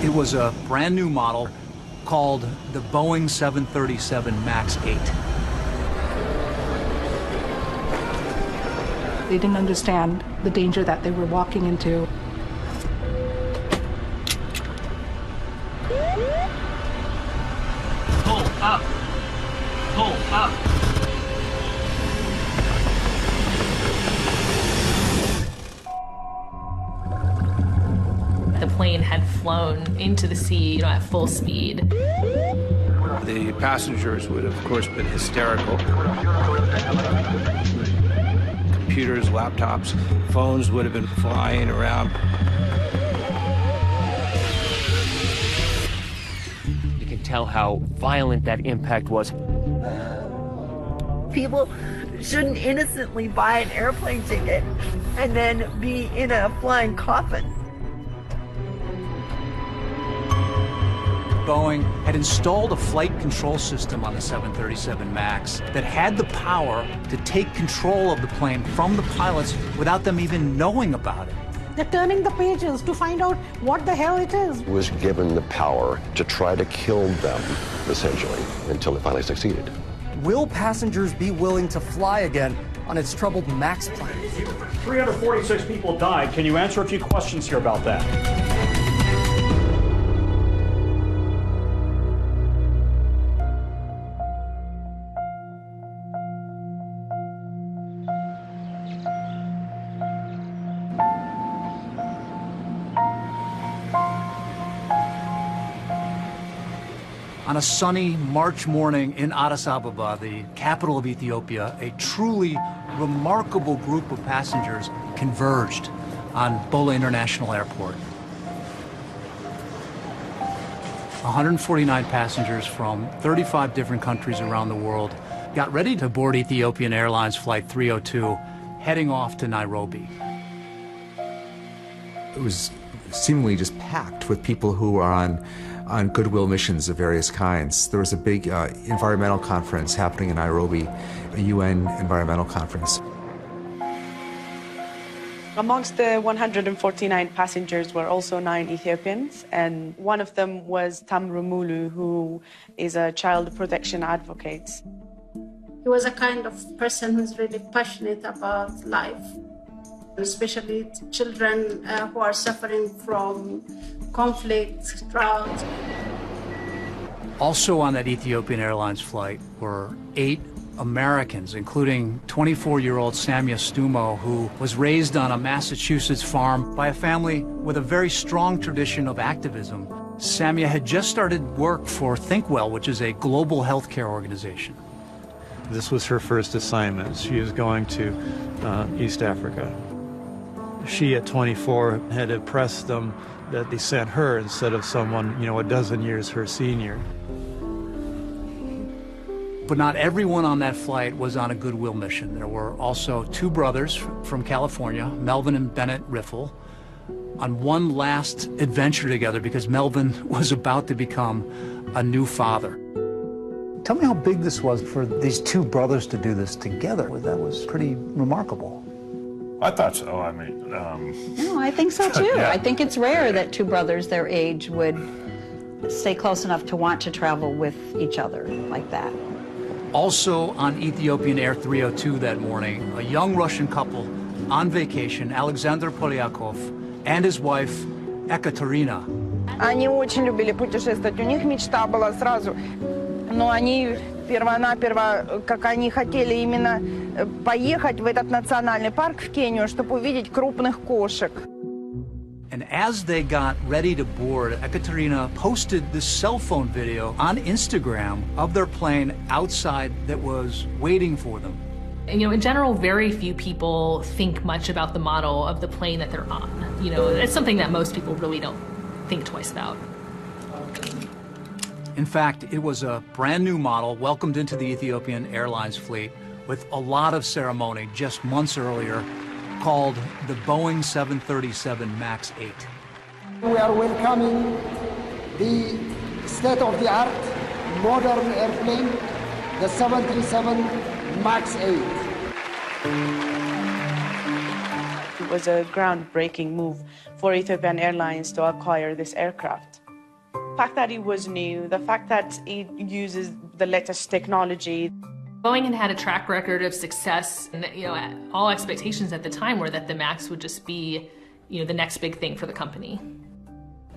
It was a brand new model called the Boeing 737 MAX 8. They didn't understand the danger that they were walking into. Pull up. Pull up. The plane had flown into the sea, at full speed. The passengers would, of course, been hysterical. Computers, laptops, phones would have been flying around. You can tell how violent that impact was. People shouldn't innocently buy an airplane ticket and then be in a flying coffin. Boeing had installed a flight control system on the 737 MAX that had the power to take control of the plane from the pilots without them even knowing about it. They're turning the pages to find out what the hell it is. Was given the power to try to kill them, essentially, until it finally succeeded. Will passengers be willing to fly again on its troubled MAX plane? 346 people died. Can you answer a few questions here about that? On a sunny March morning in Addis Ababa, the capital of Ethiopia, a truly remarkable group of passengers converged on Bola International Airport. 149 passengers from 35 different countries around the world got ready to board Ethiopian Airlines Flight 302, heading off to Nairobi. It was seemingly just packed with people who are on goodwill missions of various kinds. There was a big environmental conference happening in Nairobi, a UN environmental conference. Amongst the 149 passengers were also 9 Ethiopians, and one of them was Tamru Mulu, who is a child protection advocate. He was a kind of person who's really passionate about life, especially children who are suffering from conflict, drought. Also on that Ethiopian Airlines flight were 8 Americans, including 24-year-old Samia Stumo, who was raised on a Massachusetts farm by a family with a very strong tradition of activism. Samia had just started work for ThinkWell, which is a global healthcare organization. This was her first assignment. She was going to East Africa. She, at 24, had impressed them that they sent her instead of someone, a dozen years her senior. But not everyone on that flight was on a goodwill mission. There were also 2 brothers from California, Melvin and Bennett Riffle, on one last adventure together because Melvin was about to become a new father. Tell me how big this was for these 2 brothers to do this together. That was pretty remarkable. I thought so. I mean, No, I think so too. Yeah. I think it's rare that 2 brothers their age would stay close enough to want to travel with each other like that. Also on Ethiopian Air 302 that morning, a young Russian couple on vacation, Alexander Polyakov and his wife, Ekaterina. Они очень любили путешествовать. У них мечта была сразу. Но они перво-наперво, как они хотели именно поехать в этот национальный парк в Кению, чтобы увидеть крупных кошек. And as they got ready to board, Ekaterina posted this cell phone video on Instagram of their plane outside that was waiting for them. And, in general, very few people think much about the model of the plane that they're on. It's something that most people really don't think twice about. In fact, it was a brand new model welcomed into the Ethiopian Airlines fleet with a lot of ceremony just months earlier, called the Boeing 737 MAX 8. We are welcoming the state-of-the-art modern airplane, the 737 MAX 8. It was a groundbreaking move for Ethiopian Airlines to acquire this aircraft. The fact that it was new, the fact that it uses the latest technology. Boeing had had a track record of success, and all expectations at the time were that the MAX would just be, the next big thing for the company.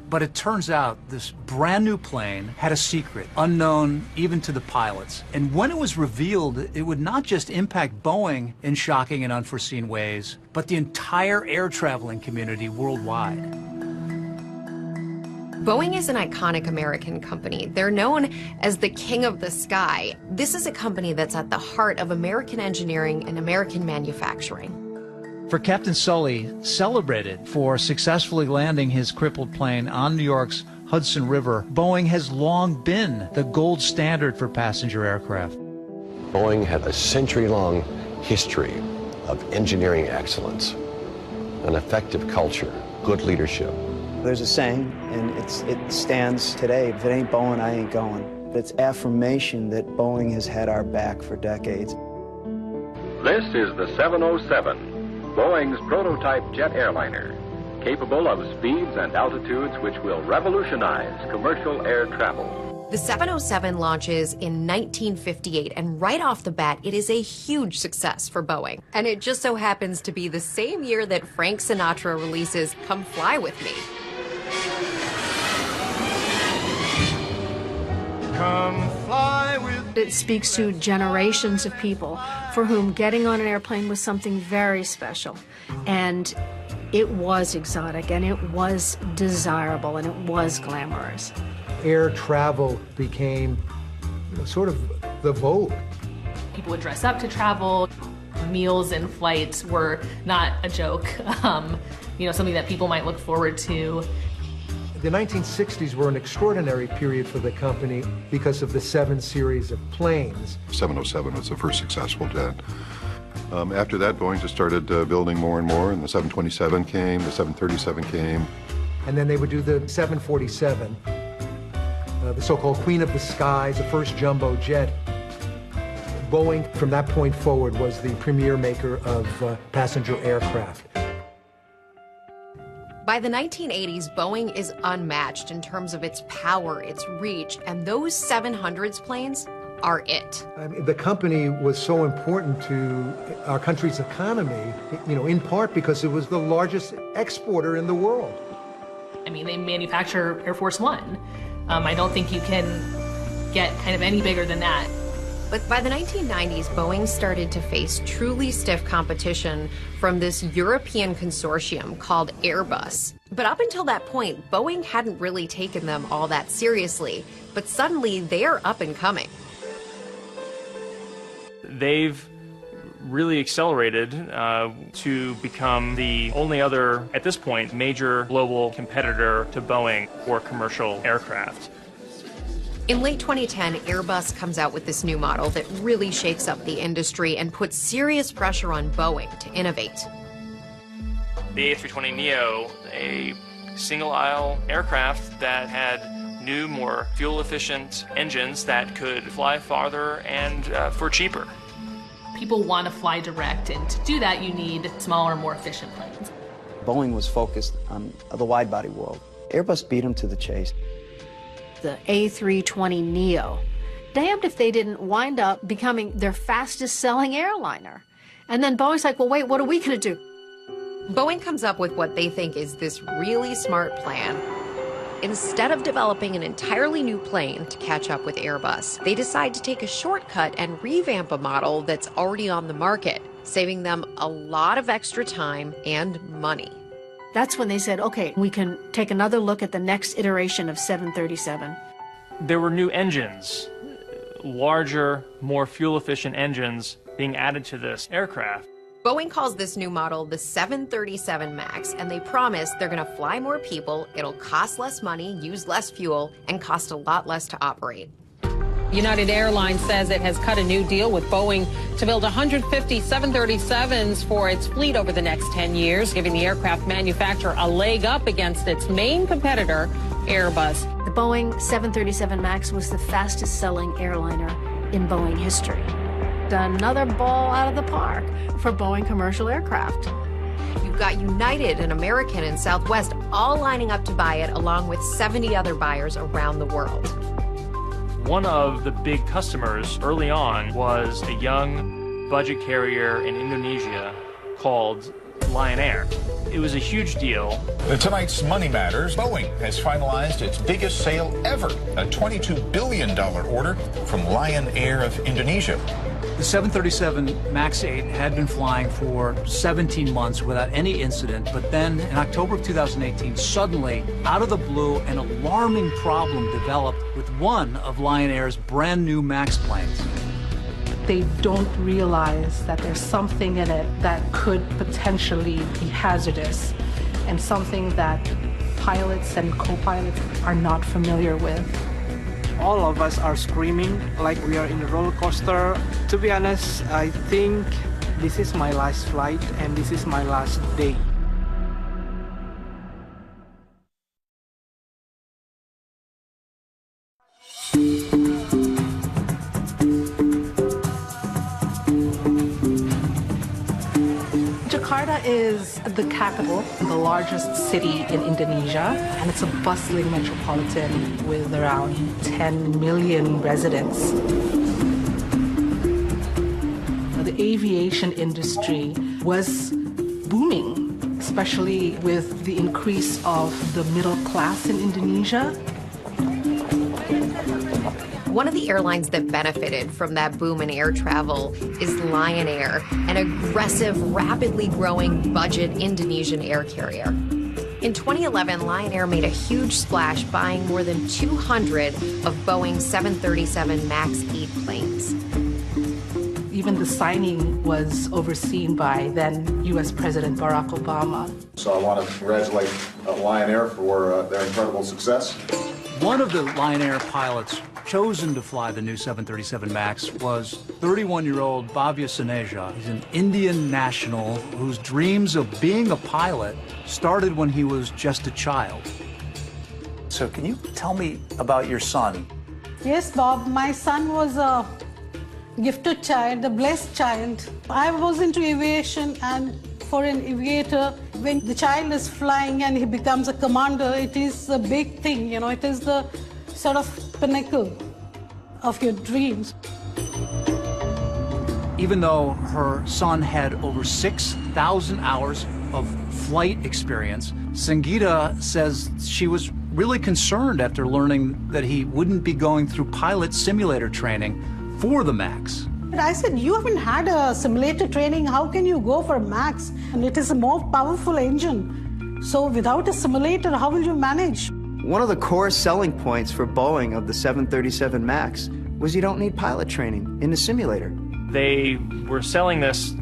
But it turns out this brand new plane had a secret, unknown even to the pilots. And when it was revealed, it would not just impact Boeing in shocking and unforeseen ways, but the entire air traveling community worldwide. Boeing is an iconic American company. They're known as the king of the sky. This is a company that's at the heart of American engineering and American manufacturing. For Captain Sully, celebrated for successfully landing his crippled plane on New York's Hudson River, Boeing has long been the gold standard for passenger aircraft. Boeing had a century-long history of engineering excellence, an effective culture, good leadership. There's a saying, and it stands today: if it ain't Boeing, I ain't going. It's affirmation that Boeing has had our back for decades. This is the 707. Boeing's prototype jet airliner, capable of speeds and altitudes which will revolutionize commercial air travel. The 707 launches in 1958, and right off the bat, it is a huge success for Boeing. And it just so happens to be the same year that Frank Sinatra releases Come Fly With Me. Come fly with. It speaks to generations of people for whom getting on an airplane was something very special. And it was exotic, and it was desirable, and it was glamorous. Air travel became sort of the vogue. People would dress up to travel. Meals and flights were not a joke, something that people might look forward to. The 1960s were an extraordinary period for the company because of the 7 series of planes. 707 was the first successful jet. After that, Boeing just started building more and more, and the 727 came, the 737 came. And then they would do the 747, the so-called Queen of the Skies, the first jumbo jet. Boeing, from that point forward, was the premier maker of passenger aircraft. By the 1980s, Boeing is unmatched in terms of its power, its reach, and those 700s planes are it. I mean, the company was so important to our country's economy, in part because it was the largest exporter in the world. I mean, they manufacture Air Force One. I don't think you can get kind of any bigger than that. But by the 1990s, Boeing started to face truly stiff competition from this European consortium called Airbus. But up until that point, Boeing hadn't really taken them all that seriously. But suddenly, they are up and coming. They've really accelerated to become the only other, at this point, major global competitor to Boeing for commercial aircraft. In late 2010, Airbus comes out with this new model that really shakes up the industry and puts serious pressure on Boeing to innovate. The A320neo, a single-aisle aircraft that had new, more fuel-efficient engines that could fly farther and for cheaper. People want to fly direct, and to do that, you need smaller, more efficient planes. Boeing was focused on the wide-body world. Airbus beat them to the chase. The A320neo. Damned if they didn't wind up becoming their fastest-selling airliner. And then Boeing's like, well, wait, what are we going to do? Boeing comes up with what they think is this really smart plan. Instead of developing an entirely new plane to catch up with Airbus, they decide to take a shortcut and revamp a model that's already on the market, saving them a lot of extra time and money. That's when they said, okay, we can take another look at the next iteration of 737. There were new engines, larger, more fuel-efficient engines being added to this aircraft. Boeing calls this new model the 737 MAX, and they promise they're going to fly more people, it'll cost less money, use less fuel, and cost a lot less to operate. United Airlines says it has cut a new deal with Boeing to build 150 737s for its fleet over the next 10 years, giving the aircraft manufacturer a leg up against its main competitor, Airbus. The Boeing 737 MAX was the fastest-selling airliner in Boeing history. Another ball out of the park for Boeing commercial aircraft. You've got United and American and Southwest all lining up to buy it, along with 70 other buyers around the world. One of the big customers early on was a young budget carrier in Indonesia called Lion Air. It was a huge deal. Tonight's Money Matters, Boeing has finalized its biggest sale ever, a $22 billion order from Lion Air of Indonesia. The 737 MAX 8 had been flying for 17 months without any incident, but then in October of 2018, suddenly, out of the blue, an alarming problem developed with one of Lion Air's brand new MAX planes. They don't realize that there's something in it that could potentially be hazardous and something that pilots and co-pilots are not familiar with. All of us are screaming like we are in a roller coaster. To be honest, I think this is my last flight and this is my last day. Jakarta is the capital, the largest city in Indonesia, and it's a bustling metropolitan with around 10 million residents. The aviation industry was booming, especially with the increase of the middle class in Indonesia. One of the airlines that benefited from that boom in air travel is Lion Air, an aggressive, rapidly growing budget Indonesian air carrier. In 2011, Lion Air made a huge splash buying more than 200 of Boeing's 737 MAX 8 planes. Even the signing was overseen by then U.S. President Barack Obama. So I want to congratulate Lion Air for their incredible success. One of the Lion Air pilots chosen to fly the new 737 MAX was 31-year-old Bhavya Saneja. He's an Indian national whose dreams of being a pilot started when he was just a child. So can you tell me about your son? Yes, Bob, my son was a gifted child, a blessed child. I was into aviation, and for an aviator, when the child is flying and he becomes a commander, it is a big thing, you know, it is the sort of pinnacle of your dreams. Even though her son had over 6,000 hours of flight experience, Sangeeta says she was really concerned after learning that he wouldn't be going through pilot simulator training for the MAX. I said, you haven't had a simulator training, how can you go for MAX? And it is a more powerful engine. So without a simulator, how will you manage? One of the core selling points for Boeing of the 737 MAX was you don't need pilot training in the simulator. They were selling this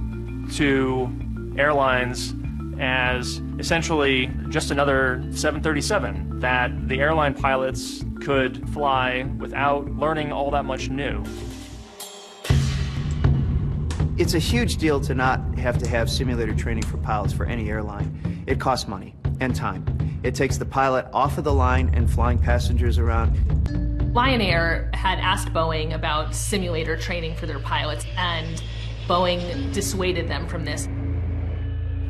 to airlines as essentially just another 737 that the airline pilots could fly without learning all that much new. It's a huge deal to not have to have simulator training for pilots for any airline. It costs money and time. It takes the pilot off of the line and flying passengers around. Lion Air had asked Boeing about simulator training for their pilots, and Boeing dissuaded them from this.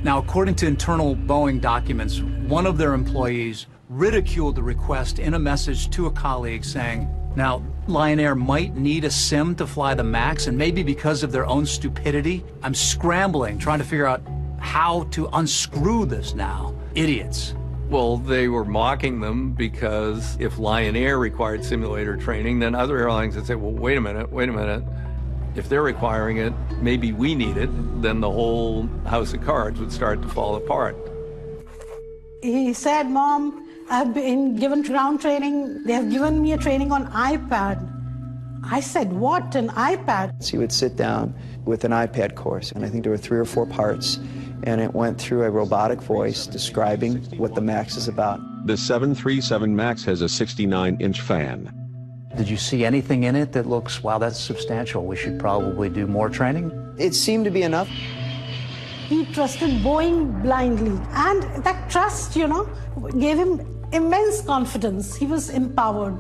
Now, according to internal Boeing documents, one of their employees ridiculed the request in a message to a colleague saying, now, Lion Air might need a sim to fly the MAX, and maybe because of their own stupidity, I'm scrambling, trying to figure out how to unscrew this now. Idiots. Well, they were mocking them because if Lion Air required simulator training, then other airlines would say, well, wait a minute. If they're requiring it, maybe we need it. Then the whole house of cards would start to fall apart. He said, Mom, I've been given ground training. They have given me a training on iPad. I said, what, an iPad? So he would sit down with an iPad course, and I think there were 3 or 4 parts, and it went through a robotic voice describing what the MAX is about. The 737 MAX has a 69-inch fan. Did you see anything in it that looks, wow, that's substantial, we should probably do more training? It seemed to be enough. He trusted Boeing blindly, and that trust, you know, gave him immense confidence. He was empowered.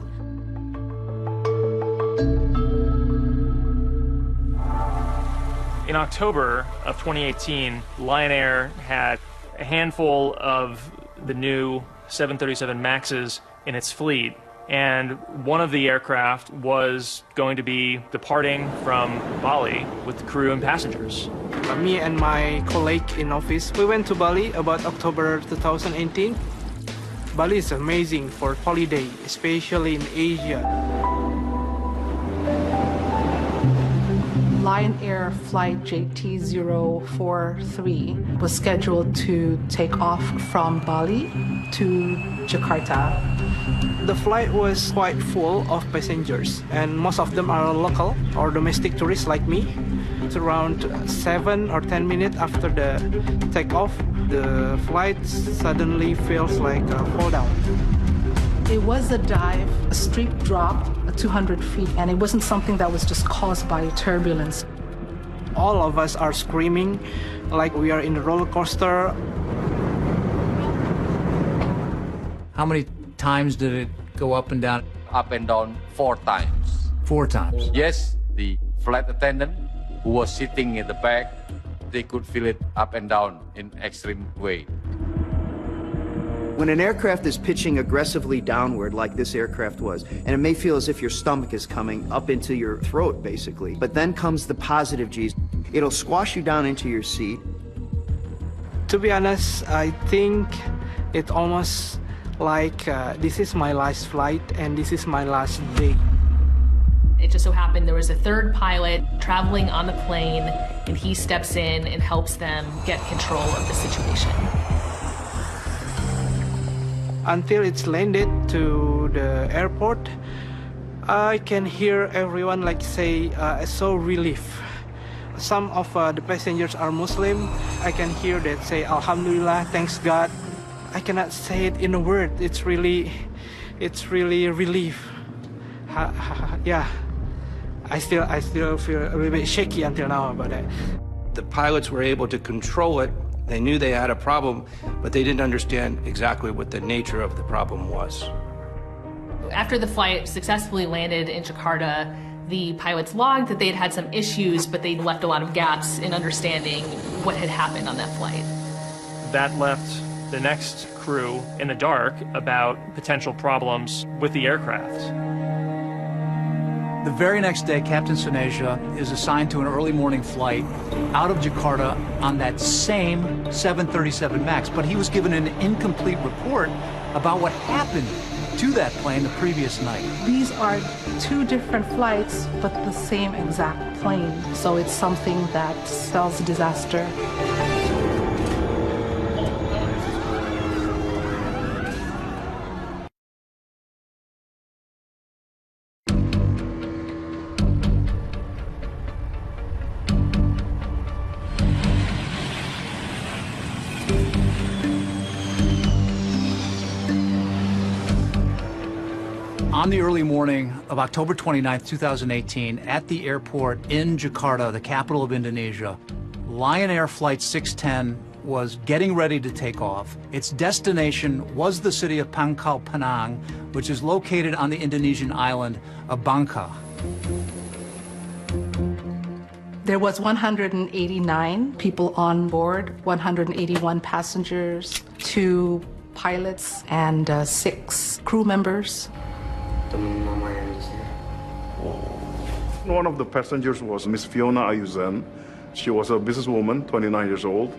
In October of 2018, Lion Air had a handful of the new 737 MAXs in its fleet, and one of the aircraft was going to be departing from Bali with the crew and passengers. Me and my colleague in office, we went to Bali about October 2018. Bali is amazing for holiday, especially in Asia. Lion Air flight JT043 was scheduled to take off from Bali to Jakarta. The flight was quite full of passengers, and most of them are local or domestic tourists like me. It's around 7 or 10 minutes after the takeoff, the flight suddenly feels like a fall down. It was a dive, a steep drop, 200 feet, and it wasn't something that was just caused by turbulence. All of us are screaming like we are in a roller coaster. How many times did it go up and down? Up and down 4 times. 4 times? Yes, the flight attendant who was sitting in the back, they could feel it up and down in extreme way. When an aircraft is pitching aggressively downward like this aircraft was, and it may feel as if your stomach is coming up into your throat, basically, but then comes the positive G's. It'll squash you down into your seat. To be honest, I think it's almost like this is my last flight and this is my last day. It just so happened there was a third pilot traveling on the plane, and he steps in and helps them get control of the situation. Until it's landed to the airport, I can hear everyone like say, so relief. Some of the passengers are Muslim. I can hear that say, Alhamdulillah, thanks God. I cannot say it in a word. It's really relief. Yeah, I still feel a little bit shaky until now about that. The pilots were able to control it. They knew they had a problem, but they didn't understand exactly what the nature of the problem was. After the flight successfully landed in Jakarta, the pilots logged that they had had some issues, but they left a lot of gaps in understanding what had happened on that flight. That left the next crew in the dark about potential problems with the aircraft. The very next day, Captain Suneja is assigned to an early morning flight out of Jakarta on that same 737 MAX, but he was given an incomplete report about what happened to that plane the previous night. These are 2 different flights, but the same exact plane. So it's something that spells disaster. On the early morning of October 29, 2018, at the airport in Jakarta, the capital of Indonesia, Lion Air Flight 610 was getting ready to take off. Its destination was the city of Pangkal Pinang, which is located on the Indonesian island of Bangka. There was 189 people on board, 181 passengers, 2 pilots, and 6 crew members. One of the passengers was Miss Fiona Ayuzen. She was a businesswoman, 29 years old.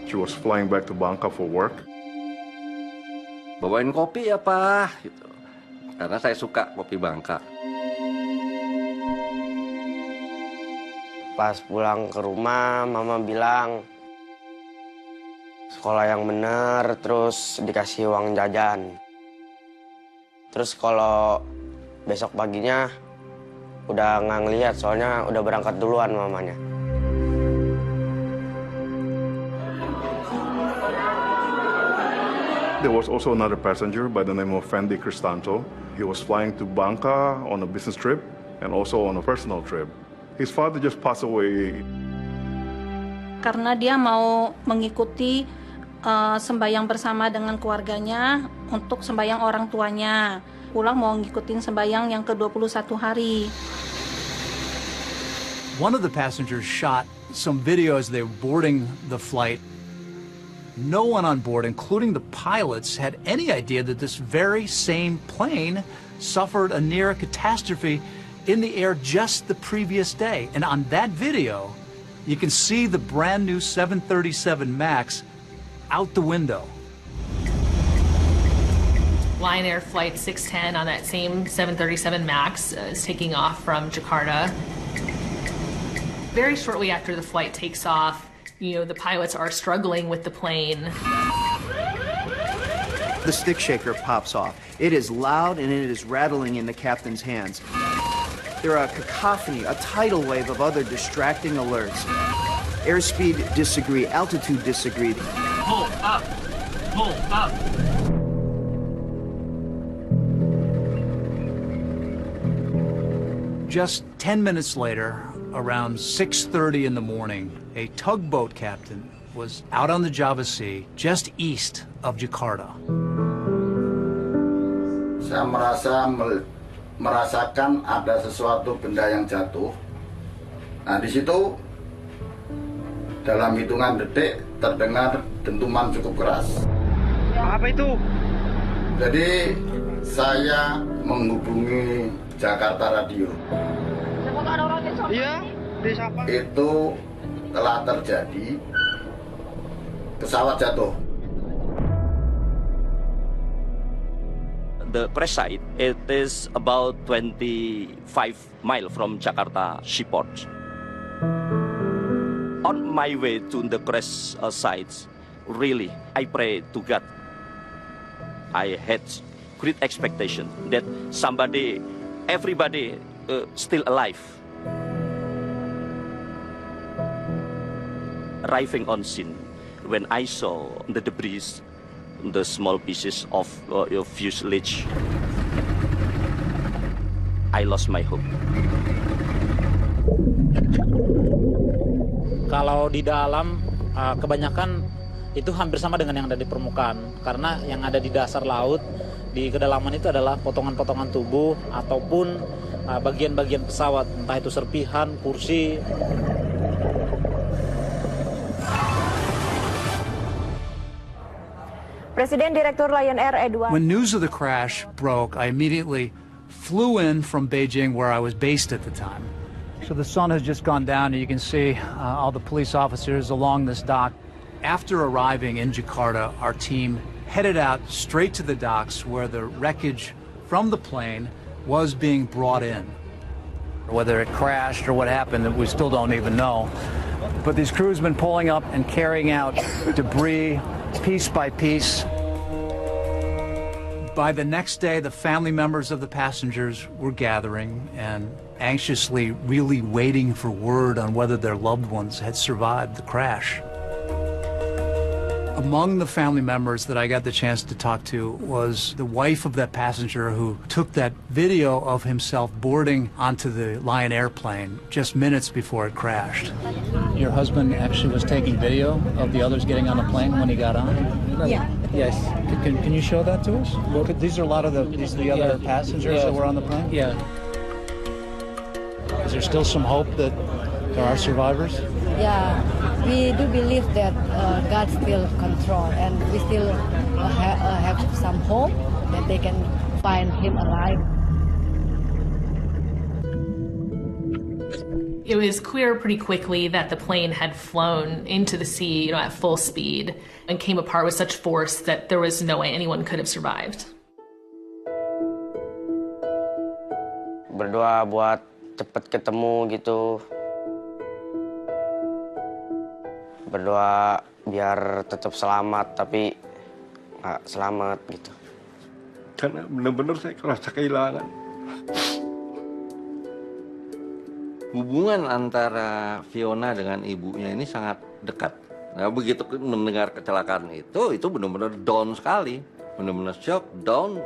She was flying back to Bangka for work. Bawain kopi ya Pak, gitu. Karena saya suka kopi Bangka. Pas pulang ke rumah, Mama bilang sekolah yang bener, terus dikasih uang jajan. Terus kalau besok paginya udah nggak ngeliat, soalnya udah berangkat duluan mamanya. There was also another passenger by the name of Fendi Cristanto. He was flying to Bangka on a business trip and also on a personal trip. His father just passed away. Karena dia mau mengikuti sembahyang bersama dengan keluarganya untuk sembahyang orang tuanya. Pulang mau ngikutin sembahyang yang ke-21 hari. One of the passengers shot some video as they were boarding the flight. No one on board, including the pilots, had any idea that this very same plane suffered a near catastrophe in the air just the previous day. And on that video, you can see the brand new 737 MAX out the window. Lion Air Flight 610 on that same 737 MAX is taking off from Jakarta. Very shortly after the flight takes off, the pilots are struggling with the plane. The stick shaker pops off. It is loud and it is rattling in the captain's hands. There are a cacophony, a tidal wave of other distracting alerts. Airspeed disagree, altitude disagree. Pull up, pull up. Just 10 minutes later, around 6:30 in the morning, a tugboat captain was out on the Java Sea, just east of Jakarta. Saya merasakan ada sesuatu benda yang jatuh. Nah, di situ dalam hitungan detik terdengar dentuman cukup keras. Apa itu? Jadi saya menghubungi Jakarta Radio. Iya, siapa? Itu telah terjadi pesawat jatuh. The crash site, it is about 25 miles from Jakarta seaport. On my way to the crash site, really, I pray to God. I had great expectation that everybody still alive. Arriving on scene, when I saw the debris, the small pieces of fuselage, I lost my hope. Kalau di dalam, kebanyakan itu hampir sama dengan yang ada di permukaan, karena yang ada di dasar laut, di kedalaman itu adalah potongan-potongan tubuh ataupun bagian-bagian pesawat, entah itu serpihan, kursi. Presiden Direktur Lion Air Edward. When news of the crash broke, I immediately flew in from Beijing, where I was based at the time. So the sun has just gone down, and you can see all the police officers along this dock. After arriving in Jakarta, our team headed out straight to the docks where the wreckage from the plane was being brought in. Whether it crashed or what happened, we still don't even know. But these crews have been pulling up and carrying out debris piece by piece. By the next day, the family members of the passengers were gathering and anxiously really waiting for word on whether their loved ones had survived the crash. Among the family members that I got the chance to talk to was the wife of that passenger who took that video of himself boarding onto the Lion airplane just minutes before it crashed. Your husband actually was taking video of the others getting on the plane when he got on? Yeah. Yes. Can you show that to us? These are a lot of the other passengers that were on the plane? Yeah. Is there still some hope that there are survivors? Yeah, we do believe that God still control, and we still have some hope that they can find him alive. It was clear pretty quickly that the plane had flown into the sea, at full speed, and came apart with such force that there was no way anyone could have survived. Berdoa buat cepet ketemu gitu. Berdoa biar tetap selamat, tapi nggak selamat gitu. Karena benar-benar saya kerasa kehilangan. Hubungan antara Fiona dengan ibunya ini sangat dekat. Nah, begitu mendengar kecelakaan itu benar-benar down sekali. Benar-benar shock, down.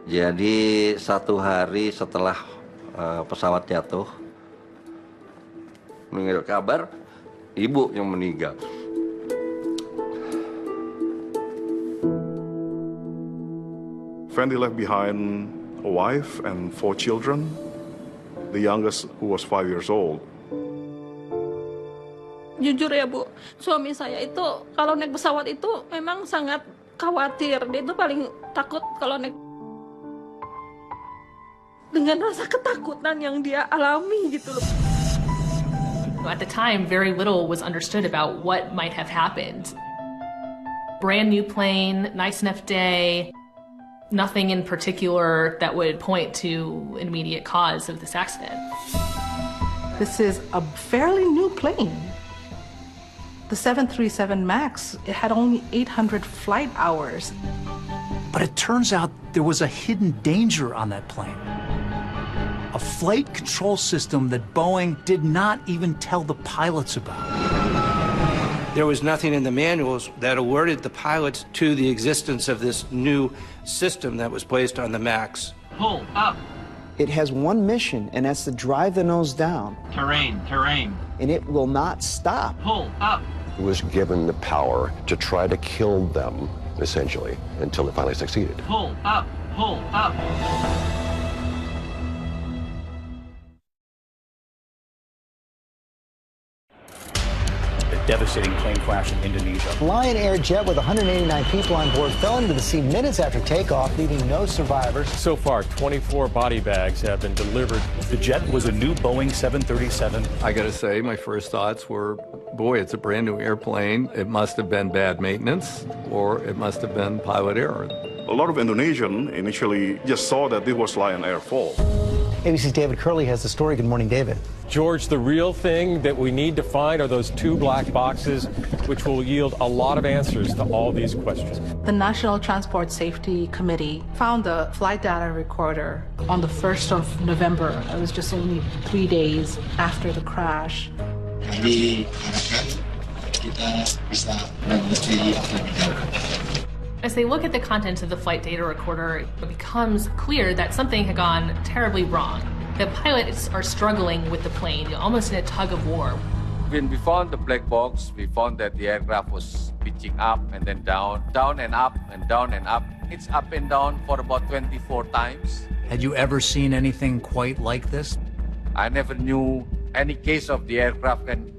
Jadi 1 hari setelah pesawat jatuh, mendengar kabar ibu yang meninggal. Fendi left behind a wife and 4 children, the youngest who was 5 years old. Jujur ya Bu, suami saya itu kalau naik pesawat itu memang sangat khawatir. Dia itu paling takut kalau naik. Dengan rasa ketakutan yang dia alami gitu loh. At the time, very little was understood about what might have happened. Brand new plane, nice enough day, nothing in particular that would point to an immediate cause of this accident. This is a fairly new plane. The 737 MAX, it had only 800 flight hours. But it turns out there was a hidden danger on that plane. A flight control system that Boeing did not even tell the pilots about. There was nothing in the manuals that alerted the pilots to the existence of this new system that was placed on the MAX. Pull up. It has one mission, and that's to drive the nose down. Terrain. And it will not stop. Pull up. It was given the power to try to kill them, essentially, until it finally succeeded. Pull up. Pull up. Devastating plane crash in Indonesia. Lion Air jet with 189 people on board fell into the sea minutes after takeoff, leaving no survivors. So far, 24 body bags have been delivered. The jet was a new Boeing 737. I got to say, my first thoughts were, boy, it's a brand new airplane. It must have been bad maintenance, or it must have been pilot error. A lot of Indonesians initially just saw that this was Lion Air fault. ABC's David Curley has the story. Good morning, David. George, the real thing that we need to find are those two black boxes, which will yield a lot of answers to all these questions. The National Transport Safety Committee found the flight data recorder on the 1st of November. It was just only 3 days after the crash. As they look at the contents of the flight data recorder, it becomes clear that something had gone terribly wrong. The pilots are struggling with the plane, almost in a tug of war. When we found the black box, we found that the aircraft was pitching up and then down, down and up and down and up. It's up and down for about 24 times. Had you ever seen anything quite like this? I never knew any case of the aircraft can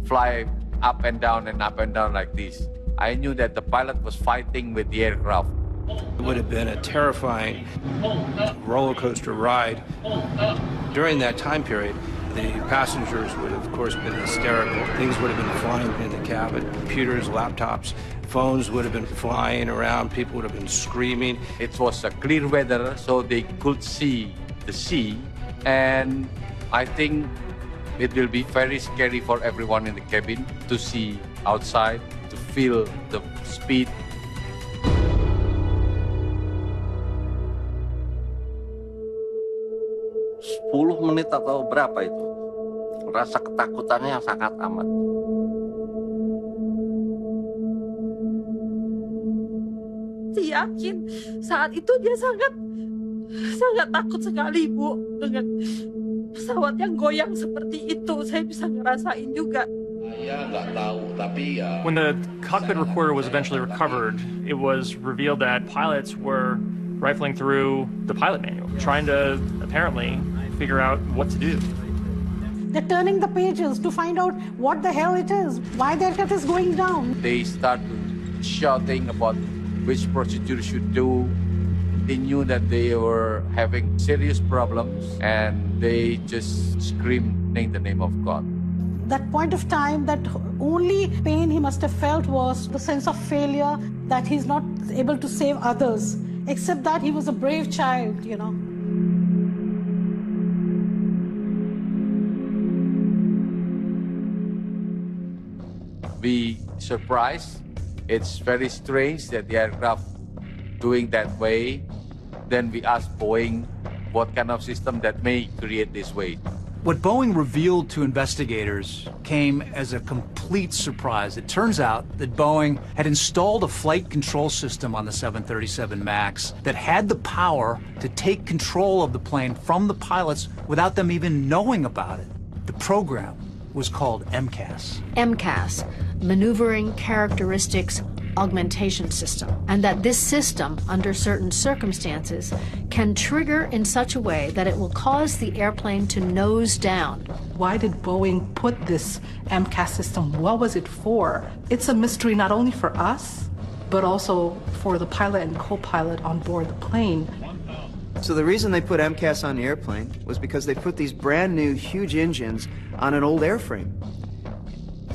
fly up and down like this. I knew that the pilot was fighting with the aircraft. It would have been a terrifying roller coaster ride. During that time period, the passengers would have, of course, been hysterical. Things would have been flying in the cabin. Computers, laptops, phones would have been flying around. People would have been screaming. It was a clear weather, so they could see the sea. And I think it will be very scary for everyone in the cabin to see outside, to feel the speed. Sepuluh menit atau berapa itu? Rasa ketakutannya sangat amat. Saya yakin saat itu dia sangat takut sekali, Bu, dengan pesawat yang goyang seperti itu. Saya bisa ngerasain juga. When the cockpit recorder was eventually recovered, it was revealed that pilots were rifling through the pilot manual, trying to apparently figure out what to do. They're turning the pages to find out what the hell it is, why the aircraft is going down. They started shouting about which procedure should do. They knew that they were having serious problems, and they just screamed in the name of God. That point of time, that only pain he must have felt was the sense of failure, that he's not able to save others, except that he was a brave child, you know. Be surprised. It's very strange that the aircraft doing that way. Then we asked Boeing what kind of system that may create this way. What Boeing revealed to investigators came as a complete surprise. It turns out that Boeing had installed a flight control system on the 737 MAX that had the power to take control of the plane from the pilots without them even knowing about it. The program was called MCAS. MCAS, Maneuvering Characteristics augmentation system, and that this system, under certain circumstances, can trigger in such a way that it will cause the airplane to nose down. Why did Boeing put this MCAS system? What was it for? It's a mystery not only for us, but also for the pilot and co-pilot on board the plane. So the reason they put MCAS on the airplane was because they put these brand new huge engines on an old airframe.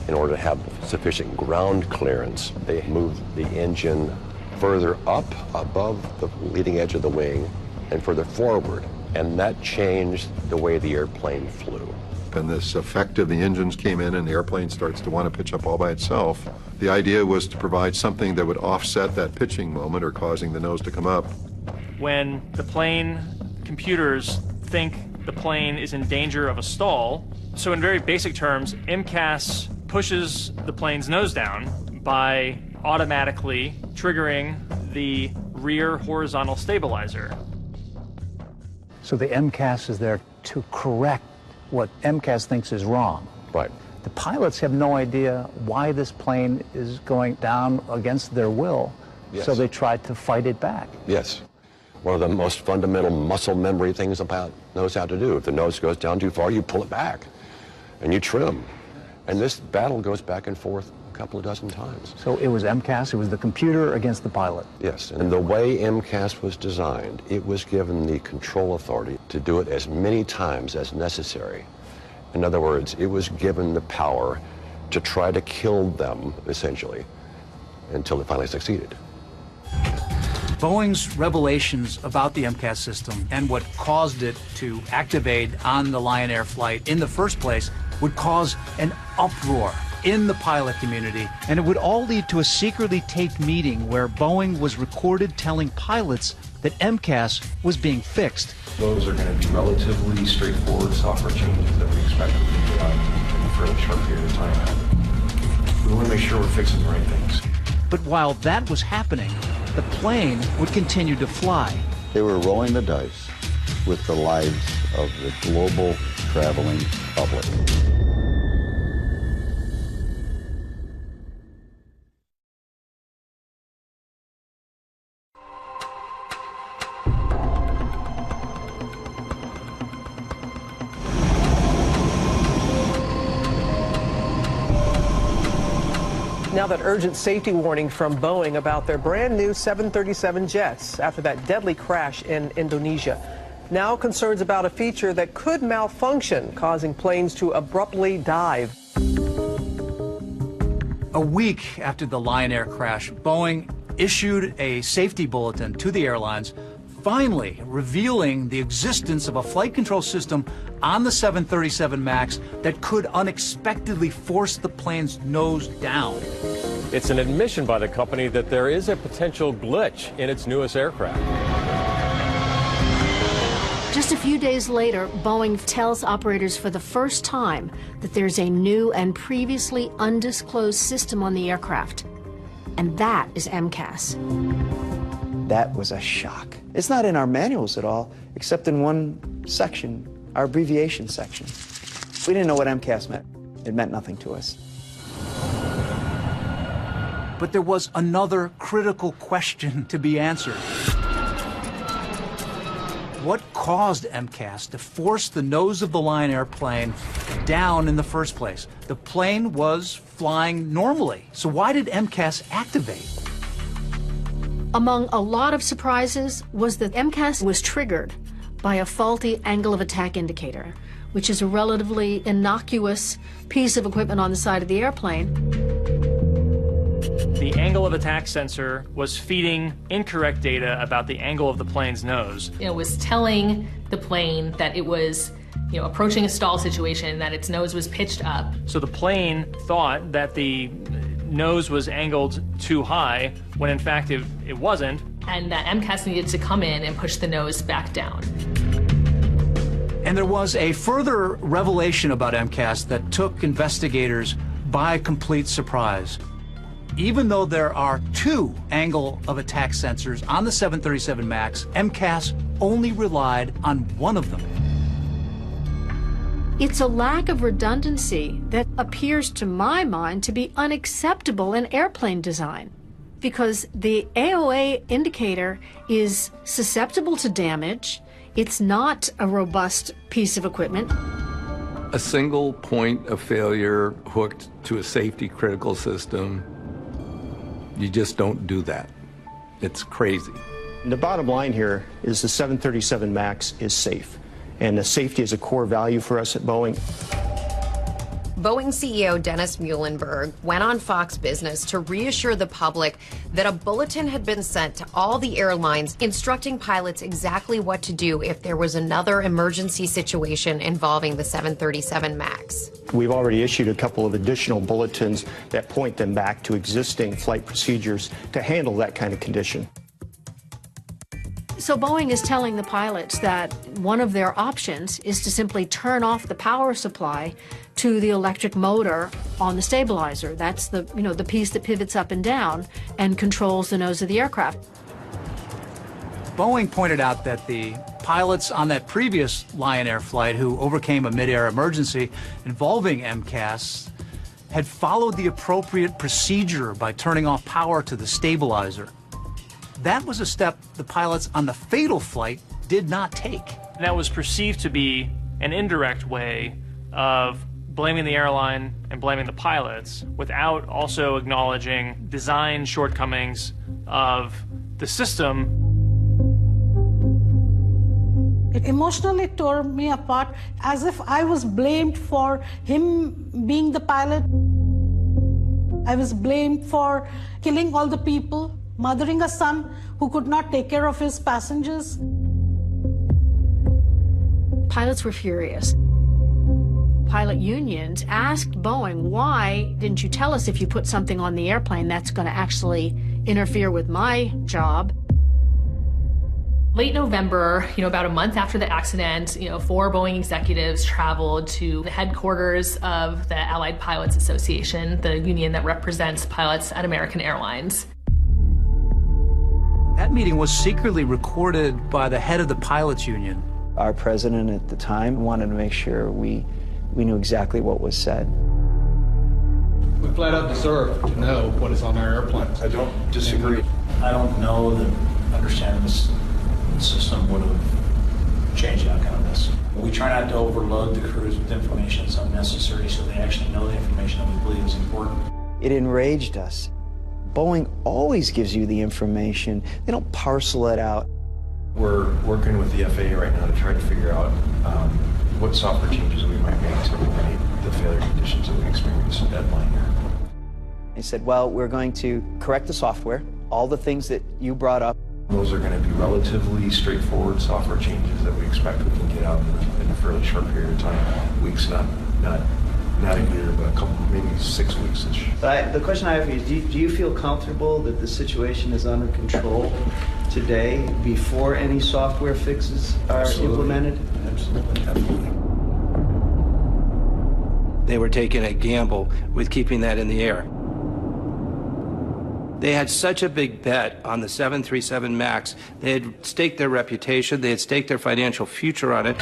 In order to have sufficient ground clearance, they moved the engine further up above the leading edge of the wing and further forward. And that changed the way the airplane flew. And this effect of the engines came in and the airplane starts to want to pitch up all by itself. The idea was to provide something that would offset that pitching moment or causing the nose to come up. When the plane computers think the plane is in danger of a stall, so in very basic terms, MCAS pushes the plane's nose down by automatically triggering the rear horizontal stabilizer. So the MCAS is there to correct what MCAS thinks is wrong. Right. The pilots have no idea why this plane is going down against their will, Yes. so they try to fight it back. Yes. One of the most fundamental muscle memory things about knows how to do. If the nose goes down too far, you pull it back and you trim. And this battle goes back and forth a couple of dozen times. So it was MCAS, it was the computer against the pilot. Yes, and the way MCAS was designed, it was given the control authority to do it as many times as necessary. In other words, it was given the power to try to kill them, essentially, until it finally succeeded. Boeing's revelations about the MCAS system and what caused it to activate on the Lion Air flight in the first place would cause an uproar in the pilot community, and it would all lead to a secretly taped meeting where Boeing was recorded telling pilots that MCAS was being fixed. Those are going to be relatively straightforward software changes that we expect to be done in a fairly short period of time. We want to make sure we're fixing the right things. But while that was happening, the plane would continue to fly. They were rolling the dice with the lives of the global traveling public. Now that urgent safety warning from Boeing about their brand new 737 jets after that deadly crash in Indonesia. Now concerns about a feature that could malfunction, causing planes to abruptly dive. A week after the Lion Air crash, Boeing issued a safety bulletin to the airlines, finally revealing the existence of a flight control system on the 737 MAX that could unexpectedly force the plane's nose down. It's an admission by the company that there is a potential glitch in its newest aircraft. Just a few days later, Boeing tells operators for the first time that there's a new and previously undisclosed system on the aircraft. And that is MCAS. That was a shock. It's not in our manuals at all, except in one section, our abbreviation section. We didn't know what MCAS meant. It meant nothing to us. But there was another critical question to be answered. What caused MCAS to force the nose of the Lion airplane down in the first place? The plane was flying normally, so why did MCAS activate? Among a lot of surprises was that MCAS was triggered by a faulty angle of attack indicator, which is a relatively innocuous piece of equipment on the side of the airplane. The angle of attack sensor was feeding incorrect data about the angle of the plane's nose. It was telling the plane that it was, approaching a stall situation, that its nose was pitched up. So the plane thought that the nose was angled too high, when in fact it wasn't. And that MCAS needed to come in and push the nose back down. And there was a further revelation about MCAS that took investigators by complete surprise. Even though there are two angle of attack sensors on the 737 MAX, MCAS only relied on one of them. It's a lack of redundancy that appears to my mind to be unacceptable in airplane design. because the AOA indicator is susceptible to damage. It's not a robust piece of equipment. A single point of failure hooked to a safety critical system, you just don't do that. It's crazy. The bottom line here is the 737 MAX is safe, and the safety is a core value for us at Boeing. Boeing CEO Dennis Muhlenberg went on Fox Business to reassure the public that a bulletin had been sent to all the airlines instructing pilots exactly what to do if there was another emergency situation involving the 737 MAX. We've already issued a couple of additional bulletins that point them back to existing flight procedures to handle that kind of condition. So Boeing is telling the pilots that one of their options is to simply turn off the power supply to the electric motor on the stabilizer. That's the, the piece that pivots up and down and controls the nose of the aircraft. Boeing pointed out that the pilots on that previous Lion Air flight who overcame a mid-air emergency involving MCAS had followed the appropriate procedure by turning off power to the stabilizer. That was a step the pilots on the fatal flight did not take. That was perceived to be an indirect way of blaming the airline and blaming the pilots without also acknowledging design shortcomings of the system. It emotionally tore me apart, as if I was blamed for him being the pilot. I was blamed for killing all the people, mothering a son who could not take care of his passengers. Pilots were furious. Pilot unions asked Boeing, why didn't you tell us if you put something on the airplane that's going to actually interfere with my job? Late November, about a month after the accident, 4 Boeing executives traveled to the headquarters of the Allied Pilots Association, the union that represents pilots at American Airlines. That meeting was secretly recorded by the head of the pilots union. Our president at the time wanted to make sure we knew exactly what was said. We flat out deserve to know what is on our airplanes. I don't disagree. I don't know that understanding this system would have changed the outcome of this. We try not to overload the crews with information that's unnecessary so they actually know the information that we believe is important. It enraged us. Boeing always gives you the information. They don't parcel it out. We're working with the FAA right now to try to figure out what software changes we might make to eliminate the failure conditions that we experienced at Dateline here. They said, well, we're going to correct the software, all the things that you brought up. Those are going to be relatively straightforward software changes that we expect we can get out in a fairly short period of time. Weeks, not a year, but a couple, maybe 6 weeks-ish. But the question I have for you is, do you feel comfortable that the situation is under control today before any software fixes are implemented? Absolutely. They were taking a gamble with keeping that in the air. They had such a big bet on the 737 MAX. They had staked their reputation. They had staked their financial future on it.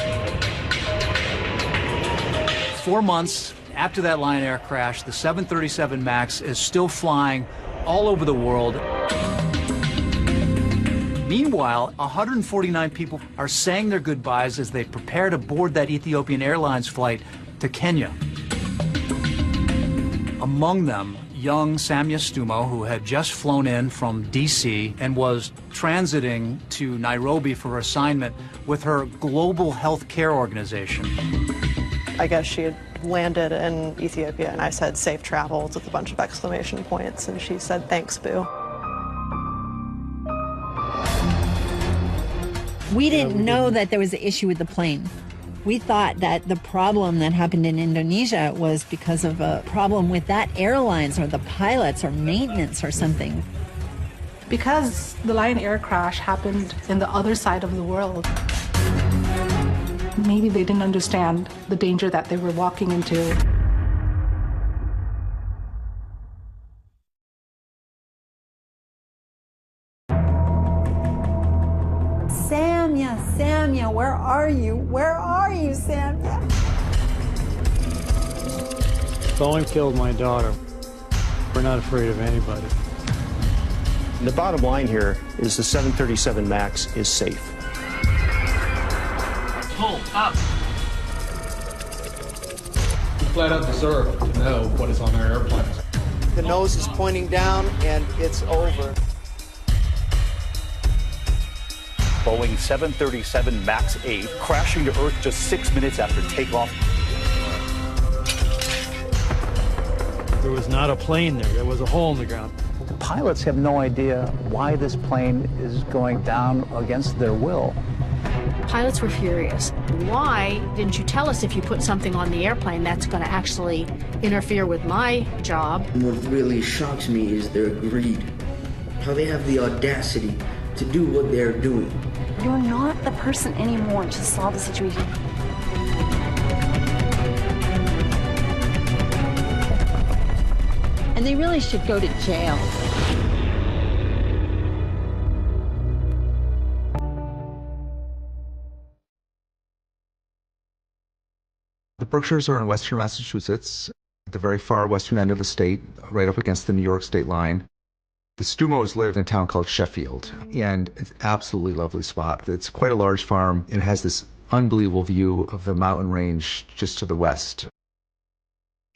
4 months after that Lion Air crash, the 737 MAX is still flying all over the world. Meanwhile, 149 people are saying their goodbyes as they prepare to board that Ethiopian Airlines flight to Kenya. Among them, young Samia Stumo, who had just flown in from D.C. and was transiting to Nairobi for assignment with her global health care organization. I guess she had landed in Ethiopia, and I said safe travels with a bunch of exclamation points, and she said thanks, boo. We didn't know that there was an issue with the plane. We thought that the problem that happened in Indonesia was because of a problem with that airlines or the pilots or maintenance or something. Because the Lion Air crash happened in the other side of the world, maybe they didn't understand the danger that they were walking into. Samia, where are you? Where are you, Samia? Boeing killed my daughter. We're not afraid of anybody. And the bottom line here is the 737 MAX is safe. Pull up. We flat out deserve to know what is on our airplanes. The nose is pointing down, and it's over. Boeing 737 MAX 8 crashing to Earth just 6 minutes after takeoff. There was not a plane there. There was a hole in the ground. The pilots have no idea why this plane is going down against their will. Pilots were furious. Why didn't you tell us if you put something on the airplane that's going to actually interfere with my job? What really shocks me is their greed. How they have the audacity to do what they're doing. You're not the person anymore to solve the situation. And they really should go to jail. The Berkshires are in western Massachusetts, at the very far western end of the state, right up against the New York state line. The Stumos lived in a town called Sheffield, and it's an absolutely lovely spot. It's quite a large farm, and it has this unbelievable view of the mountain range just to the west. You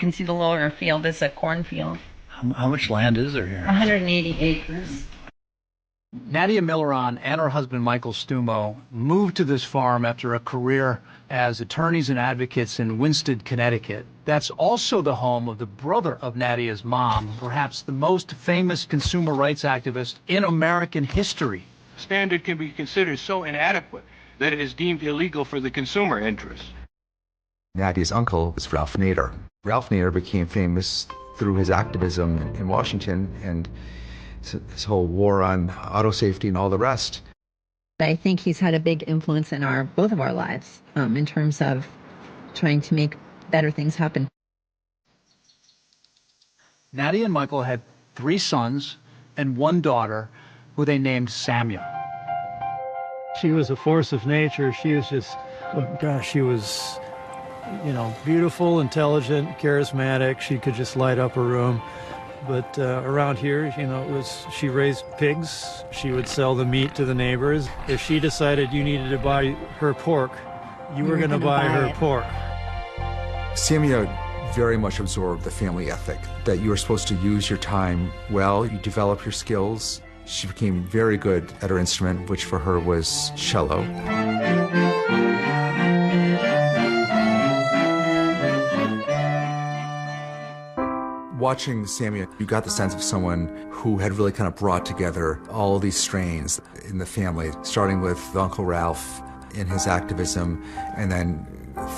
can see the lower field is a cornfield. How much land is there here? 180 acres. Nadia Milleron and her husband Michael Stumo moved to this farm after a career as attorneys and advocates in Winsted, Connecticut. That's also the home of the brother of Nadia's mom, perhaps the most famous consumer rights activist in American history. Standard can be considered so inadequate that it is deemed illegal for the consumer interest. Nadia's uncle was Ralph Nader. Ralph Nader became famous through his activism in Washington and his whole war on auto safety and all the rest. I think he's had a big influence in both of our lives in terms of trying to make better things happen. Nadia and Michael had 3 sons and 1 daughter who they named Samia. She was a force of nature. She was just, gosh, she was, beautiful, intelligent, charismatic. She could just light up a room. But around here, she raised pigs. She would sell the meat to the neighbors. If she decided you needed to buy her pork, you were going to buy her pork. Samia very much absorbed the family ethic, that you were supposed to use your time well, you develop your skills. She became very good at her instrument, which for her was cello. Watching Samia, you got the sense of someone who had really kind of brought together all these strains in the family, starting with Uncle Ralph in his activism, and then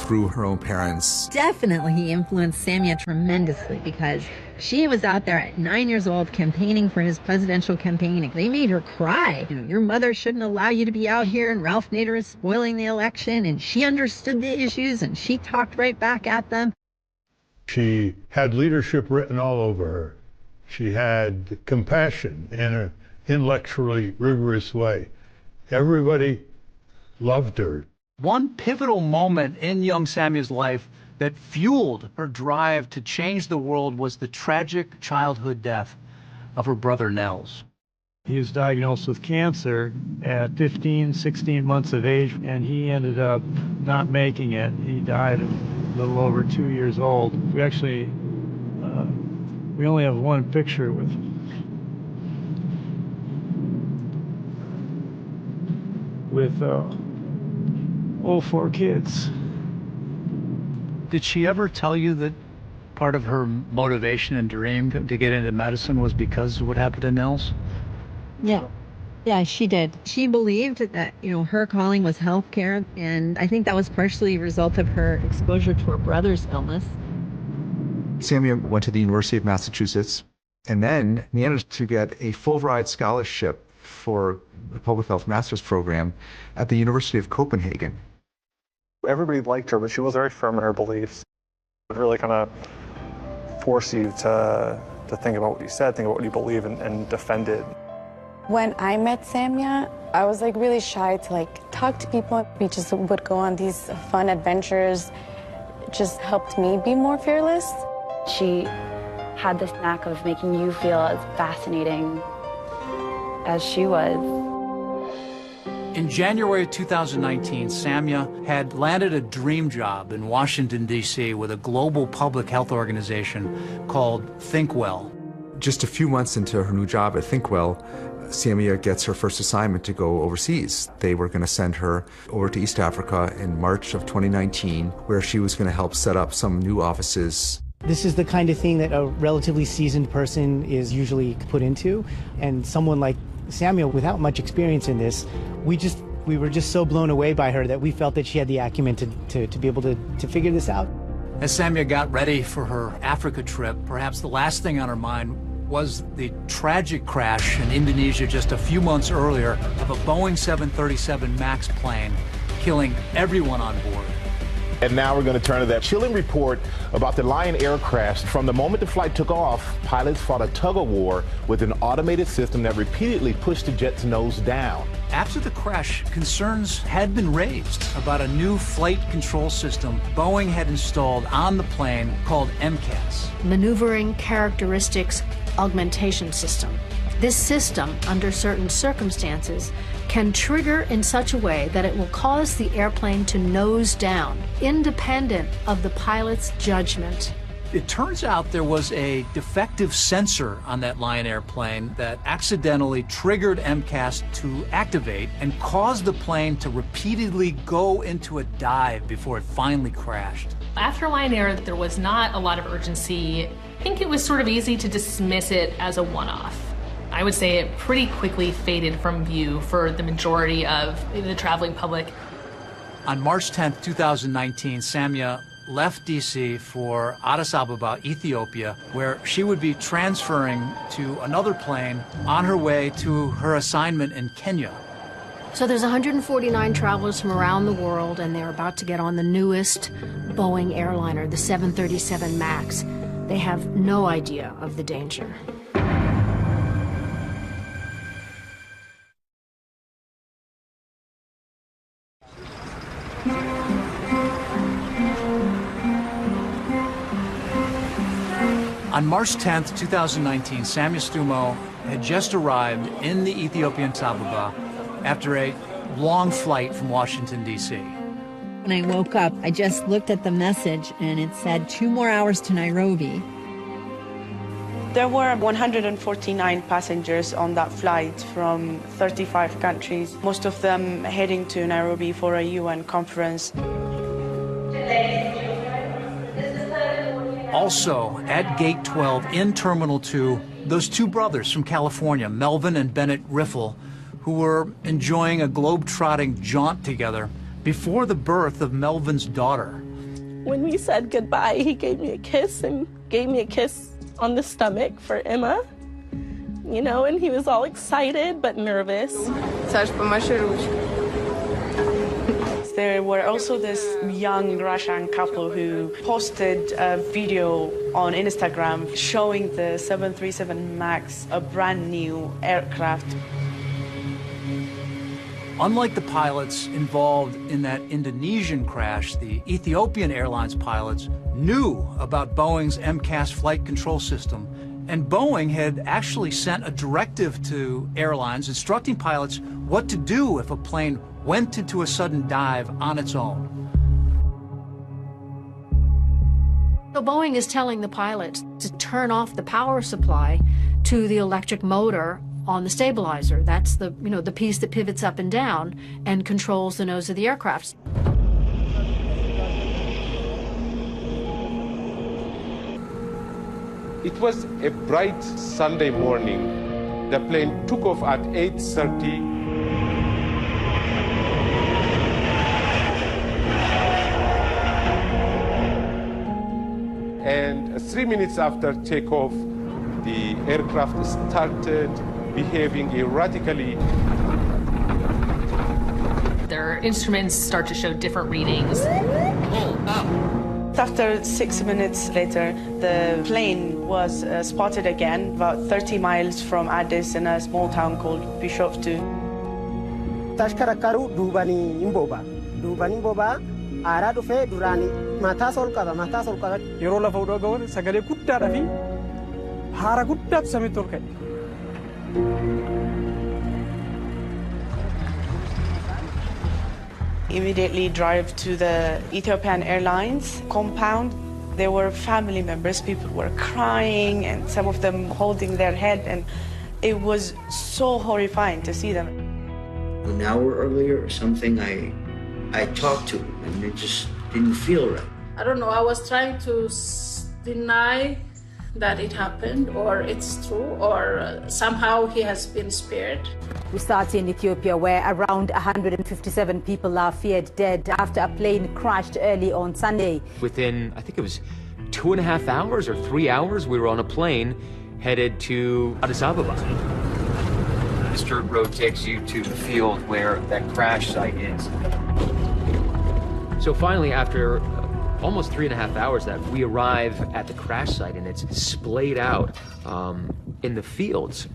through her own parents. Definitely he influenced Samia tremendously because she was out there at 9 years old campaigning for his presidential campaign. They made her cry. Your mother shouldn't allow you to be out here, and Ralph Nader is spoiling the election, and she understood the issues and she talked right back at them. She had leadership written all over her. She had compassion in an intellectually rigorous way. Everybody loved her. One pivotal moment in young Samia's life that fueled her drive to change the world was the tragic childhood death of her brother Nels. He was diagnosed with cancer at 15, 16 months of age, and he ended up not making it. He died a little over 2 years old. We actually, we only have one picture with all 4 kids. Did she ever tell you that part of her motivation and dream to get into medicine was because of what happened to Nels? Yeah, she did. She believed that, her calling was healthcare, and I think that was partially a result of her exposure to her brother's illness. Samia went to the University of Massachusetts and then managed to get a full-ride scholarship for the public health master's program at the University of Copenhagen. Everybody liked her, but she was very firm in her beliefs. It really kind of forced you to think about what you said, think about what you believe, and defend it. When I met Samia, I was really shy to talk to people. We just would go on these fun adventures. It just helped me be more fearless. She had this knack of making you feel as fascinating as she was. In January of 2019, Samia had landed a dream job in Washington, D.C. with a global public health organization called ThinkWell. Just a few months into her new job at ThinkWell, Samia gets her first assignment to go overseas. They were going to send her over to East Africa in March of 2019, where she was going to help set up some new offices. This is the kind of thing that a relatively seasoned person is usually put into, and someone like Samia, without much experience in this, we were just so blown away by her that we felt that she had the acumen to be able to figure this out. As Samia got ready for her Africa trip, perhaps the last thing on her mind was the tragic crash in Indonesia just a few months earlier of a Boeing 737 MAX plane, killing everyone on board. And now we're going to turn to that chilling report about the Lion Air crash. From the moment the flight took off, pilots fought a tug-of-war with an automated system that repeatedly pushed the jet's nose down. After the crash, concerns had been raised about a new flight control system Boeing had installed on the plane called MCAS. Maneuvering Characteristics Augmentation System. This system, under certain circumstances, can trigger in such a way that it will cause the airplane to nose down, independent of the pilot's judgment. It turns out there was a defective sensor on that Lion airplane that accidentally triggered MCAS to activate and caused the plane to repeatedly go into a dive before it finally crashed. After Lion Air, there was not a lot of urgency. I think it was sort of easy to dismiss it as a one-off. I would say it pretty quickly faded from view for the majority of the traveling public. On March 10th, 2019, Samia left D.C. for Addis Ababa, Ethiopia, where she would be transferring to another plane on her way to her assignment in Kenya. So there's 149 travelers from around the world, and they're about to get on the newest Boeing airliner, the 737 MAX. They have no idea of the danger. On March 10th, 2019, Samia Stumo had just arrived in the Ethiopian Ababa after a long flight from Washington, D.C. When I woke up, I just looked at the message and it said 2 more hours to Nairobi. There were 149 passengers on that flight from 35 countries, most of them heading to Nairobi for a UN conference. Also, at Gate 12 in Terminal 2, those two brothers from California, Melvin and Bennett Riffle, who were enjoying a globe-trotting jaunt together before the birth of Melvin's daughter. When we said goodbye, he gave me a kiss and gave me a kiss on the stomach for Emma, you know, and he was all excited but nervous. There were also this young Russian couple who posted a video on Instagram showing the 737 MAX, a brand new aircraft. Unlike the pilots involved in that Indonesian crash, the Ethiopian Airlines pilots knew about Boeing's MCAS flight control system, and Boeing had actually sent a directive to airlines instructing pilots what to do if a plane went into a sudden dive on its own. So Boeing is telling the pilots to turn off the power supply to the electric motor on the stabilizer. That's the, you know, the piece that pivots up and down and controls the nose of the aircraft. It was a bright Sunday morning. The plane took off at 8:30. And 3 minutes after takeoff, the aircraft started behaving erratically. Their instruments start to show different readings. After 6 minutes later, the plane was spotted again about 30 miles from Addis in a small town called Bishoftu. Tashkarakaru dubani imboba. Dubani imboba ara dufe durani mata sol qaba yeroo lafa udoo ga'uun sagalee guddaadhaa fi haara guddaatu samii ol ka'e. immediately drive to the Ethiopian Airlines compound. There were family members, people were crying and some of them holding their head, and it was so horrifying to see them. An hour earlier or something, I talked to him and it just didn't feel right. I don't know, I was trying to deny that it happened, or it's true, or somehow he has been spared. We start in Ethiopia, where around 157 people are feared dead after a plane crashed early on Sunday. Within, I think it was 2.5 hours or 3 hours, we were on a plane headed to Addis Ababa. This dirt road takes you to the field where that crash site is. So finally, after almost 3.5 hours, that we arrive at the crash site, and it's splayed out in the fields.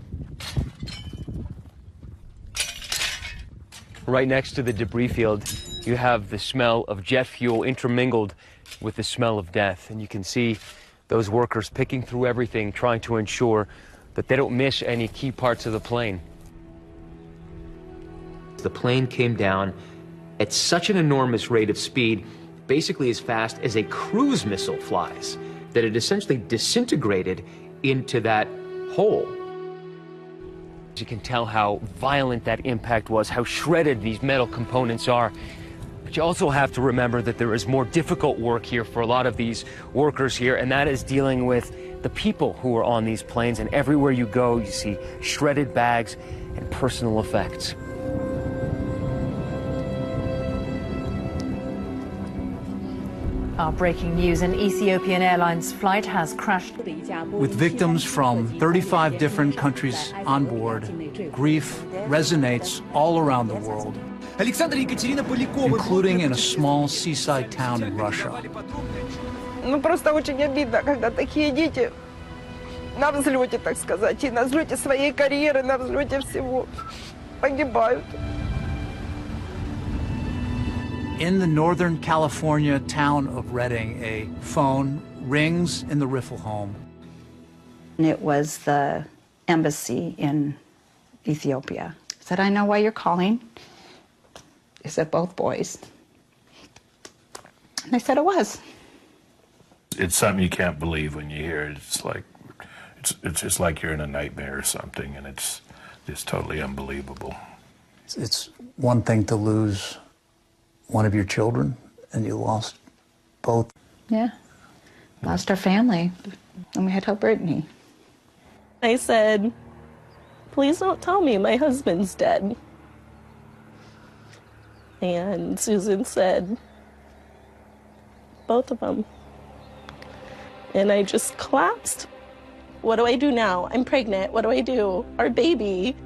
Right next to the debris field, you have the smell of jet fuel intermingled with the smell of death. And you can see those workers picking through everything, trying to ensure that they don't miss any key parts of the plane. The plane came down at such an enormous rate of speed, basically as fast as a cruise missile flies, that it essentially disintegrated into that hole. You can tell how violent that impact was, how shredded these metal components are. But you also have to remember that there is more difficult work here for a lot of these workers here, and that is dealing with the people who are on these planes. And everywhere you go, you see shredded bags and personal effects. Our breaking news, an Ethiopian Airlines flight has crashed. With victims from 35 different countries on board, grief resonates all around the world, including in a small seaside town in Russia. Ну, просто очень обидно, когда такие дети на взлете, так сказать, и на взлете своей карьеры, на взлете всего погибают. In the Northern California town of Redding, a phone rings in the Riffle home. It was the embassy in Ethiopia. I said, I know why you're calling. They said, both boys. And I said, it was. It's something you can't believe when you hear it. It's like, it's just like you're in a nightmare or something, and it's just totally unbelievable. It's one thing to lose one of your children, and you lost both. Yeah. Lost our family, and we had to help Brittany. I said, please don't tell me my husband's dead. And Susan said, both of them. And I just collapsed. What do I do now? I'm pregnant. What do I do? Our baby.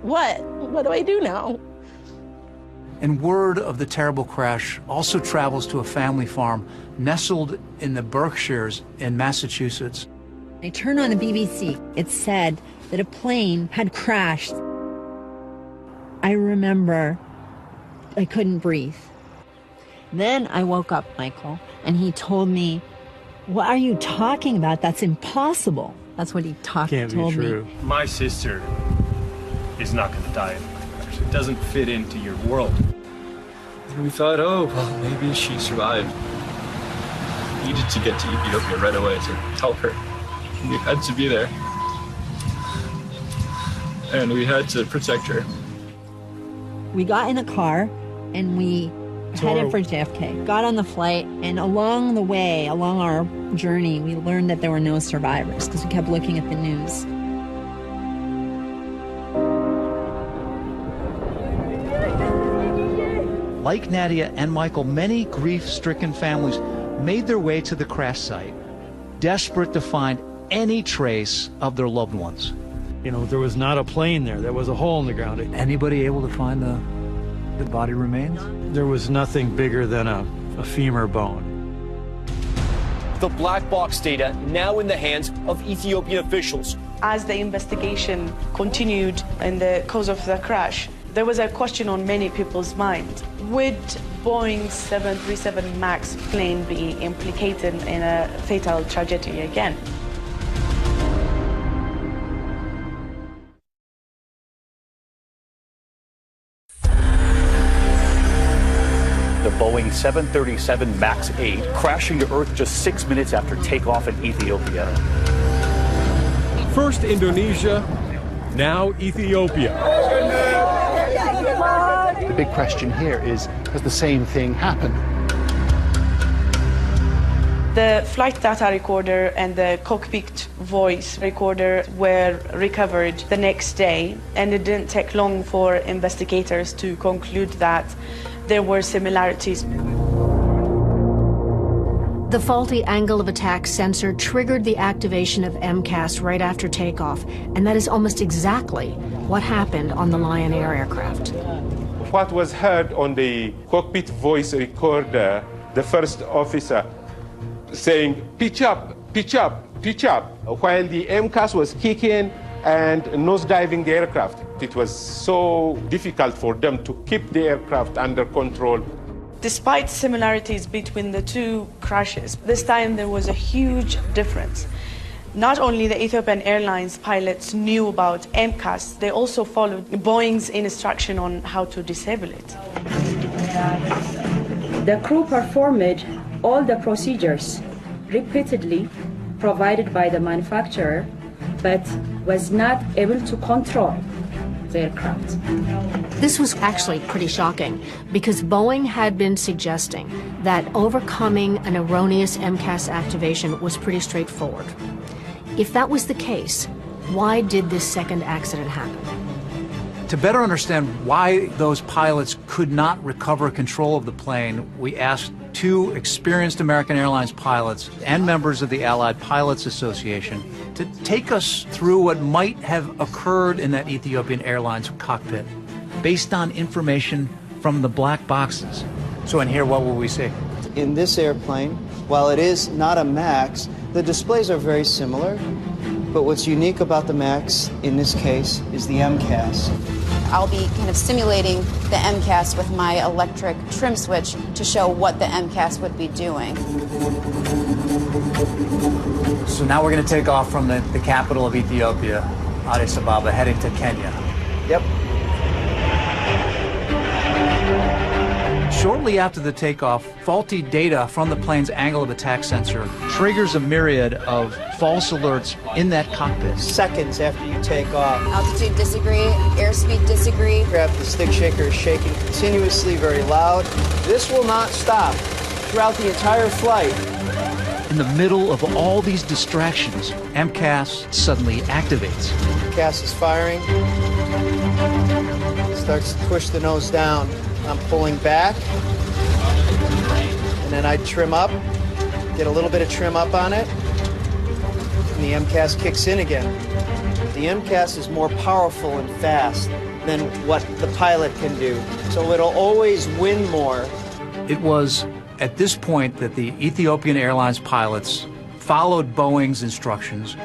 What? What do I do now? And word of the terrible crash also travels to a family farm nestled in the Berkshires in Massachusetts. I turned on the BBC. It said that a plane had crashed. I remember I couldn't breathe. Then I woke up, Michael, and he told me, what are you talking about? That's impossible. That's what he told me. My sister is not going to die in a crash. It doesn't fit into your world. And we thought, oh, well, maybe she survived. We needed to get to Ethiopia right away to help her. We had to be there. And we had to protect her. We got in a car and we headed for JFK. Got on the flight, and along the way, along our journey, we learned that there were no survivors because we kept looking at the news. Like Nadia and Michael, many grief-stricken families made their way to the crash site, desperate to find any trace of their loved ones. You know, there was not a plane there. There was a hole in the ground. Anybody able to find the body remains? There was nothing bigger than a femur bone. The black box data now in the hands of Ethiopian officials. As the investigation continued in the cause of the crash, there was a question on many people's minds. Would Boeing 737 MAX plane be implicated in a fatal tragedy again? Boeing 737 MAX 8, crashing to Earth just 6 minutes after takeoff in Ethiopia. First Indonesia, now Ethiopia. The big question here is, has the same thing happened? The flight data recorder and the cockpit voice recorder were recovered the next day, and it didn't take long for investigators to conclude that there were similarities. The faulty angle of attack sensor triggered the activation of MCAS right after takeoff, and that is almost exactly what happened on the Lion Air aircraft. What was heard on the cockpit voice recorder, the first officer saying, pitch up, pitch up, pitch up, while the MCAS was kicking and nosediving the aircraft. It was so difficult for them to keep the aircraft under control. Despite similarities between the two crashes, this time there was a huge difference. Not only the Ethiopian Airlines pilots knew about MCAS, they also followed Boeing's instruction on how to disable it. The crew performed all the procedures repeatedly provided by the manufacturer, but was not able to control the aircraft. This was actually pretty shocking because Boeing had been suggesting that overcoming an erroneous MCAS activation was pretty straightforward. If that was the case, why did this second accident happen? To better understand why those pilots could not recover control of the plane, we asked two experienced American Airlines pilots and members of the Allied Pilots Association to take us through what might have occurred in that Ethiopian Airlines cockpit based on information from the black boxes. So in here, what will we see? In this airplane, while it is not a MAX, the displays are very similar. But what's unique about the MAX in this case is the MCAS. I'll be kind of simulating the MCAS with my electric trim switch to show what the MCAS would be doing. So now we're going to take off from the capital of Ethiopia, Addis Ababa, heading to Kenya. Yep. Shortly after the takeoff, faulty data from the plane's angle of attack sensor triggers a myriad of false alerts in that cockpit. Seconds after you take off. Altitude disagree, airspeed disagree. Grab the stick shaker is shaking continuously, very loud. This will not stop throughout the entire flight. In the middle of all these distractions, MCAS suddenly activates. MCAS is firing. Starts to push the nose down. I'm pulling back, and then I trim up, get a little bit of trim up on it, and the MCAS kicks in again. The MCAS is more powerful and fast than what the pilot can do, so it'll always win more. It was at this point that the Ethiopian Airlines pilots followed Boeing's instructions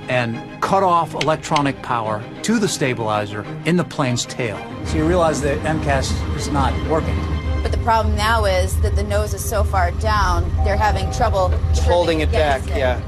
and cut off electronic power to the stabilizer in the plane's tail. So you realize that MCAS is not working. But the problem now is that the nose is so far down, they're having trouble holding it back, yeah.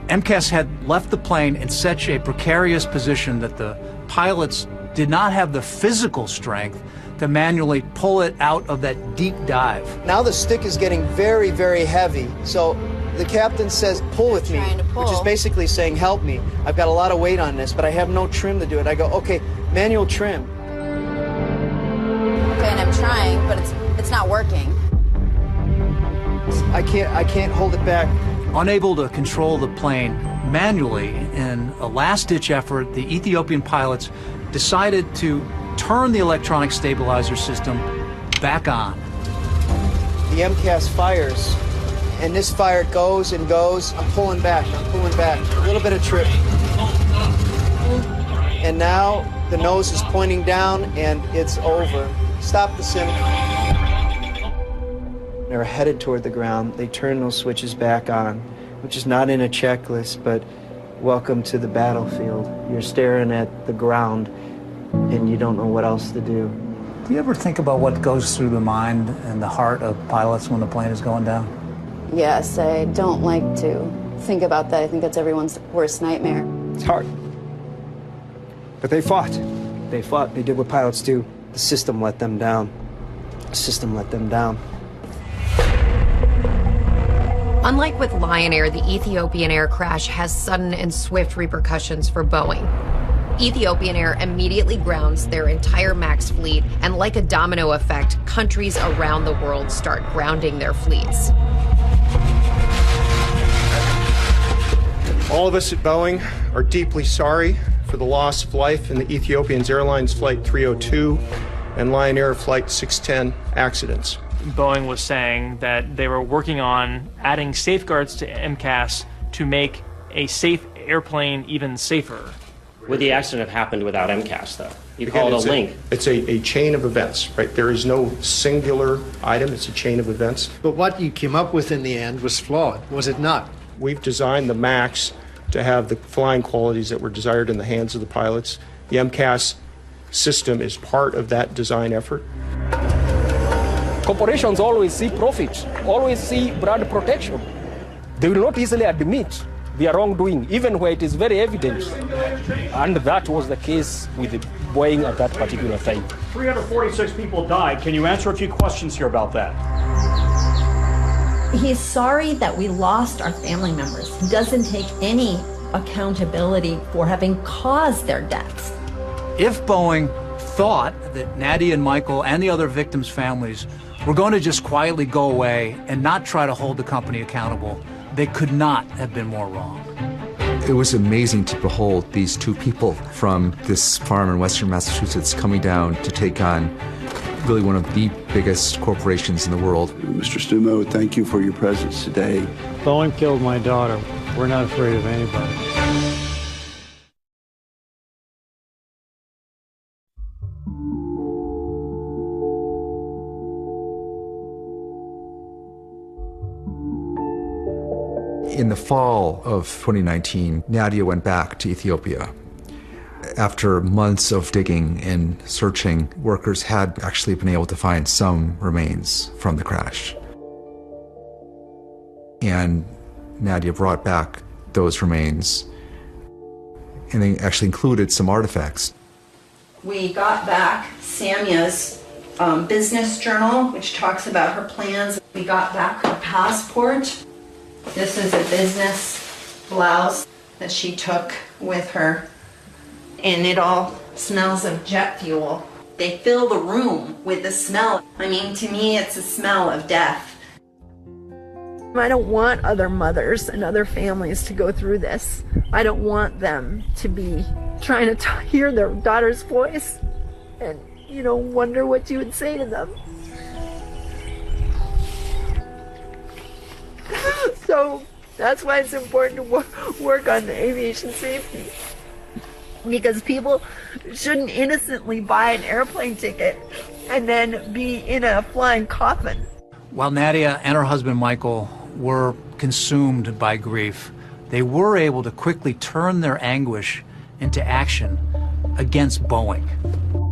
MCAS had left the plane in such a precarious position that the pilots did not have the physical strength to manually pull it out of that deep dive. Now the stick is getting very, very heavy, so the captain says, pull with me, which is basically saying, help me. I've got a lot of weight on this, but I have no trim to do it. I go, okay, manual trim. Okay, and I'm trying, but it's not working. I can't hold it back. Unable to control the plane manually, in a last-ditch effort, the Ethiopian pilots decided to turn the electronic stabilizer system back on. The MCAS fires. And this fire goes and goes. I'm pulling back. A little bit of trip. And now the nose is pointing down and it's over. Stop the sim. They're headed toward the ground. They turn those switches back on, which is not in a checklist, but welcome to the battlefield. You're staring at the ground and you don't know what else to do. Do you ever think about what goes through the mind and the heart of pilots when the plane is going down? Yes, I don't like to think about that. I think that's everyone's worst nightmare. It's hard. But they fought. They did what pilots do. The system let them down. Unlike with Lion Air, the Ethiopian Air crash has sudden and swift repercussions for Boeing. Ethiopian Air immediately grounds their entire MAX fleet, and like a domino effect, countries around the world start grounding their fleets. All of us at Boeing are deeply sorry for the loss of life in the Ethiopian Airlines Flight 302 and Lion Air Flight 610 accidents. Boeing was saying that they were working on adding safeguards to MCAS to make a safe airplane even safer. Would the accident have happened without MCAS, though? You call it a link. It's a chain of events, right? There is no singular item. It's a chain of events. But what you came up with in the end was flawed, was it not? We've designed the MAX to have the flying qualities that were desired in the hands of the pilots. The MCAS system is part of that design effort. Corporations always see profit, always see brand protection. They will not easily admit their wrongdoing, even where it is very evident. And that was the case with Boeing at that particular time. 346 people died. Can you answer a few questions here about that? He's sorry that we lost our family members. He doesn't take any accountability for having caused their deaths. If Boeing thought that Nadia and Michael and the other victims' families were going to just quietly go away and not try to hold the company accountable, they could not have been more wrong. It was amazing to behold these two people from this farm in western Massachusetts coming down to take on really one of the biggest corporations in the world. Mr. Stumo, thank you for your presence today. Boeing killed my daughter. We're not afraid of anybody. In the fall of 2019, Nadia went back to Ethiopia. After months of digging and searching, workers had actually been able to find some remains from the crash. And Nadia brought back those remains, and they actually included some artifacts. We got back Samia's business journal, which talks about her plans. We got back her passport. This is a business blouse that she took with her, and it all smells of jet fuel. They fill the room with the smell. I mean, to me, it's a smell of death. I don't want other mothers and other families to go through this. I don't want them to be trying to hear their daughter's voice and, wonder what you would say to them. So that's why it's important to work on aviation safety. Because people shouldn't innocently buy an airplane ticket and then be in a flying coffin. While Nadia and her husband Michael were consumed by grief, they were able to quickly turn their anguish into action against Boeing.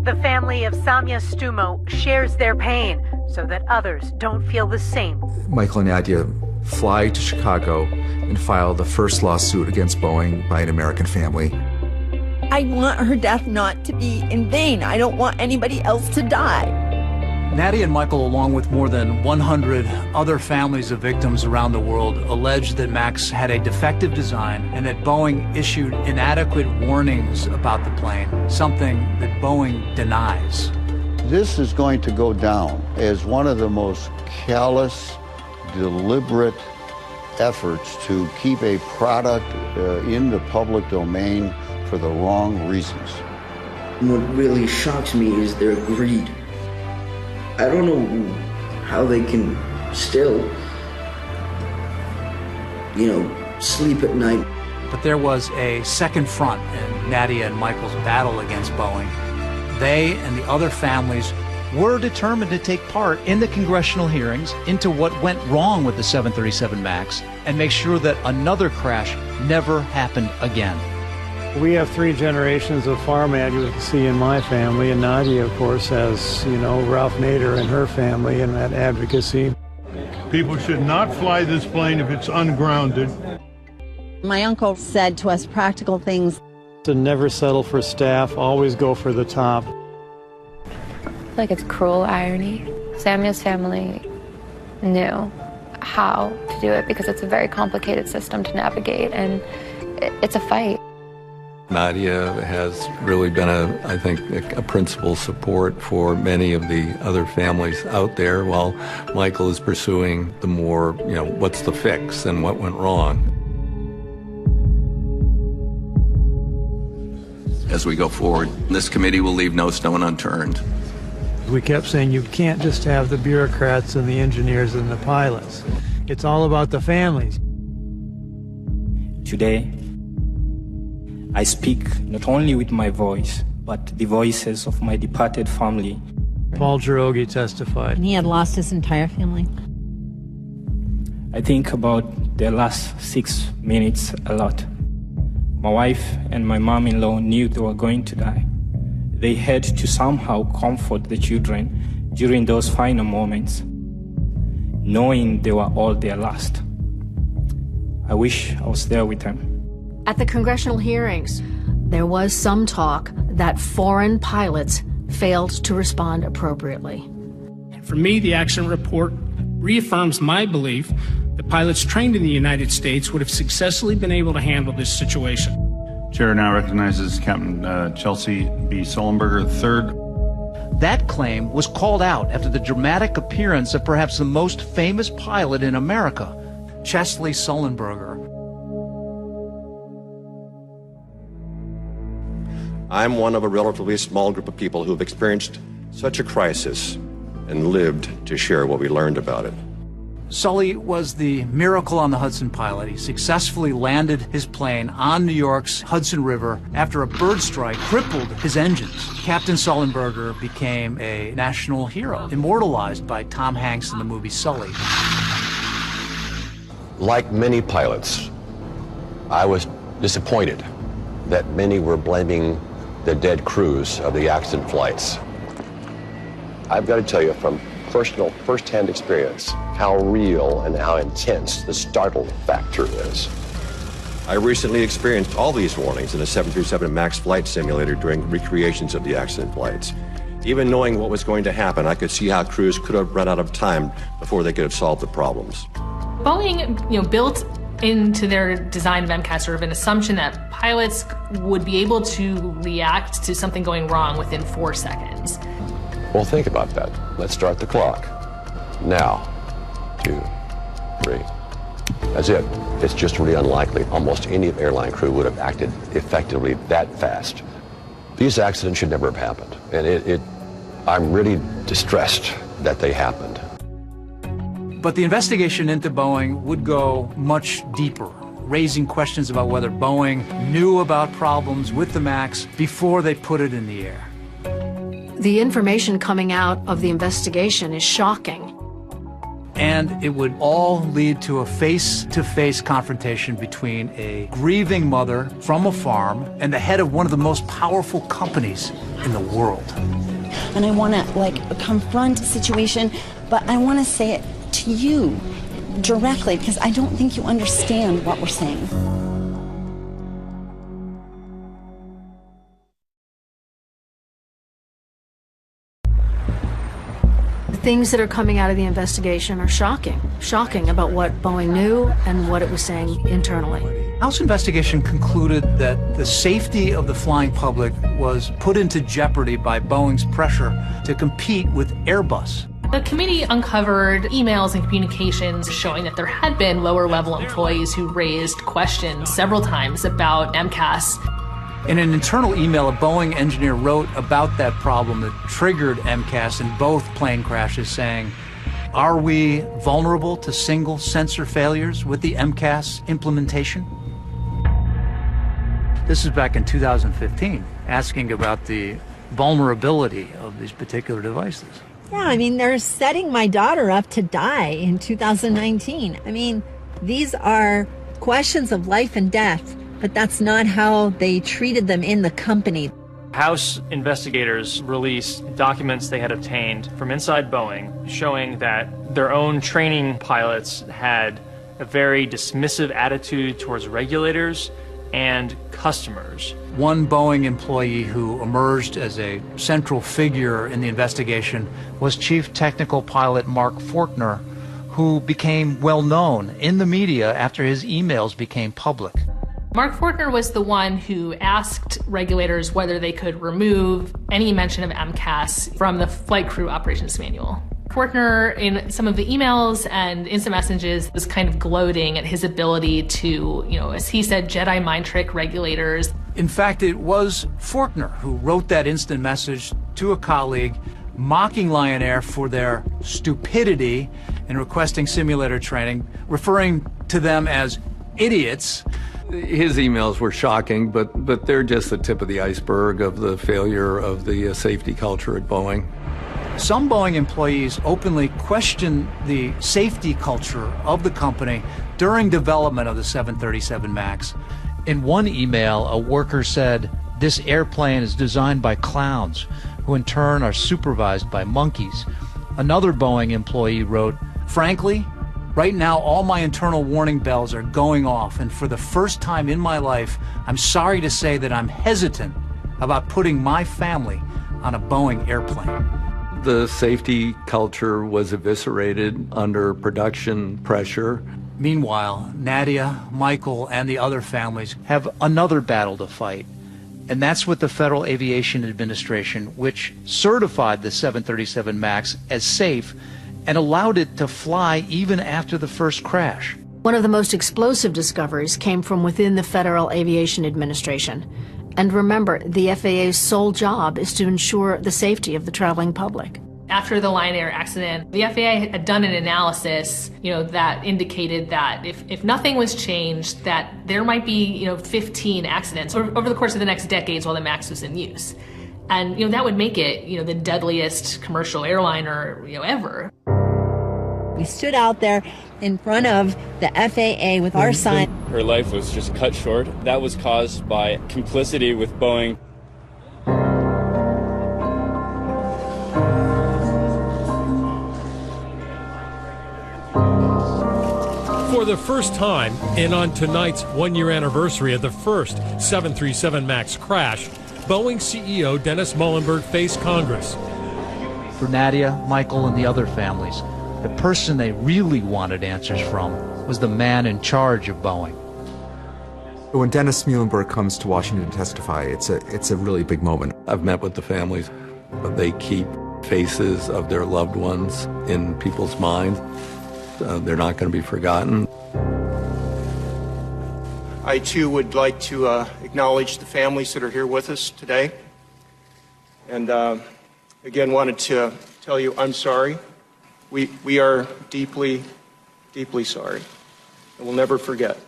The family of Samia Stumo shares their pain so that others don't feel the same. Michael and Nadia fly to Chicago and file the first lawsuit against Boeing by an American family. I want her death not to be in vain. I don't want anybody else to die. Nadia and Michael, along with more than 100 other families of victims around the world, alleged that MAX had a defective design and that Boeing issued inadequate warnings about the plane, something that Boeing denies. This is going to go down as one of the most callous, deliberate efforts to keep a product in the public domain for the wrong reasons. What really shocks me is their greed. I don't know how they can still, sleep at night. But there was a second front in Nadia and Michael's battle against Boeing. They and the other families were determined to take part in the congressional hearings into what went wrong with the 737 MAX and make sure that another crash never happened again. We have 3 generations of farm advocacy in my family, and Nadia, of course, has, Ralph Nader and her family and that advocacy. People should not fly this plane if it's ungrounded. My uncle said to us practical things. To never settle for staff, always go for the top. Like it's cruel irony. Samia's family knew how to do it because it's a very complicated system to navigate, and it's a fight. Nadia has really been, I think, a principal support for many of the other families out there, while Michael is pursuing the more, what's the fix and what went wrong. As we go forward, this committee will leave no stone unturned. We kept saying you can't just have the bureaucrats and the engineers and the pilots. It's all about the families. Today, I speak not only with my voice, but the voices of my departed family. Paul Girogi testified. And he had lost his entire family. I think about the last 6 minutes a lot. My wife and my mom-in-law knew they were going to die. They had to somehow comfort the children during those final moments, knowing they were all their last. I wish I was there with them. At the congressional hearings, there was some talk that foreign pilots failed to respond appropriately. For me, the accident report reaffirms my belief that pilots trained in the United States would have successfully been able to handle this situation. Chair now recognizes Captain Chelsea B. Sullenberger III. That claim was called out after the dramatic appearance of perhaps the most famous pilot in America, Chesley Sullenberger. I'm one of a relatively small group of people who have experienced such a crisis and lived to share what we learned about it. Sully was the miracle on the Hudson pilot. He successfully landed his plane on New York's Hudson River after a bird strike crippled his engines. Captain Sullenberger became a national hero, immortalized by Tom Hanks in the movie Sully. Like many pilots, I was disappointed that many were blaming the dead crews of the accident flights. I've got to tell you from personal, first-hand experience how real and how intense the startle factor is. I recently experienced all these warnings in a 737 MAX flight simulator during recreations of the accident flights. Even knowing what was going to happen, I could see how crews could have run out of time before they could have solved the problems. Boeing, built into their design of MCAS sort of an assumption that pilots would be able to react to something going wrong within 4 seconds. Well, think about that. Let's start the clock. Now, 2, 3. That's it. It's just really unlikely almost any airline crew would have acted effectively that fast. These accidents should never have happened. And I'm really distressed that they happened. But the investigation into Boeing would go much deeper, raising questions about whether Boeing knew about problems with the MAX before they put it in the air. The information coming out of the investigation is shocking. And it would all lead to a face-to-face confrontation between a grieving mother from a farm and the head of one of the most powerful companies in the world. And I want to confront a situation, but I want to say it to you directly because I don't think you understand what we're saying. The things that are coming out of the investigation are shocking about what Boeing knew and what it was saying internally. House investigation concluded that the safety of the flying public was put into jeopardy by Boeing's pressure to compete with Airbus. The committee uncovered emails and communications showing that there had been lower-level employees who raised questions several times about MCAS. In an internal email, a Boeing engineer wrote about that problem that triggered MCAS in both plane crashes, saying, "Are we vulnerable to single sensor failures with the MCAS implementation?" This is back in 2015, asking about the vulnerability of these particular devices. Yeah, they're setting my daughter up to die in 2019. These are questions of life and death, but that's not how they treated them in the company. House investigators released documents they had obtained from inside Boeing showing that their own training pilots had a very dismissive attitude towards regulators and customers. One Boeing employee who emerged as a central figure in the investigation was Chief Technical Pilot Mark Fortner, who became well known in the media after his emails became public. Mark Fortner was the one who asked regulators whether they could remove any mention of MCAS from the flight crew operations manual. Fortner, in some of the emails and instant messages, was kind of gloating at his ability to, as he said, Jedi mind trick regulators. In fact, it was Fortner who wrote that instant message to a colleague, mocking Lion Air for their stupidity in requesting simulator training, referring to them as idiots. His emails were shocking, but they're just the tip of the iceberg of the failure of the safety culture at Boeing. Some Boeing employees openly questioned the safety culture of the company during development of the 737 MAX. In one email, a worker said, "This airplane is designed by clowns, who in turn are supervised by monkeys." Another Boeing employee wrote, "Frankly, right now all my internal warning bells are going off, and for the first time in my life, I'm sorry to say that I'm hesitant about putting my family on a Boeing airplane." The safety culture was eviscerated under production pressure. Meanwhile, Nadia, Michael, and the other families have another battle to fight. And that's with the Federal Aviation Administration, which certified the 737 MAX as safe and allowed it to fly even after the first crash. One of the most explosive discoveries came from within the Federal Aviation Administration. And remember, the FAA's sole job is to ensure the safety of the traveling public. After the Lion Air accident, the FAA had done an analysis, that indicated that if nothing was changed, that there might be, 15 accidents over the course of the next decades while the MAX was in use. And, that would make it, the deadliest commercial airliner, ever. We stood out there in front of the FAA with our sign. Her life was just cut short. That was caused by complicity with Boeing. For the first time, and on tonight's one-year anniversary of the first 737 MAX crash, Boeing CEO Dennis Muilenburg faced Congress. For Nadia, Michael, and the other families, the person they really wanted answers from was the man in charge of Boeing. When Dennis Muilenburg comes to Washington to testify, it's a really big moment. I've met with the families. They keep faces of their loved ones in people's minds. They're not going to be forgotten. I, too, would like to acknowledge the families that are here with us today. And again, wanted to tell you I'm sorry. We are deeply, deeply sorry, and we'll never forget.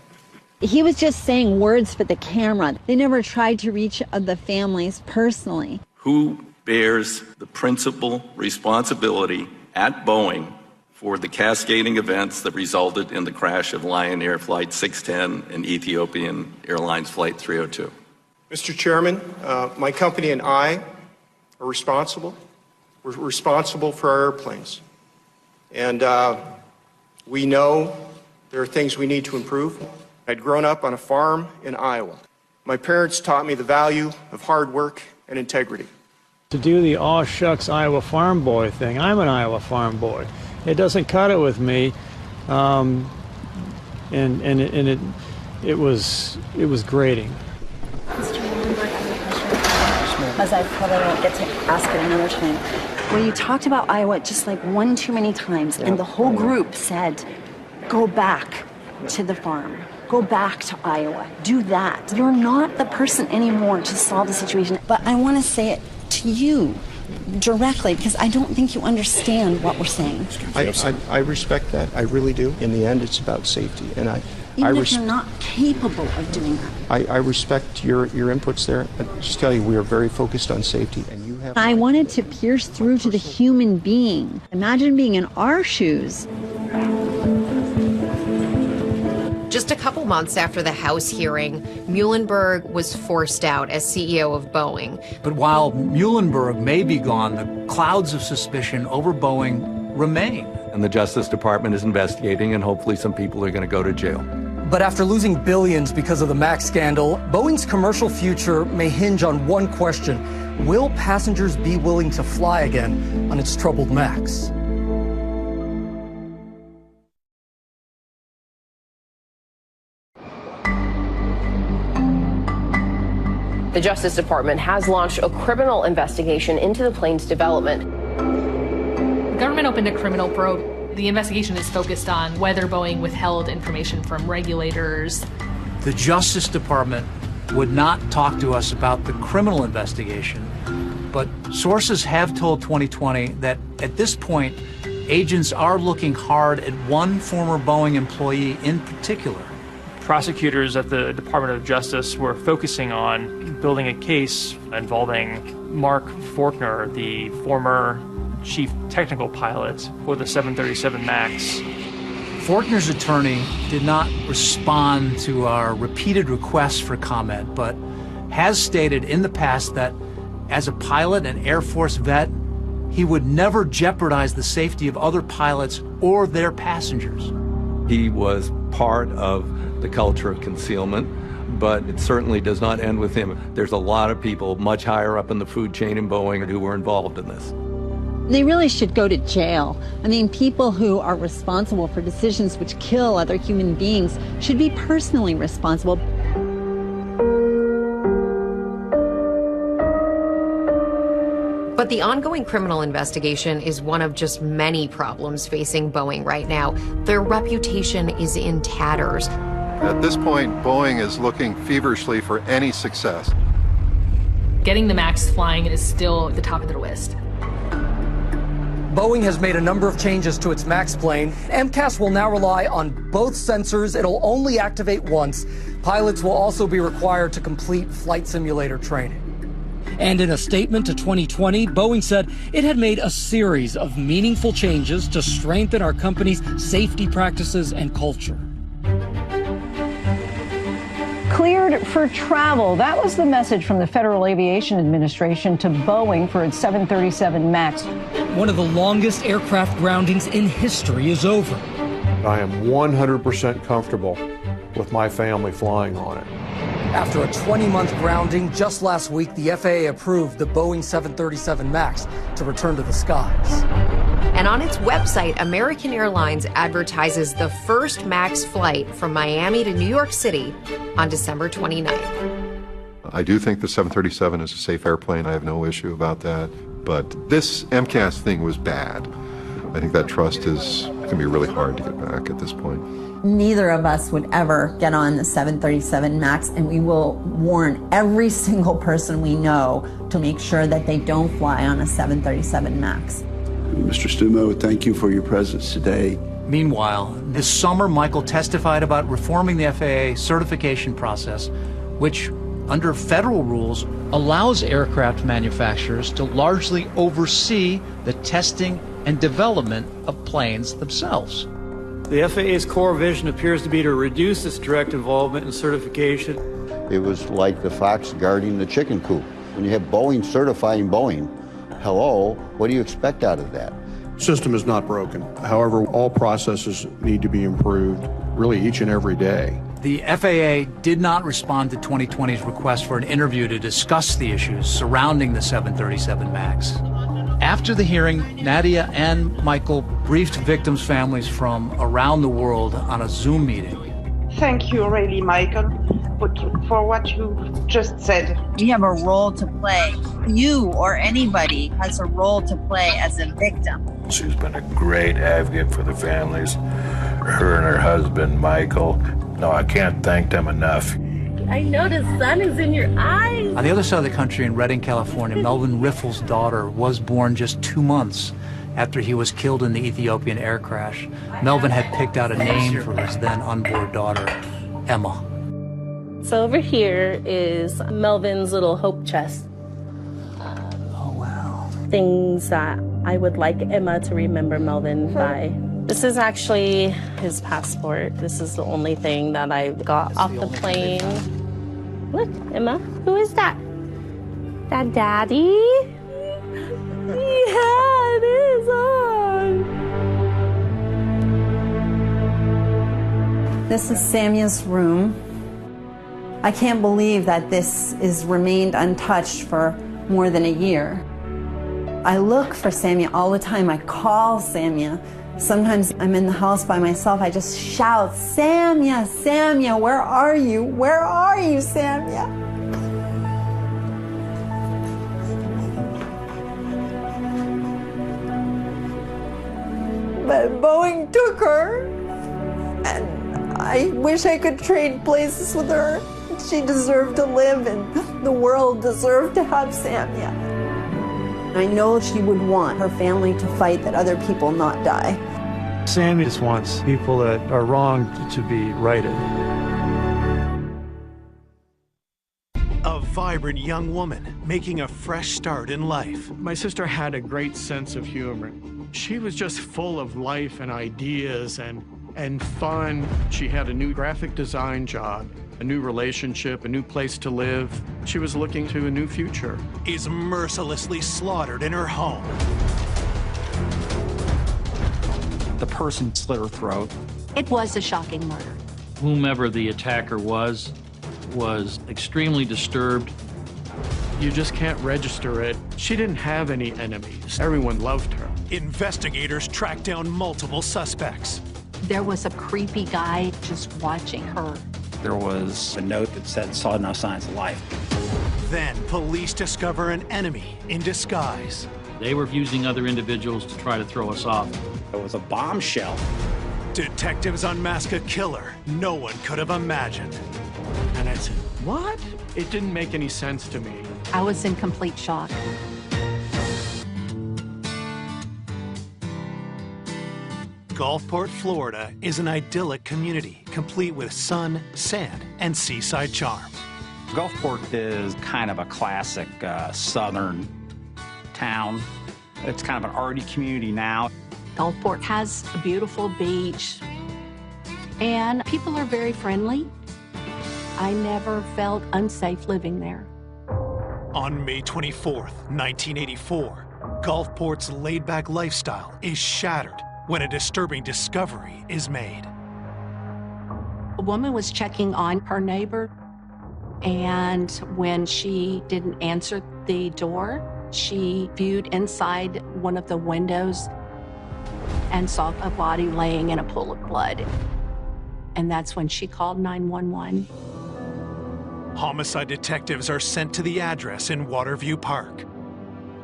He was just saying words for the camera. They never tried to reach the families personally. Who bears the principal responsibility at Boeing for the cascading events that resulted in the crash of Lion Air Flight 610 and Ethiopian Airlines Flight 302? Mr. Chairman, my company and I are responsible. We're responsible for our airplanes. And we know there are things we need to improve. I'd grown up on a farm in Iowa. My parents taught me the value of hard work and integrity. To do the aw shucks Iowa farm boy thing, I'm an Iowa farm boy. It doesn't cut it with me, and it was grating. As I probably won't get to ask it another time. When you talked about Iowa just like one too many times, and the whole group said, go back to the farm. Go back to Iowa. Do that. You're not the person anymore to solve the situation. But I want to say it to you directly because I don't think you understand what we're saying. I respect that. I really do. In the end, it's about safety. And Even if you're not capable of doing that. I respect your inputs there. I just tell you, we are very focused on safety. And you have. I wanted to pierce through to the human being. Imagine being in our shoes. Just a couple months after the House hearing, Muilenburg was forced out as CEO of Boeing. But while Muilenburg may be gone, the clouds of suspicion over Boeing remain. And the Justice Department is investigating, and hopefully some people are going to go to jail. But after losing billions because of the MAX scandal, Boeing's commercial future may hinge on one question. Will passengers be willing to fly again on its troubled MAX? The Justice Department has launched a criminal investigation into the plane's development. The government opened a criminal probe. The investigation is focused on whether Boeing withheld information from regulators. The Justice Department would not talk to us about the criminal investigation, but sources have told 2020 that at this point, agents are looking hard at one former Boeing employee in particular. Prosecutors at the Department of Justice were focusing on building a case involving Mark Faulkner, the former chief technical pilot for the 737 MAX. Faulkner's attorney did not respond to our repeated requests for comment, but has stated in the past that as a pilot and Air Force vet, he would never jeopardize the safety of other pilots or their passengers. He was part of the culture of concealment, but it certainly does not end with him. There's a lot of people much higher up in the food chain in Boeing who were involved in this. They really should go to jail. I mean, people who are responsible for decisions which kill other human beings should be personally responsible. But the ongoing criminal investigation is one of just many problems facing Boeing right now. Their reputation is in tatters. At this point, Boeing is looking feverishly for any success. Getting the MAX flying is still at the top of their list. Boeing has made a number of changes to its MAX plane. MCAS will now rely on both sensors. It'll only activate once. Pilots will also be required to complete flight simulator training. And in a statement to 2020, Boeing said it had made a series of meaningful changes to strengthen our company's safety practices and culture. Cleared for travel. That was the message from the Federal Aviation Administration to Boeing for its 737 MAX. One of the longest aircraft groundings in history is over. I am 100% comfortable with my family flying on it. After a 20-month grounding, just last week, the FAA approved the Boeing 737 MAX to return to the skies. And on its website, American Airlines advertises the first MAX flight from Miami to New York City on December 29th. I do think the 737 is a safe airplane. I have no issue about that. But this MCAS thing was bad. I think that trust is going to be really hard to get back at this point. Neither of us would ever get on the 737 MAX, and we will warn every single person we know to make sure that they don't fly on a 737 MAX. Mr. Stumo, thank you for your presence today. Meanwhile, this summer, Michael testified about reforming the FAA certification process, which, under federal rules, allows aircraft manufacturers to largely oversee the testing and development of planes themselves. The FAA's core vision appears to be to reduce its direct involvement in certification. It was like the fox guarding the chicken coop. When you have Boeing certifying Boeing, hello, what do you expect out of that? System is not broken. However, all processes need to be improved really each and every day. The FAA did not respond to 2020's request for an interview to discuss the issues surrounding the 737 MAX. After the hearing, Nadia and Michael briefed victims' families from around the world on a Zoom meeting. Thank you, really, Michael, for what you just said. We have a role to play. You or anybody has a role to play as a victim. She's been a great advocate for the families, her and her husband, Michael. No, I can't thank them enough. I know the sun is in your eyes. On the other side of the country, in Redding, California, Melvin Riffle's daughter was born just 2 months after he was killed in the Ethiopian air crash. Melvin had picked out a name for his then unborn daughter, Emma. So over here is Melvin's little hope chest. Oh, wow. Things that I would like Emma to remember Melvin by. This is actually his passport. This is the only thing that I got off the plane. Look, Emma, who is that? That Daddy? Yeah, it is on. This is Samia's room. I can't believe that this is remained untouched for more than a year. I look for Samia all the time. I call Samia. Sometimes I'm in the house by myself. I just shout, Samia, Samia, where are you? Where are you, Samia? But Boeing took her, and I wish I could trade places with her. She deserved to live, and the world deserved to have Samia. I know she would want her family to fight that other people not die. Sammy just wants people that are wrong to be righted. A vibrant young woman making a fresh start in life. My sister had a great sense of humor. She was just full of life and ideas and fun. She had a new graphic design job, a new relationship, a new place to live. She was looking to a new future. Is mercilessly slaughtered in her home. The person slit her throat. It was a shocking murder. Whomever the attacker was extremely disturbed. You just can't register it. She didn't have any enemies. Everyone loved her. Investigators tracked down multiple suspects. There was a creepy guy just watching her. There was a note that said, saw no signs of life. Then police discover an enemy in disguise. They were using other individuals to try to throw us off. It was a bombshell. Detectives unmask a killer no one could have imagined. And I said, what? It didn't make any sense to me. I was in complete shock. Gulfport, Florida is an idyllic community complete with sun, sand, and seaside charm. Gulfport is kind of a classic southern town. It's kind of an arty community now. Gulfport has a beautiful beach, and people are very friendly. I never felt unsafe living there. On May 24th, 1984, Gulfport's laid-back lifestyle is shattered when a disturbing discovery is made. A woman was checking on her neighbor, and when she didn't answer the door, she viewed inside one of the windows and saw a body laying in a pool of blood. And that's when she called 911. Homicide detectives are sent to the address in Waterview Park.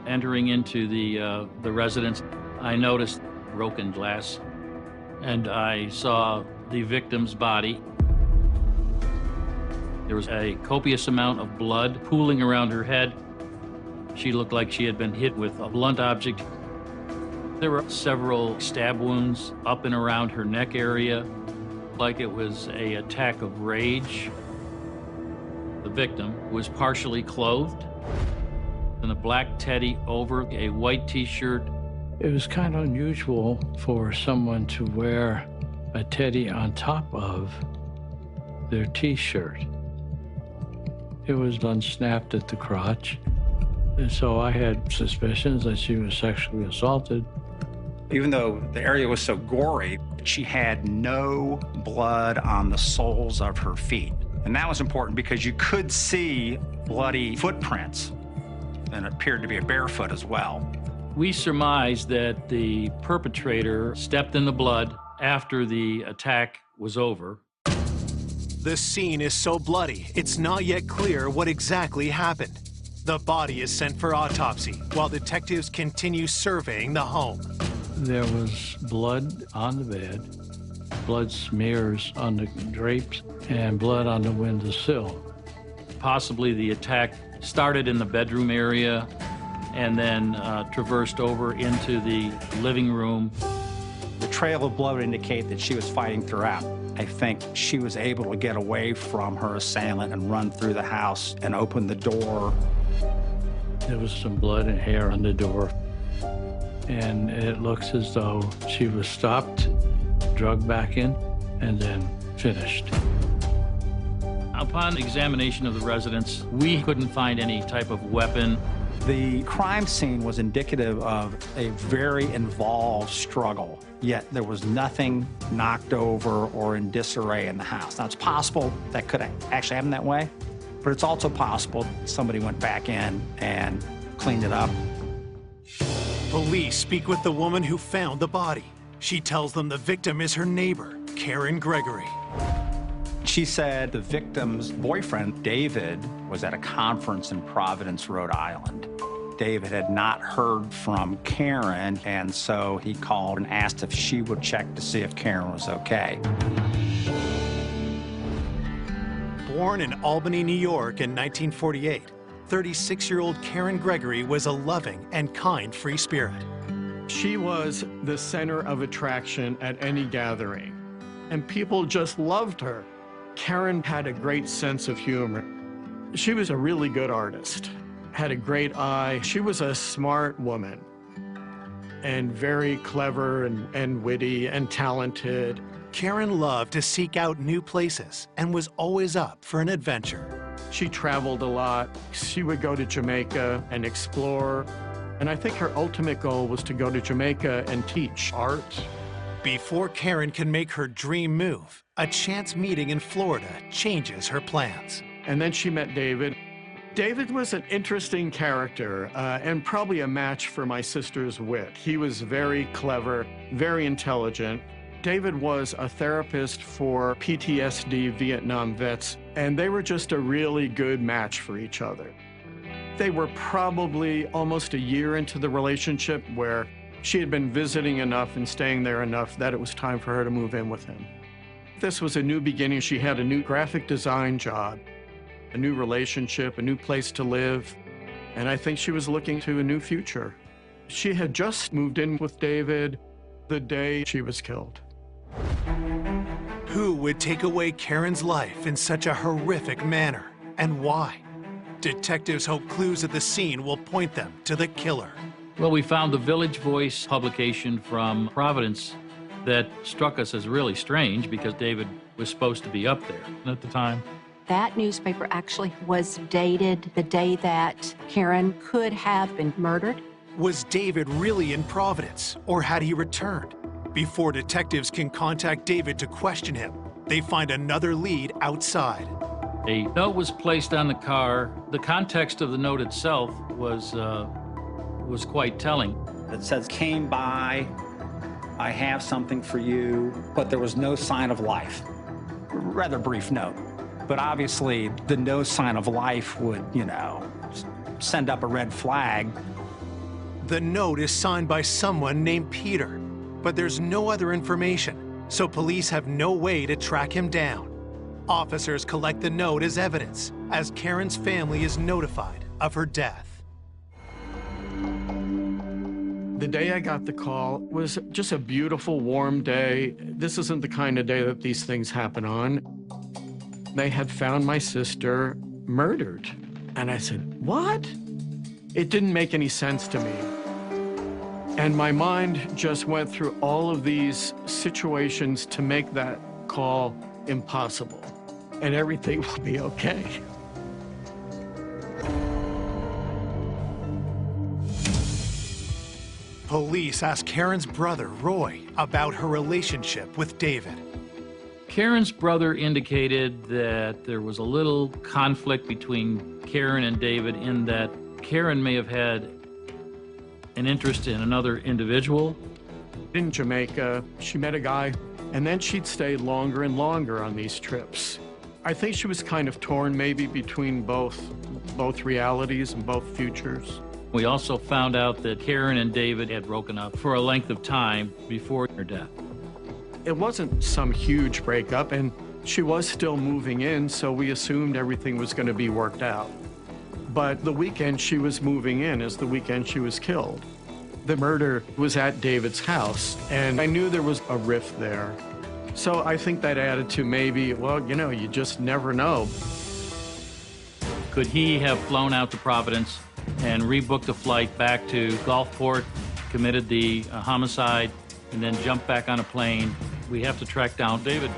Entering into the residence, I noticed broken glass, and I saw the victim's body. There was a copious amount of blood pooling around her head. She looked like she had been hit with a blunt object. There were several stab wounds up and around her neck area, like it was an attack of rage. The victim was partially clothed in a black teddy over a white t-shirt. It was kind of unusual for someone to wear a teddy on top of their t-shirt. It was unsnapped at the crotch, and so I had suspicions that she was sexually assaulted. Even though the area was so gory, she had no blood on the soles of her feet. And that was important because you could see bloody footprints, and it appeared to be a barefoot as well. We surmised that the perpetrator stepped in the blood after the attack was over. The scene is so bloody, it's not yet clear what exactly happened. The body is sent for autopsy while detectives continue surveying the home. There was blood on the bed, blood smears on the drapes, and blood on the windowsill. Possibly the attack started in the bedroom area and then traversed over into the living room. The trail of blood would indicate that she was fighting throughout. I think she was able to get away from her assailant and run through the house and open the door. There was some blood and hair on the door, and it looks as though she was stopped, drugged back in, and then finished. Upon examination of the residence, we couldn't find any type of weapon. The crime scene was indicative of a very involved struggle, yet there was nothing knocked over or in disarray in the house. Now, it's possible that could actually happen that way, but it's also possible somebody went back in and cleaned it up. Police speak with the woman who found the body. She tells them the victim is her neighbor, Karen Gregory. She said the victim's boyfriend, David, was at a conference in Providence, Rhode Island. David had not heard from Karen, and so he called and asked if she would check to see if Karen was okay. Born in Albany, New York in 1948, 36-year-old Karen Gregory was a loving and kind free spirit. She was the center of attraction at any gathering, and people just loved her. Karen had a great sense of humor. She was a really good artist, had a great eye. She was a smart woman and very clever and witty and talented. Karen loved to seek out new places and was always up for an adventure. She traveled a lot. She would go to Jamaica and explore. And I think her ultimate goal was to go to Jamaica and teach art. Before Karen can make her dream move, a chance meeting in Florida changes her plans. And then she met David. David was an interesting character and probably a match for my sister's wit. He was very clever, very intelligent. David was a therapist for PTSD Vietnam vets, and they were just a really good match for each other. They were probably almost a year into the relationship where she had been visiting enough and staying there enough that it was time for her to move in with him. This was a new beginning. She had a new graphic design job, a new relationship, a new place to live, and I think she was looking to a new future. She had just moved in with David the day she was killed. Who would take away Karen's life in such a horrific manner, and why? Detectives hope clues at the scene will point them to the killer. Well, we found the Village Voice publication from Providence that struck us as really strange because David was supposed to be up there at the time. That newspaper actually was dated the day that Karen could have been murdered. Was David really in Providence, or had he returned? Before detectives can contact David to question him, they find another lead outside. A note was placed on the car. The context of the note itself was quite telling. It says, "Came by, I have something for you," but there was no sign of life. Rather brief note. But obviously, the no sign of life would, send up a red flag. The note is signed by someone named Peter, but there's no other information, so police have no way to track him down. Officers collect the note as evidence, as Karen's family is notified of her death. The day I got the call was just a beautiful, warm day. This isn't the kind of day that these things happen on. They had found my sister murdered. And I said, what? It didn't make any sense to me. And my mind just went through all of these situations to make that call impossible. And everything will be okay. Police ask Karen's brother, Roy, about her relationship with David. Karen's brother indicated that there was a little conflict between Karen and David in that Karen may have had an interest in another individual. In Jamaica, she met a guy, and then she'd stay longer and longer on these trips. I think she was kind of torn maybe between both realities and both futures. We also found out that Karen and David had broken up for a length of time before her death. It wasn't some huge breakup, and she was still moving in, so we assumed everything was going to be worked out. But the weekend she was moving in is the weekend she was killed. The murder was at David's house, and I knew there was a rift there. So I think that added to maybe, well, you just never know. Could he have flown out to Providence and rebooked a flight back to Gulfport, committed the homicide, and then jumped back on a plane? We have to track down David.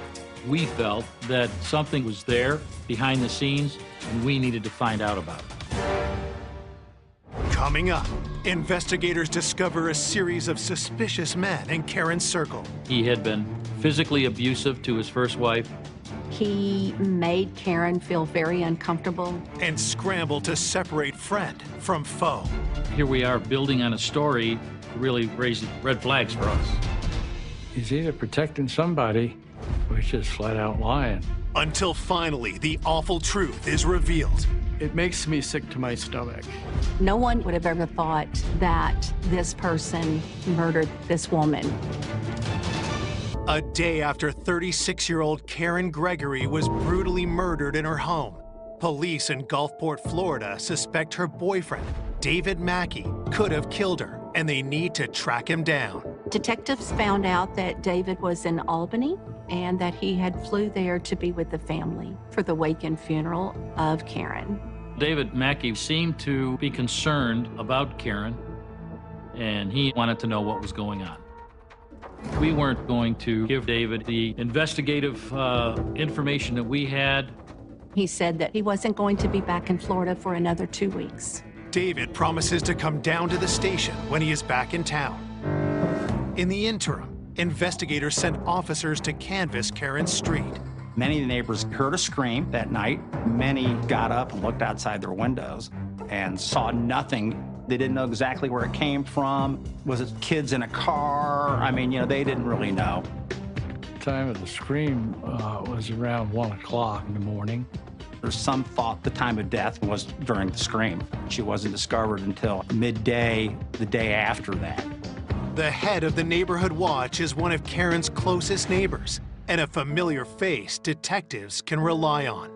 We felt that something was there behind the scenes, and we needed to find out about it. Coming up, investigators discover a series of suspicious men in Karen's circle. He had been physically abusive to his first wife. He made Karen feel very uncomfortable. And scramble to separate friend from foe. Here we are building on a story really raising red flags for us. He's either protecting somebody or he's just flat out lying. Until finally the awful truth is revealed. It makes me sick to my stomach. No one would have ever thought that this person murdered this woman. A day after 36-year-old Karen Gregory was brutally murdered in her home, police in Gulfport, Florida suspect her boyfriend, David Mackey, could have killed her, and they need to track him down. Detectives found out that David was in Albany and that he had flew there to be with the family for the wake and funeral of Karen. David Mackey seemed to be concerned about Karen, and he wanted to know what was going on. We weren't going to give David the investigative information that we had. He said that he wasn't going to be back in Florida for another 2 weeks. David promises to come down to the station when he is back in town. In the interim, investigators sent officers to canvass Karen's street. Many of the neighbors heard a scream that night. Many got up and looked outside their windows and saw nothing. They didn't know exactly where it came from. Was it kids in a car? I mean, they didn't really know. The time of the scream was around 1 o'clock in the morning. There's some thought the time of death was during the scream. She wasn't discovered until midday the day after that. The head of the neighborhood watch is one of Karen's closest neighbors, and a familiar face detectives can rely on.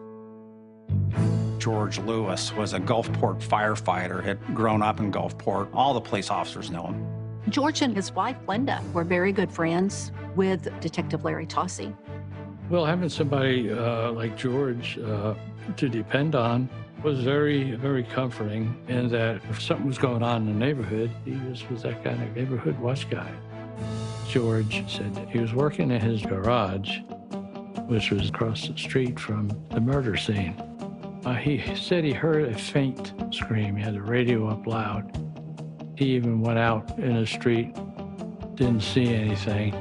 George Lewis was a Gulfport firefighter, had grown up in Gulfport. All the police officers knew him. George and his wife, Linda, were very good friends with Detective Larry Tossi. Well, having somebody like George to depend on was very, very comforting, in that if something was going on in the neighborhood, he just was that kind of neighborhood watch guy. George said that he was working in his garage, which was across the street from the murder scene. He said he heard a faint scream. He had the radio up loud. He even went out in the street, didn't see anything.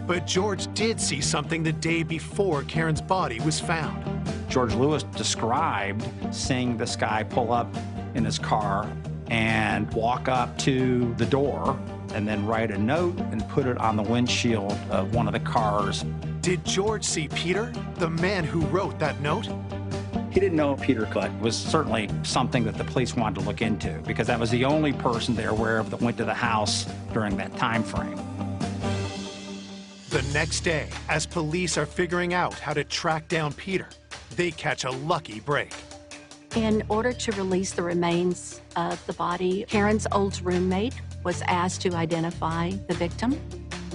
But George did see something the day before Karen's body was found. George Lewis described seeing this guy pull up in his car and walk up to the door and then write a note and put it on the windshield of one of the cars. Did George see Peter, the man who wrote that note? He didn't know Peter Clutt. Was certainly something that the police wanted to look into, because that was the only person they're aware of that went to the house during that time frame. The next day, as police are figuring out how to track down Peter, they catch a lucky break. In order to release the remains of the body, Karen's old roommate was asked to identify the victim,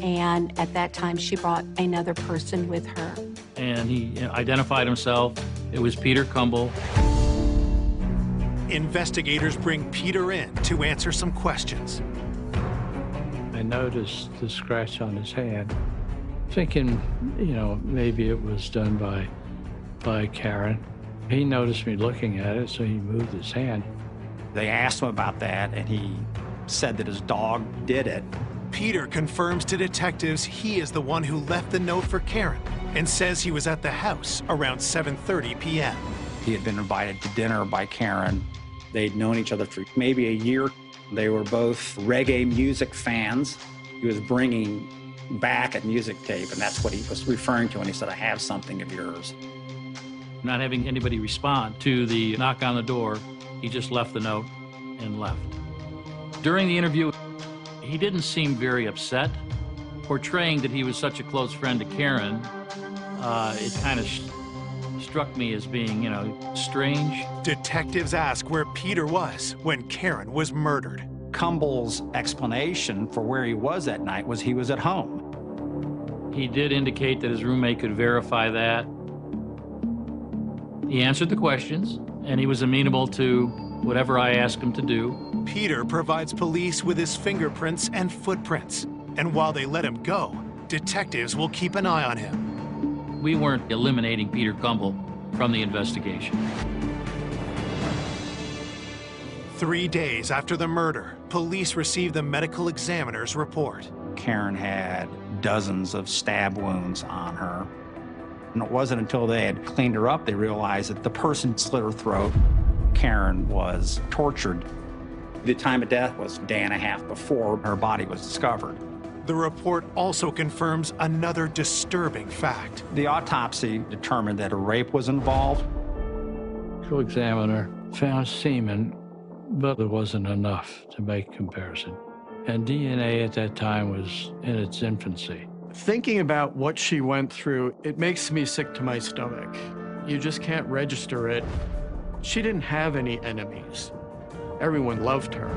and at that time she brought another person with her. And he identified himself. It was Peter Cumble. Investigators bring Peter in to answer some questions. I noticed the scratch on his hand, thinking, maybe it was done by Karen. He noticed me looking at it, so he moved his hand. They asked him about that, and he said that his dog did it. Peter confirms to detectives he is the one who left the note for Karen and says he was at the house around 7:30 p.m. He had been invited to dinner by Karen. They'd known each other for maybe a year. They were both reggae music fans. He was bringing back a music tape, and that's what he was referring to when he said, "I have something of yours." Not having anybody respond to the knock on the door, he just left the note and left. During the interview, he didn't seem very upset. Portraying that he was such a close friend to Karen, it kind of struck me as being, strange. Detectives ask where Peter was when Karen was murdered. Cumble's explanation for where he was that night was he was at home. He did indicate that his roommate could verify that. He answered the questions, and he was amenable to whatever I asked him to do. Peter provides police with his fingerprints and footprints, and while they let him go, detectives will keep an eye on him. We weren't eliminating Peter Cumble from the investigation. 3 days after the murder, police received the medical examiner's report. Karen had dozens of stab wounds on her. And it wasn't until they had cleaned her up they realized that the person slit her throat. Karen was tortured. The time of death was a day and a half before her body was discovered. The report also confirms another disturbing fact. The autopsy determined that a rape was involved. medical examiner found semen, but it wasn't enough to make comparison. And DNA at that time was in its infancy. Thinking about what she went through, it makes me sick to my stomach. You just can't register it. She didn't have any enemies. Everyone loved her.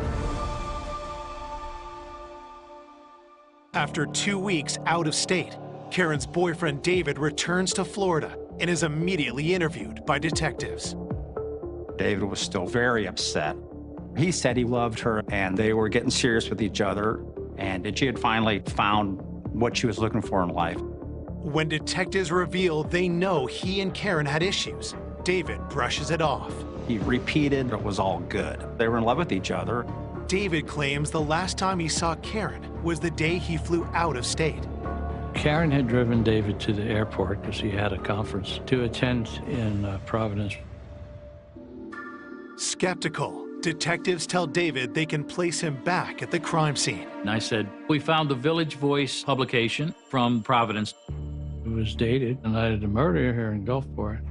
After 2 weeks out of state, Karen's boyfriend David returns to Florida and is immediately interviewed by detectives. David was still very upset. He said he loved her and they were getting serious with each other, and that she had finally found what she was looking for in life. When detectives reveal they know he and Karen had issues, David brushes it off. He repeated it was all good. They were in love with each other. David claims the last time he saw Karen was the day he flew out of state. Karen had driven David to the airport because he had a conference to attend in Providence. Skeptical, detectives tell David they can place him back at the crime scene. And I said, we found the Village Voice publication from Providence. It was dated the night of the murder here in Gulfport.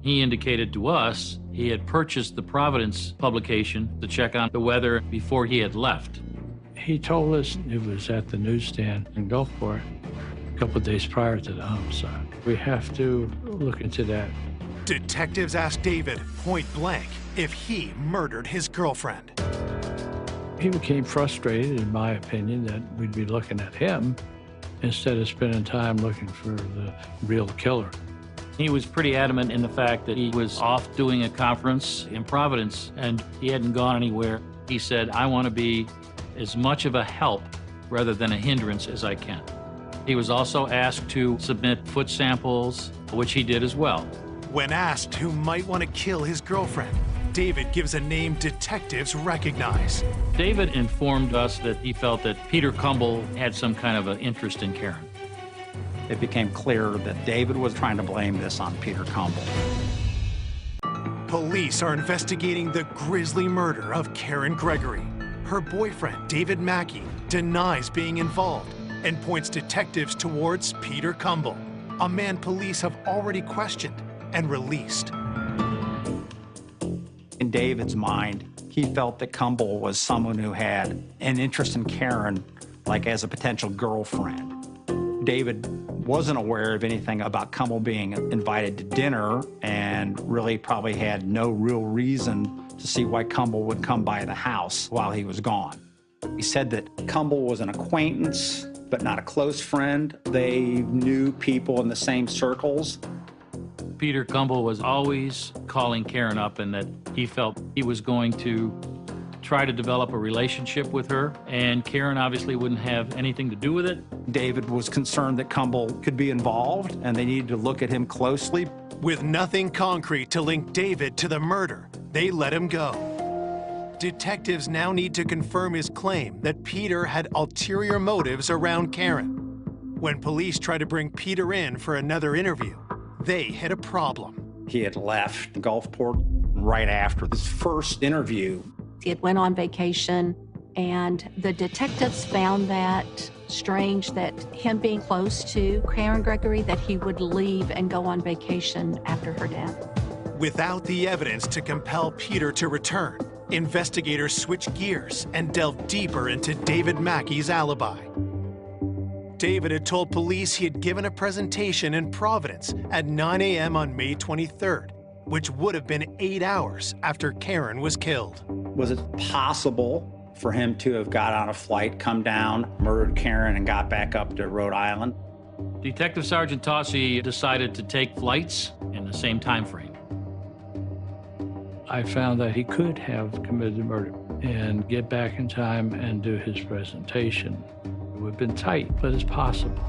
He indicated to us he had purchased the Providence publication to check on the weather before he had left. He told us it was at the newsstand in Gulfport a couple of days prior to the homicide. We have to look into that. Detectives asked David point blank if he murdered his girlfriend. He became frustrated, in my opinion, that we'd be looking at him instead of spending time looking for the real killer. He was pretty adamant in the fact that he was off doing a conference in Providence and he hadn't gone anywhere. He said, I want to be as much of a help rather than a hindrance as I can. He was also asked to submit foot samples, which he did as well. When asked who might want to kill his girlfriend, David gives a name detectives recognize. David informed us that he felt that Peter Cumble had some kind of an interest in Karen. It became clear that David was trying to blame this on Peter Cumble. Police are investigating the grisly murder of Karen Gregory. Her boyfriend, David Mackey, denies being involved and points detectives towards Peter Cumble, a man police have already questioned and released. In David's mind, he felt that Cumble was someone who had an interest in Karen, like as a potential girlfriend. David wasn't aware of anything about Cumble being invited to dinner and really probably had no real reason to see why Cumble would come by the house while he was gone. He said that Cumble was an acquaintance, but not a close friend. They knew people in the same circles. Peter Cumble was always calling Karen up and that he felt he was going to try to develop a relationship with her, and Karen obviously wouldn't have anything to do with it. David was concerned that Cumble could be involved, and they needed to look at him closely. With nothing concrete to link David to the murder, they let him go. Detectives now need to confirm his claim that Peter had ulterior motives around Karen. When police try to bring Peter in for another interview, they hit a problem. He had left Gulfport right after his first interview. He had went on vacation, and the detectives found that strange, that him being close to Karen Gregory, that he would leave and go on vacation after her death. Without the evidence to compel Peter to return, investigators switch gears and delve deeper into David Mackey's alibi. David had told police he had given a presentation in Providence at 9 a.m. on May 23rd, which would have been 8 hours after Karen was killed. Was it possible for him to have got on a flight, come down, murdered Karen, and got back up to Rhode Island? Detective Sergeant Tossi decided to take flights in the same time frame. I found that he could have committed the murder and get back in time and do his presentation. It would have been tight, but it's possible.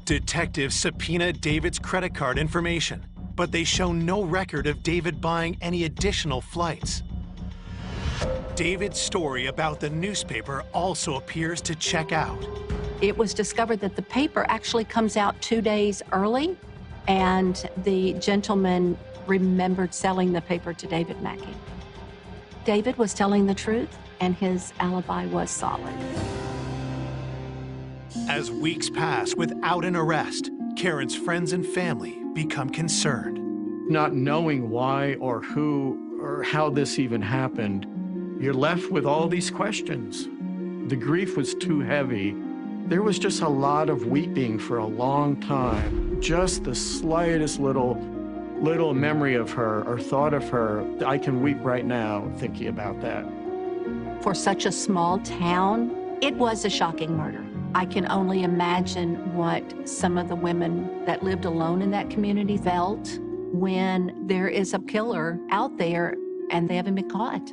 Detectives subpoena David's credit card information, but they show no record of David buying any additional flights. David's story about the newspaper also appears to check out. It was discovered that the paper actually comes out 2 days early, and the gentleman remembered selling the paper to David Mackey. David was telling the truth, and his alibi was solid. As weeks pass without an arrest, Karen's friends and family become concerned. not knowing why or who or how this even happened, you're left with all these questions. The grief was too heavy. There was just a lot of weeping for a long time. Just the slightest little memory of her or thought of her, I can weep right now thinking about that. For such a small town, it was a shocking murder. I can only imagine what some of the women that lived alone in that community felt when there is a killer out there and they haven't been caught.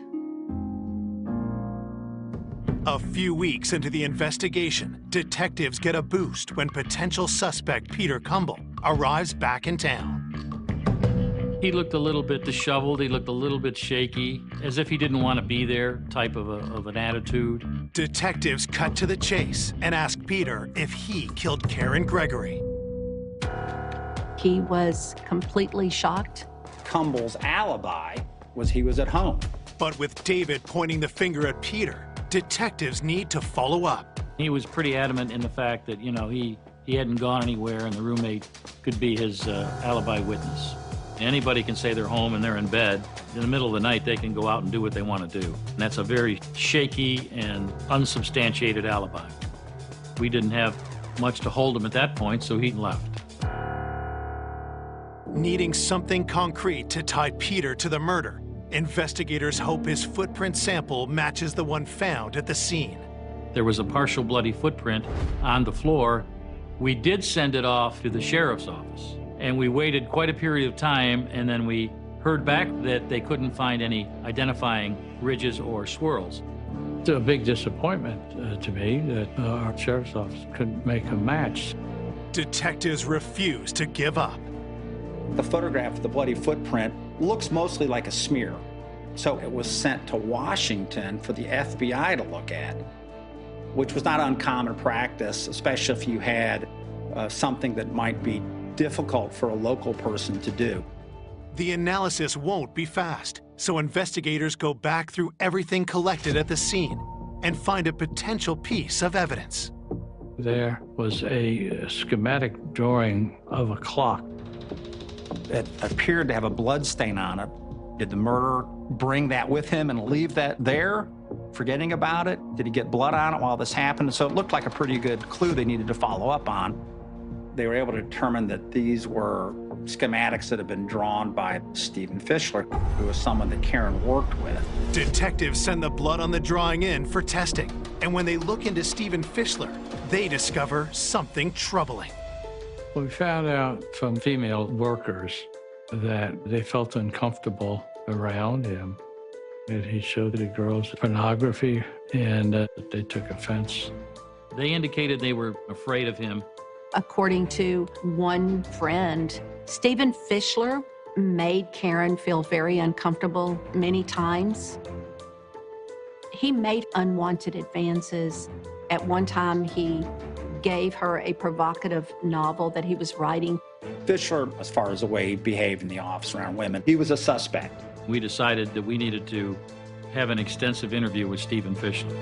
A few weeks into the investigation, detectives get a boost when potential suspect Peter Cumble arrives back in town. He looked a little bit disheveled, he looked a little bit shaky, as if he didn't want to be there type of an attitude. Detectives cut to the chase and ask Peter if he killed Karen Gregory. He was completely shocked. Cumble's alibi was he was at home. But with David pointing the finger at Peter, detectives need to follow up. He was pretty adamant in the fact that, you know, he hadn't gone anywhere and the roommate could be his alibi witness. Anybody can say they're home and they're in bed. In the middle of the night, they can go out and do what they want to do. And that's a very shaky and unsubstantiated alibi. We didn't have much to hold him at that point, so he left. Needing something concrete to tie Peter to the murder, investigators hope his footprint sample matches the one found at the scene. There was a partial bloody footprint on the floor. We did send it off to the sheriff's office, and we waited quite a period of time, and then we heard back that they couldn't find any identifying ridges or swirls. It's a big disappointment to me that our sheriff's office couldn't make a match. Detectives refuse to give up. The photograph of the bloody footprint looks mostly like a smear. So it was sent to Washington for the FBI to look at, which was not uncommon practice, especially if you had something that might be difficult for a local person to do. The analysis won't be fast, so investigators go back through everything collected at the scene and find a potential piece of evidence. There was a schematic drawing of a clock. It appeared to have a blood stain on it. Did the murderer bring that with him and leave that there, forgetting about it? Did he get blood on it while this happened? So it looked like a pretty good clue they needed to follow up on. They were able to determine that these were schematics that had been drawn by Stephen Fischler, who was someone that Karen worked with. Detectives send the blood on the drawing in for testing, and when they look into Stephen Fischler, they discover something troubling. We found out from female workers that they felt uncomfortable around him, that he showed the girls pornography, and they took offense. They indicated they were afraid of him. According to one friend, Stephen Fischler made Karen feel very uncomfortable many times. He made unwanted advances. At one time, he gave her a provocative novel that he was writing. Fischler, as far as the way he behaved in the office around women, he was a suspect. We decided that we needed to have an extensive interview with Stephen Fischler.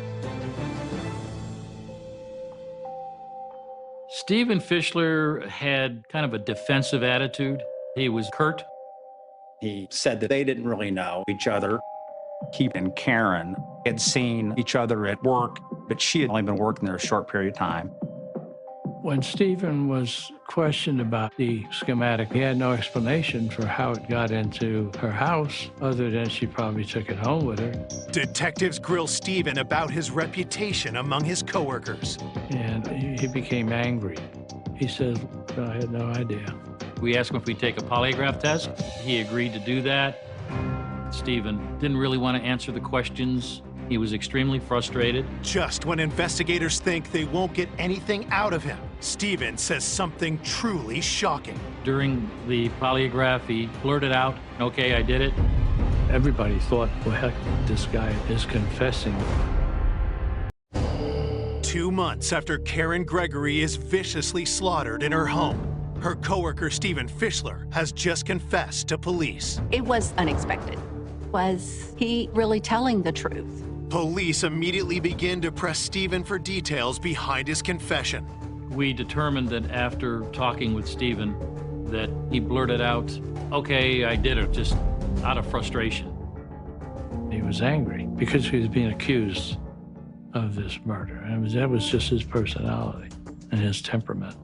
Stephen Fischler had kind of a defensive attitude. He was curt. He said that they didn't really know each other. He and Karen had seen each other at work, but she had only been working there a short period of time. When Stephen was questioned about the schematic, he had no explanation for how it got into her house, other than she probably took it home with her. Detectives grill Stephen about his reputation among his coworkers. And he became angry. He says, I had no idea. We asked him if we'd take a polygraph test. He agreed to do that. Stephen didn't really want to answer the questions. He was extremely frustrated. Just when investigators think they won't get anything out of him, Stephen says something truly shocking. During the polygraph, he blurted out, "Okay, I did it." Everybody thought, well, heck, this guy is confessing. 2 months after Karen Gregory is viciously slaughtered in her home, her coworker Stephen Fischler has just confessed to police. It was unexpected. Was he really telling the truth? Police immediately begin to press Stephen for details behind his confession. We determined that after talking with Stephen, that he blurted out, "Okay, I did it," just out of frustration. He was angry because he was being accused of this murder. And that was just his personality and his temperament.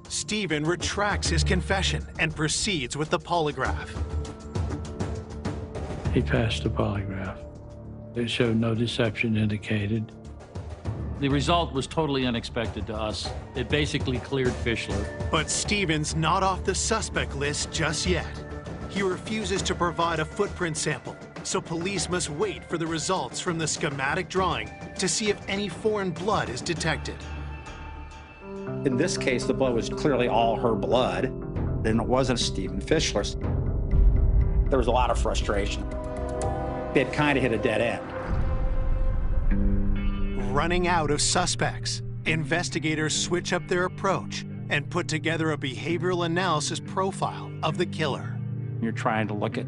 Stephen retracts his confession and proceeds with the polygraph. He passed the polygraph. It showed no deception indicated. The result was totally unexpected to us. It basically cleared Fischler. But Stephen's not off the suspect list just yet. He refuses to provide a footprint sample, so police must wait for the results from the schematic drawing to see if any foreign blood is detected. In this case, the blood was clearly all her blood, and it wasn't Stephen Fischler's. There was a lot of frustration. They had kind of hit a dead end. Running out of suspects, investigators switch up their approach and put together a behavioral analysis profile of the killer. You're trying to look at,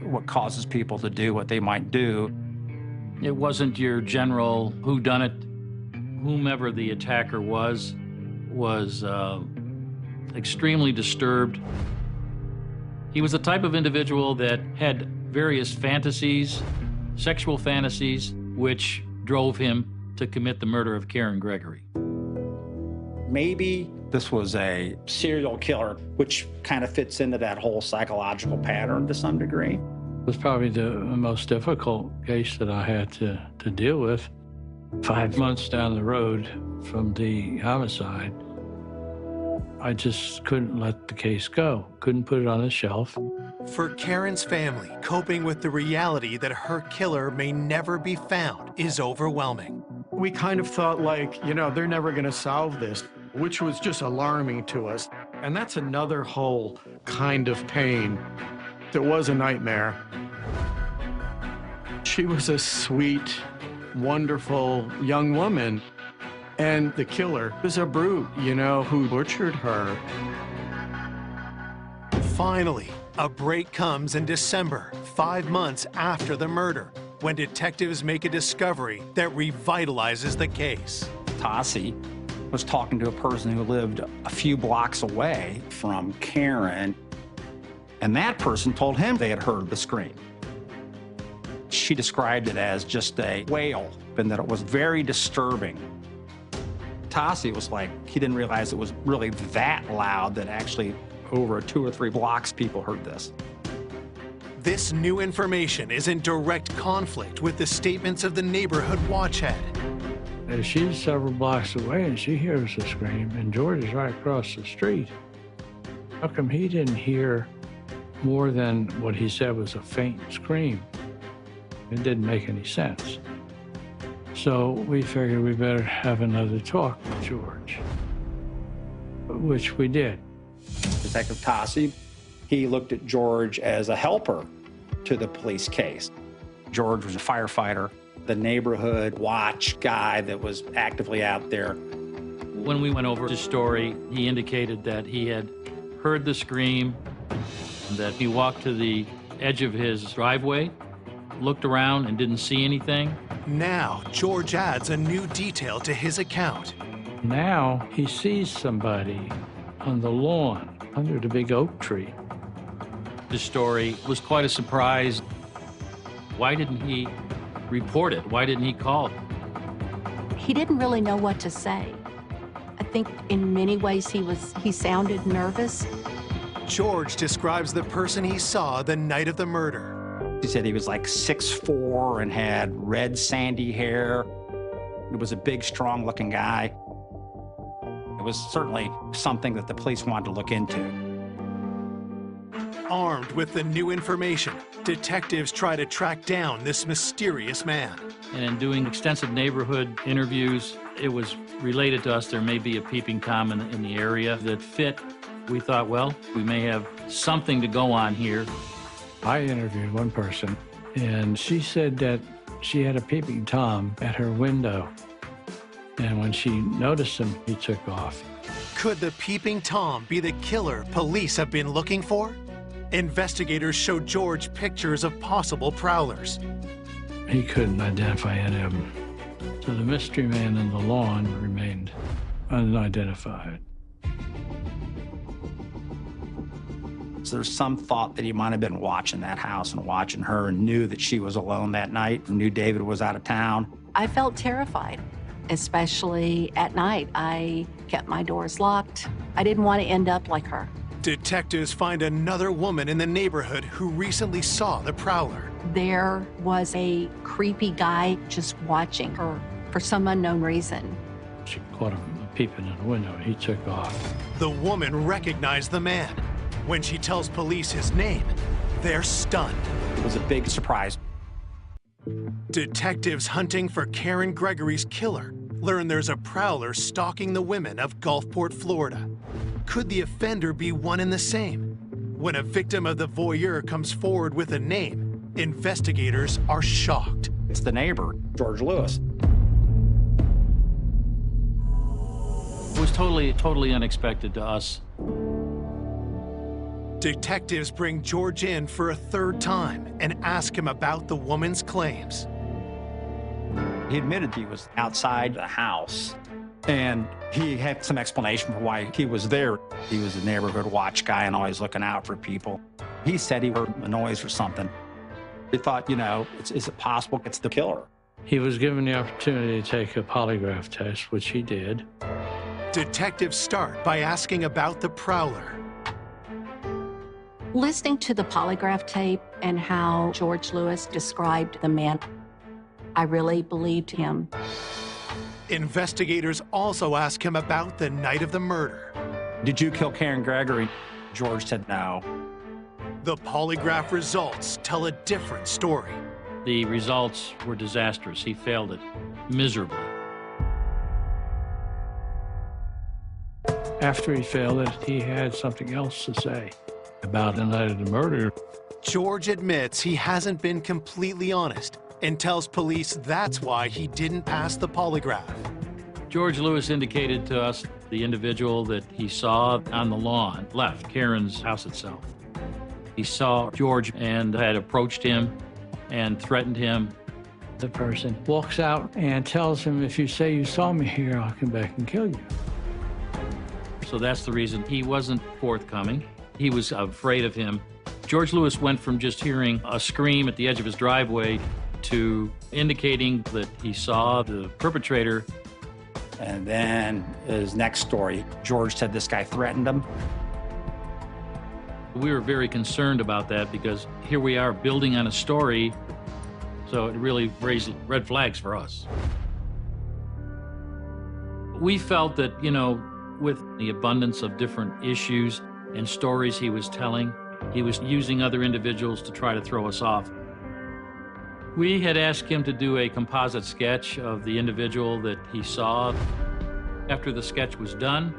what causes people to do what they might do. It wasn't your general whodunit. Whomever the attacker was extremely disturbed. He was the type of individual that had various fantasies, sexual fantasies, which drove him to commit the murder of Karen Gregory. Maybe this was a serial killer, which kind of fits into that whole psychological pattern to some degree. It was probably the most difficult case that I had to deal with. 5 months down the road from the homicide, I just couldn't let the case go, couldn't put it on the shelf. For Karen's family, coping with the reality that her killer may never be found is overwhelming. We kind of thought they're never going to solve this, which was just alarming to us. And that's another whole kind of pain that was a nightmare. She was a sweet, wonderful young woman. And the killer was a brute, who butchered her. Finally, a break comes in December, 5 months after the murder, when detectives make a discovery that revitalizes the case. Tassi was talking to a person who lived a few blocks away from Karen, and that person told him they had heard the scream. She described it as just a wail, and that it was very disturbing. Tassi was like, he didn't realize it was really that loud that actually over 2 or 3 blocks people heard this. This new information is in direct conflict with the statements of the neighborhood watch head. She's several blocks away and she hears the scream, and George is right across the street. How come he didn't hear more than what he said was a faint scream? It didn't make any sense. So we figured we better have another talk with George, which we did. Detective Tassi, he looked at George as a helper to the police case. George was a firefighter, the neighborhood watch guy that was actively out there. When we went over his story, he indicated that he had heard the scream, that he walked to the edge of his driveway, looked around and didn't see anything. Now, George adds a new detail to his account. Now he sees somebody on the lawn under the big oak tree. This story was quite a surprise. Why didn't he report it? Why didn't he call? He didn't really know what to say. I think in many ways he sounded nervous. George describes the person he saw the night of the murder. He said he was like 6'4" and had red sandy hair. He was a big, strong-looking guy. It was certainly something that the police wanted to look into. Armed with the new information, detectives try to track down this mysterious man. And in doing extensive neighborhood interviews, it was related to us there may be a peeping Tom in the area that fit. We thought, well, we may have something to go on here. I interviewed one person, and she said that she had a peeping Tom at her window. And when she noticed him, he took off. Could the peeping Tom be the killer police have been looking for? Investigators show George pictures of possible prowlers. He couldn't identify any of them. So the mystery man in the lawn remained unidentified. So there's some thought that he might have been watching that house and watching her and knew that she was alone that night, knew David was out of town. I felt terrified, especially at night. I kept my doors locked. I didn't want to end up like her. Detectives find another woman in the neighborhood who recently saw the prowler. There was a creepy guy just watching her for some unknown reason. She caught him peeping in the window and he took off. The woman recognized the man. When she tells police his name, they're stunned. It was a big surprise. Detectives hunting for Karen Gregory's killer learn there's a prowler stalking the women of Gulfport, Florida. Could the offender be one and the same? When a victim of the voyeur comes forward with a name, investigators are shocked. It's the neighbor, George Lewis. It was totally unexpected to us. Detectives bring George in for a third time and ask him about the woman's claims. He admitted he was outside the house, and he had some explanation for why he was there. He was a neighborhood watch guy and always looking out for people. He said he heard a noise or something. He thought, you know, is it possible it's the killer? He was given the opportunity to take a polygraph test, which he did. Detectives start by asking about the prowler. Listening to the polygraph tape and how George Lewis described the man, I really believed him. Investigators also ask him about the night of the murder. Did you kill Karen Gregory? George said no. The polygraph results tell a different story. The results were disastrous. He failed it miserably. After he failed it, he had something else to say about the night of the murder. George admits he hasn't been completely honest and tells police that's why he didn't pass the polygraph. George Lewis indicated to us the individual that he saw on the lawn left Karen's house itself. He saw George and had approached him and threatened him. The person walks out and tells him, if you say you saw me here, I'll come back and kill you. So that's the reason he wasn't forthcoming. He was afraid of him. George Lewis went from just hearing a scream at the edge of his driveway to indicating that he saw the perpetrator. And then his next story, George said this guy threatened him. We were very concerned about that because here we are building on a story, so it really raised red flags for us. We felt that, you know, with the abundance of different issues and stories he was telling, he was using other individuals to try to throw us off. We had asked him to do a composite sketch of the individual that he saw. After the sketch was done,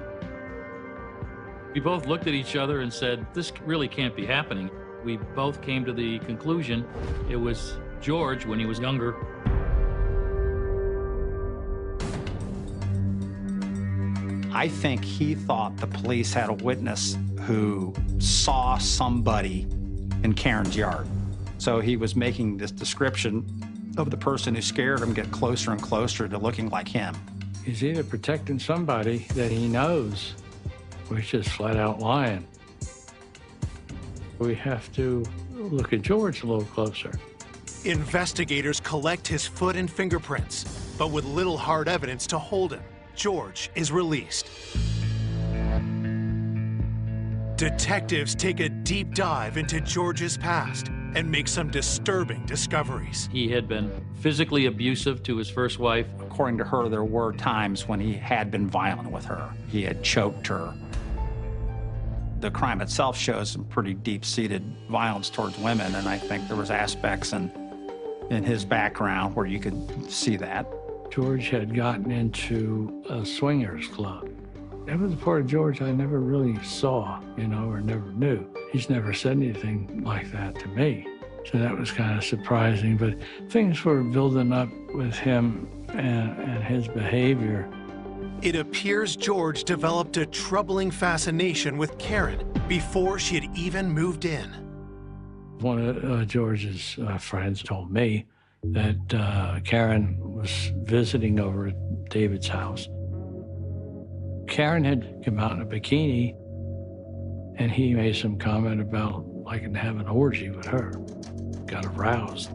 we both looked at each other and said, this really can't be happening. We both came to the conclusion it was George when he was younger. I think he thought the police had a witness who saw somebody in Karen's yard. So he was making this description of the person who scared him get closer and closer to looking like him. He's either protecting somebody that he knows, or he's just flat out lying. We have to look at George a little closer. Investigators collect his foot and fingerprints, but with little hard evidence to hold him, George is released. Detectives take a deep dive into George's past and make some disturbing discoveries. He had been physically abusive to his first wife. According to her, there were times when he had been violent with her. He had choked her. The crime itself shows some pretty deep-seated violence towards women, and I think there was aspects in his background where you could see that. George had gotten into a swingers club. That was a part of George I never really saw, you know, or never knew. He's never said anything like that to me. So that was kind of surprising, but things were building up with him and his behavior. It appears George developed a troubling fascination with Karen before she had even moved in. One of George's friends told me that Karen was visiting over at David's house. Karen had come out in a bikini, And he made some comment about liking to have an orgy with her. Got aroused.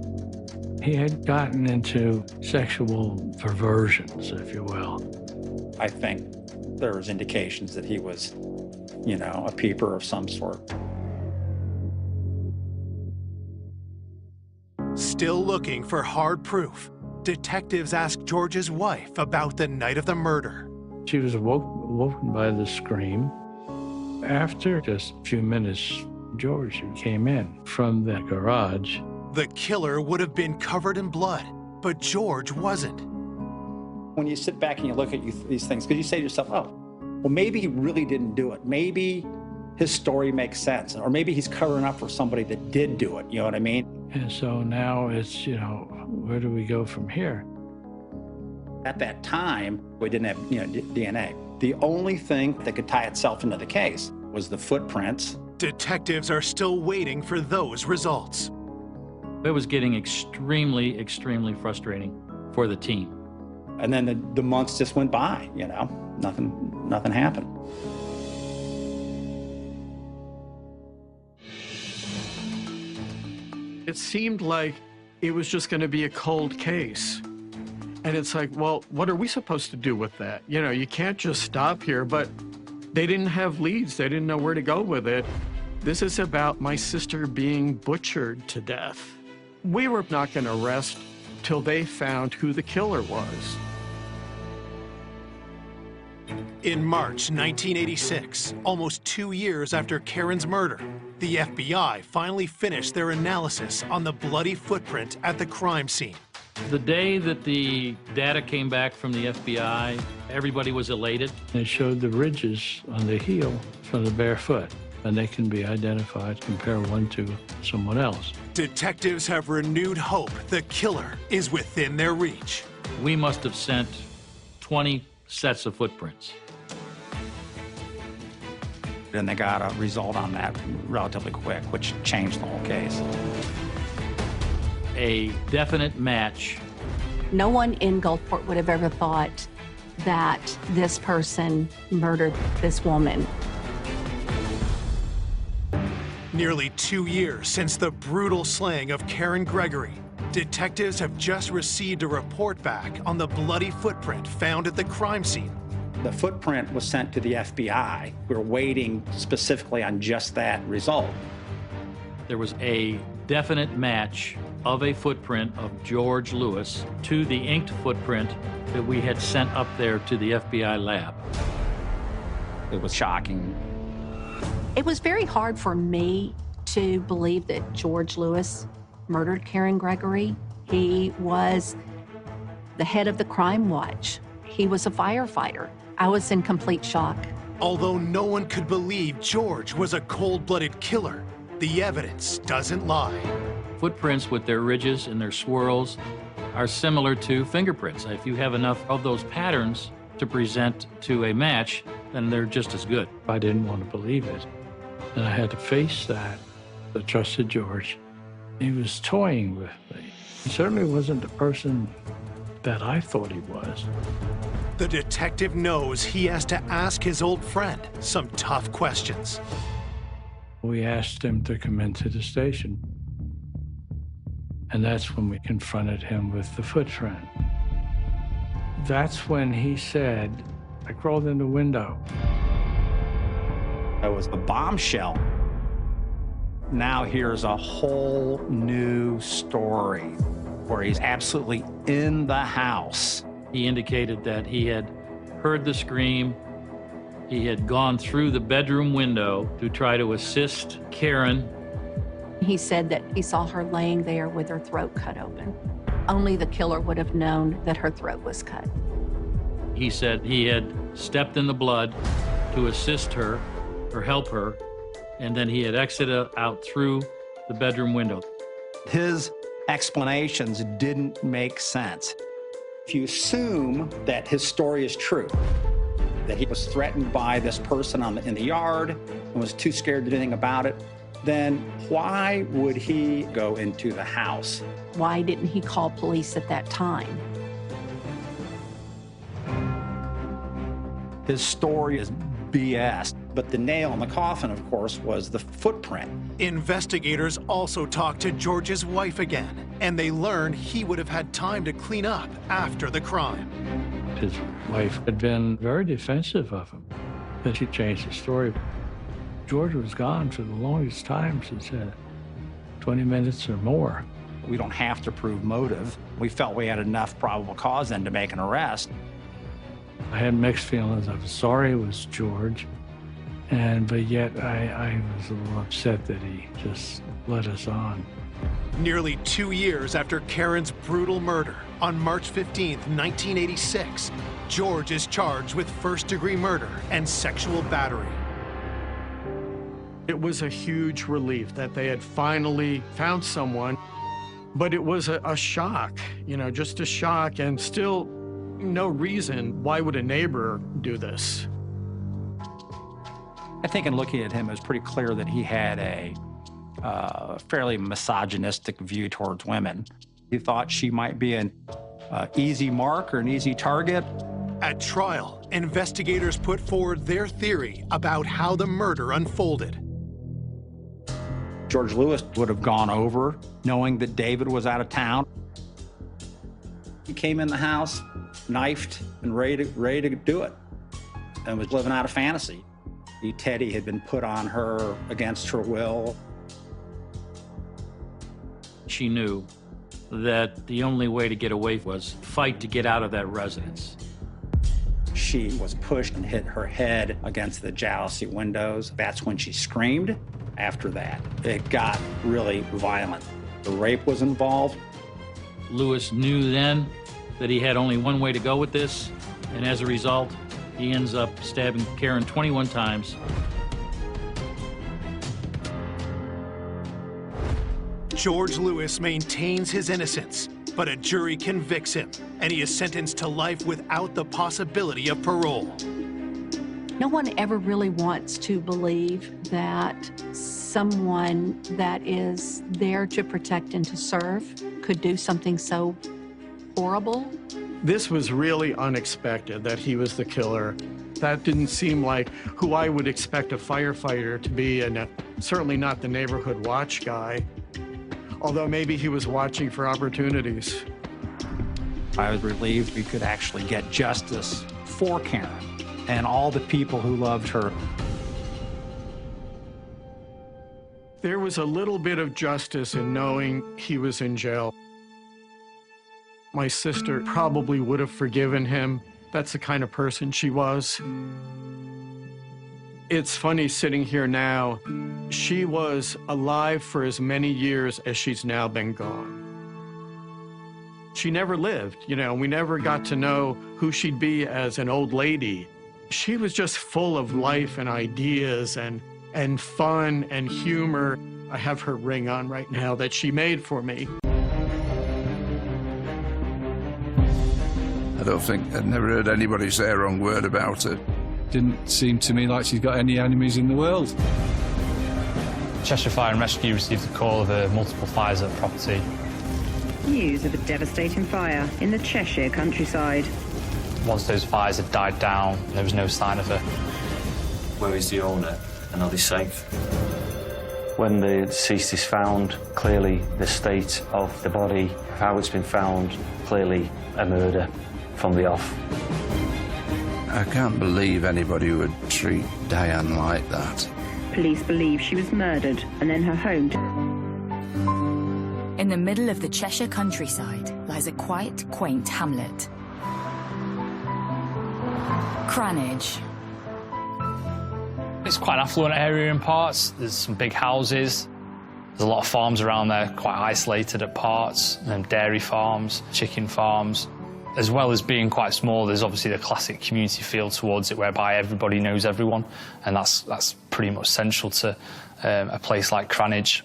He had gotten into sexual perversions, if you will. I think there was indications that he was, you know, a peeper of some sort. Still looking for hard proof, detectives asked George's wife about the night of the murder. She was woken by the scream. After just a few minutes, George came in from the garage. The killer would have been covered in blood, but George wasn't. When you sit back and you look at these things, because you say to yourself, oh, well, maybe he really didn't do it. Maybe his story makes sense. Or maybe he's covering up for somebody that did do it, you know what I mean? And so now it's, you know, where do we go from here? At that time, we didn't have, you know, DNA. The only thing that could tie itself into the case was the footprints. Detectives are still waiting for those results. It was getting extremely, extremely frustrating for the team. And then the months just went by, you know, nothing happened. It seemed like it was just going to be a cold case. And it's like, well, what are we supposed to do with that? You know, you can't just stop here, but they didn't have leads. They didn't know where to go with it. This is about my sister being butchered to death. We were not going to rest till they found who the killer was. In March 1986, almost 2 years after Karen's murder, the FBI finally finished their analysis on the bloody footprint at the crime scene. The day that the data came back from the FBI, everybody was elated. It showed the ridges on the heel from the bare foot, and they can be identified, compare one to someone else. Detectives have renewed hope the killer is within their reach. We must have sent 20 sets of footprints. And they got a result on that relatively quick, which changed the whole case. A definite match. No one in Gulfport would have ever thought that this person murdered this woman. Nearly 2 years since the brutal slaying of Karen Gregory, detectives have just received a report back on the bloody footprint found at the crime scene. The footprint was sent to the FBI. We were waiting specifically on just that result. There was a definite match of a footprint of George Lewis to the inked footprint that we had sent up there to the FBI lab. It was shocking. It was very hard for me to believe that George Lewis murdered Karen Gregory. He was the head of the crime watch. He was a firefighter. I was in complete shock. Although no one could believe George was a cold-blooded killer, the evidence doesn't lie. Footprints with their ridges and their swirls are similar to fingerprints. If you have enough of those patterns to present to a match, then they're just as good. I didn't want to believe it, and I had to face that. I trusted George. He was toying with me. He certainly wasn't the person that I thought he was. The detective knows he has to ask his old friend some tough questions. We asked him to come into the station, and that's when we confronted him with the footprint. That's when he said, I crawled in the window. It was a bombshell. Now here's a whole new story where he's absolutely in the house. He indicated that he had heard the scream. He had gone through the bedroom window to try to assist Karen. He said that he saw her laying there with her throat cut open. Only the killer would have known that her throat was cut. He said he had stepped in the blood to assist her or help her, and then he had exited out through the bedroom window. His explanations didn't make sense. If you assume that his story is true, that he was threatened by this person in the yard and was too scared to do anything about it, then why would he go into the house? Why didn't he call police at that time? His story is BS. But the nail in the coffin, of course, was the footprint. Investigators also talked to George's wife again, and they learned he would have had time to clean up after the crime. His wife had been very defensive of him. Then she changed the story. George was gone for the longest time, she said, 20 minutes or more. We don't have to prove motive. We felt we had enough probable cause then to make an arrest. I had mixed feelings. I was sorry it was George, but yet I was a little upset that he just led us on. Nearly 2 years after Karen's brutal murder, on March 15th, 1986, George is charged with first-degree murder and sexual battery. It was a huge relief that they had finally found someone, but it was a shock, just a shock, and still no reason why would a neighbor do this. I think in looking at him, it was pretty clear that he had a fairly misogynistic view towards women. He thought she might be an easy mark or an easy target. At trial, investigators put forward their theory about how the murder unfolded. George Lewis would have gone over knowing that David was out of town. He came in the house, knifed, and ready to do it, and was living out a fantasy. Teddy had been put on her against her will. She knew that the only way to get away was fight to get out of that residence. She was pushed and hit her head against the jalousie windows. That's when she screamed. After that, it got really violent. The rape was involved. Lewis knew then that he had only one way to go with this, and as a result, he ends up stabbing Karen 21 times. George Lewis maintains his innocence, but a jury convicts him, and he is sentenced to life without the possibility of parole. No one ever really wants to believe that someone that is there to protect and to serve could do something so horrible. This was really unexpected that he was the killer. That didn't seem like who I would expect a firefighter to be, and certainly not the neighborhood watch guy. Although maybe he was watching for opportunities. I was relieved we could actually get justice for Karen and all the people who loved her. There was a little bit of justice in knowing he was in jail. My sister probably would have forgiven him. That's the kind of person she was. It's funny sitting here now. She was alive for as many years as she's now been gone. She never lived, we never got to know who she'd be as an old lady. She was just full of life and ideas and fun and humor. I have her ring on right now that she made for me. I'd never heard anybody say a wrong word about her. Didn't seem to me like she's got any enemies in the world. Cheshire Fire and Rescue received a call of multiple fires at the property. News of a devastating fire in the Cheshire countryside. Once those fires had died down, there was no sign of her. Where is the owner, and are they safe? When the deceased is found, clearly the state of the body, how it's been found, clearly a murder from the off. I can't believe anybody would treat Diane like that. Police believe she was murdered and then her home. In the middle of the Cheshire countryside lies a quiet, quaint hamlet. Cranage. It's quite an affluent area in parts. There's some big houses. There's a lot of farms around there, quite isolated at parts, and dairy farms, chicken farms. As well as being quite small, there's obviously the classic community feel towards it, whereby everybody knows everyone, and that's pretty much central to a place like Cranage.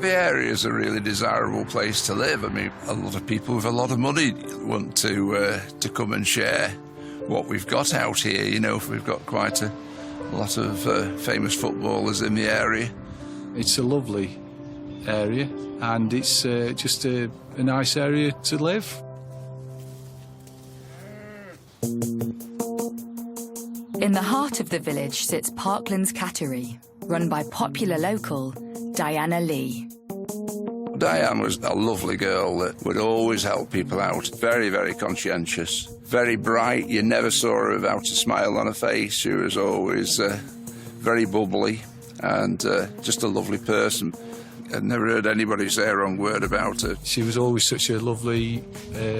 The area is a really desirable place to live. I mean, a lot of people with a lot of money want to come and share what we've got out here. We've got quite a lot of famous footballers in the area. It's a lovely area, and it's just a nice area to live. In the heart of the village sits Parkland's Cattery, run by popular local Diana Lee. Diane was a lovely girl that would always help people out. Very, very conscientious. Very bright. You never saw her without a smile on her face. She was always very bubbly and just a lovely person. I'd never heard anybody say a wrong word about her. She was always such a lovely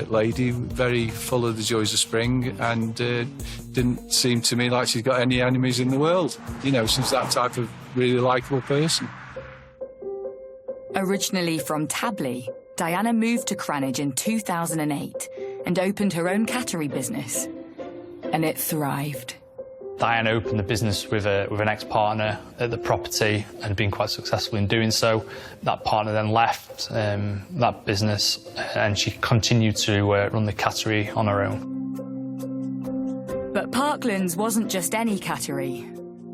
lady, very full of the joys of spring, and didn't seem to me like she's got any enemies in the world. You know, she's that type of really likeable person. Originally from Tabley, Diana moved to Cranage in 2008 and opened her own cattery business. And it thrived. Diana opened the business with an ex-partner at the property and been quite successful in doing so. That partner then left that business and she continued to run the cattery on her own. But Parklands wasn't just any cattery.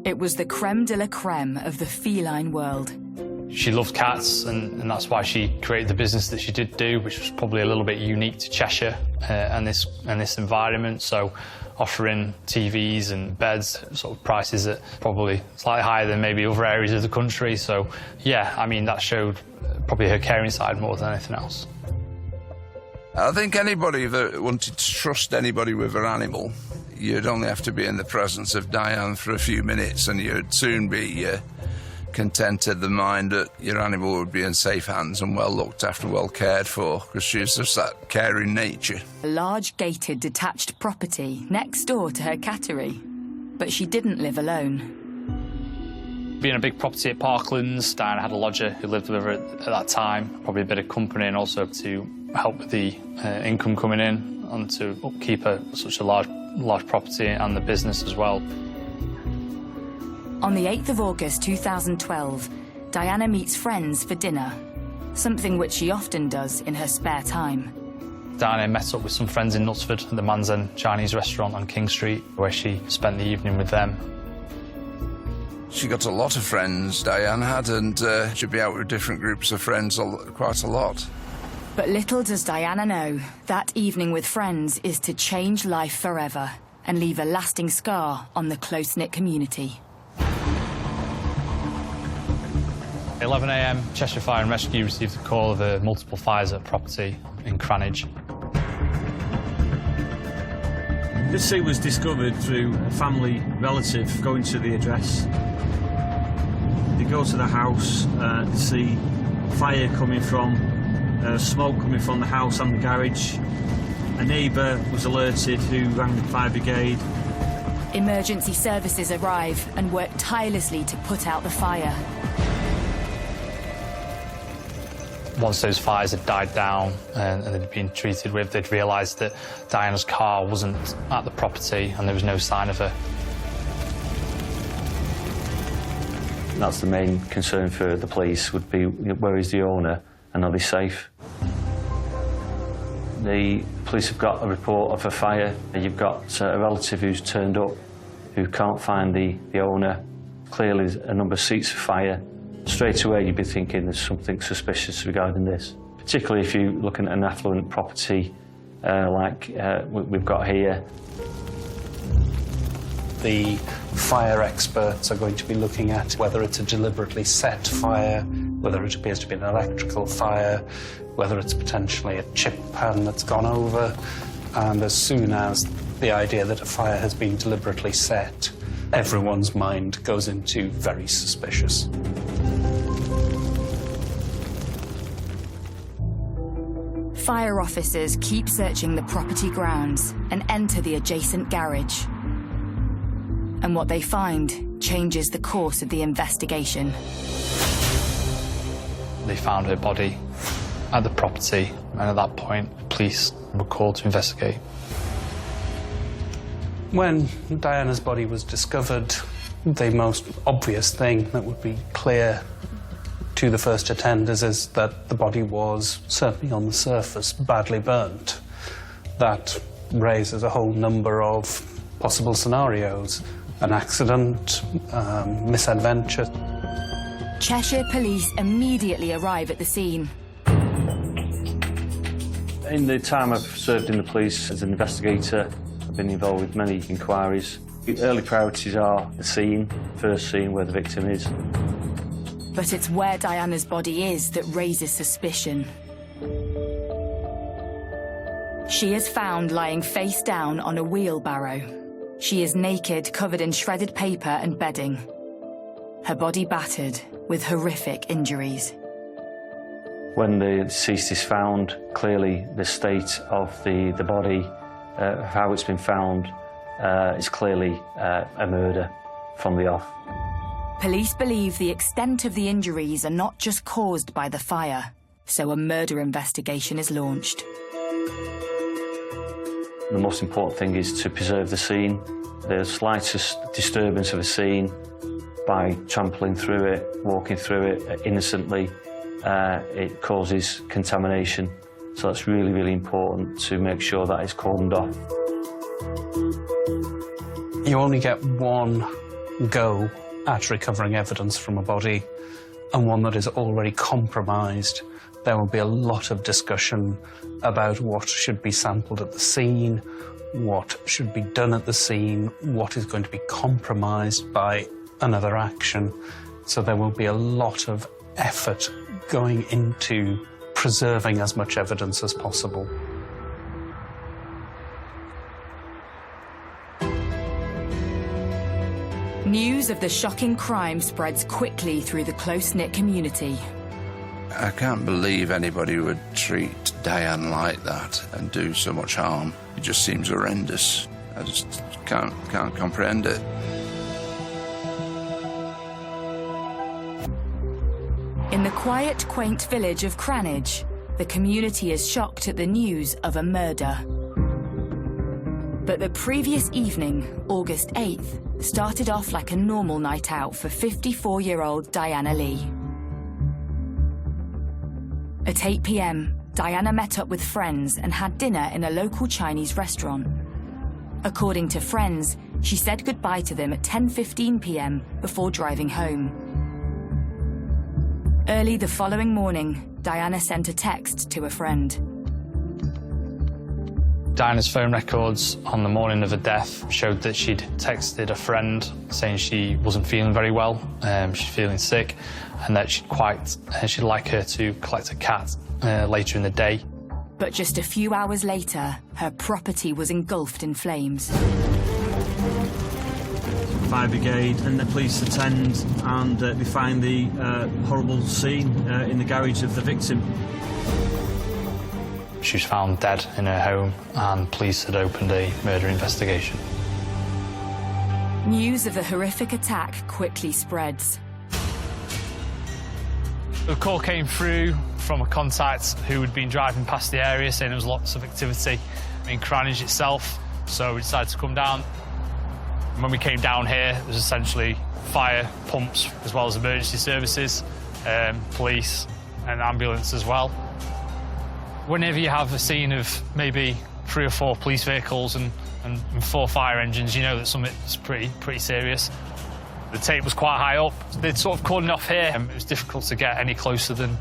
It was the creme de la creme of the feline world. She loved cats, and that's why she created the business that she did do, which was probably a little bit unique to Cheshire and this environment. So offering TVs and beds, sort of prices that probably slightly higher than maybe other areas of the country. So yeah, I mean, that showed probably her caring side more than anything else. I think anybody that wanted to trust anybody with an animal, you'd only have to be in the presence of Diane for a few minutes and you'd soon be contented the mind that your animal would be in safe hands and well looked after, well cared for, because she's just that caring nature. A large gated detached property next door to her cattery. But she didn't live alone. Being a big property at Parklands, Diana had a lodger who lived with her at that time, probably a bit of company and also to help with the income coming in and to upkeep such a large property and the business as well. On the 8th of August 2012, Diana meets friends for dinner, something which she often does in her spare time. Diana met up with some friends in Knutsford at the Man's End Chinese restaurant on King Street, where she spent the evening with them. She got a lot of friends, Diane had, and she'd be out with different groups of friends quite a lot. But little does Diana know, that evening with friends is to change life forever and leave a lasting scar on the close-knit community. 11 a.m, Cheshire Fire and Rescue received a call of multiple fires at a property in Cranage. This scene was discovered through a family relative going to the address. They go to the house, they see fire coming from, smoke coming from the house and the garage. A neighbour was alerted who rang the fire brigade. Emergency services arrive and work tirelessly to put out the fire. Once those fires had died down and they'd been treated with, they'd realised that Diana's car wasn't at the property and there was no sign of her. That's the main concern for the police, would be where is the owner and are they safe? The police have got a report of a fire. You've got a relative who's turned up who can't find the owner. Clearly there's a number of seats of fire. Straight away you'd be thinking there's something suspicious regarding this, particularly if you're looking at an affluent property like we've got here. The fire experts are going to be looking at whether it's a deliberately set fire, whether it appears to be an electrical fire, whether it's potentially a chip pan that's gone over, and as soon as the idea that a fire has been deliberately set, everyone's mind goes into very suspicious. Fire officers keep searching the property grounds and enter the adjacent garage. And what they find changes the course of the investigation. They found her body at the property, and at that point, police were called to investigate. When Diana's body was discovered, the most obvious thing that would be clear to the first attenders is that the body was, certainly on the surface, badly burnt. That raises a whole number of possible scenarios. An accident, misadventure. Cheshire police immediately arrive at the scene. In the time I've served in the police as an investigator, I've been involved with many inquiries. The early priorities are the scene, first scene where the victim is. But it's where Diana's body is that raises suspicion. She is found lying face down on a wheelbarrow. She is naked, covered in shredded paper and bedding. Her body battered with horrific injuries. When the deceased is found, clearly the state of the body, how it's been found, is clearly a murder from the off. Police believe the extent of the injuries are not just caused by the fire, so a murder investigation is launched. The most important thing is to preserve the scene. The slightest disturbance of a scene, by trampling through it, walking through it innocently, it causes contamination. So it's really, really important to make sure that it's cordoned off. You only get one go at recovering evidence from a body, and one that is already compromised. There will be a lot of discussion about what should be sampled at the scene, what should be done at the scene, what is going to be compromised by another action. So there will be a lot of effort going into preserving as much evidence as possible. News of the shocking crime spreads quickly through the close-knit community. I can't believe anybody would treat Diane like that and do so much harm. It just seems horrendous. I just can't comprehend it. In the quiet, quaint village of Cranage, the community is shocked at the news of a murder. But the previous evening, August 8th, started off like a normal night out for 54-year-old Diana Lee. At 8 p.m, Diana met up with friends and had dinner in a local Chinese restaurant. According to friends, she said goodbye to them at 10:15 p.m. before driving home. Early the following morning, Diana sent a text to a friend. Diana's phone records on the morning of her death showed that she'd texted a friend saying she wasn't feeling very well, she's feeling sick, and that she'd like her to collect a cat later in the day. But just a few hours later, her property was engulfed in flames. Fire brigade and the police attend, and they find the horrible scene in the garage of the victim. She was found dead in her home, and police had opened a murder investigation. News of the horrific attack quickly spreads. A call came through from a contact who had been driving past the area saying there was lots of activity in Cranage itself, so we decided to come down. When we came down here, there was essentially fire, pumps, as well as emergency services, police and ambulance as well. Whenever you have a scene of maybe 3 or 4 police vehicles and 4 fire engines, you know that something's pretty serious. The tape was quite high up. They'd sort of cordoned off here, and it was difficult to get any closer than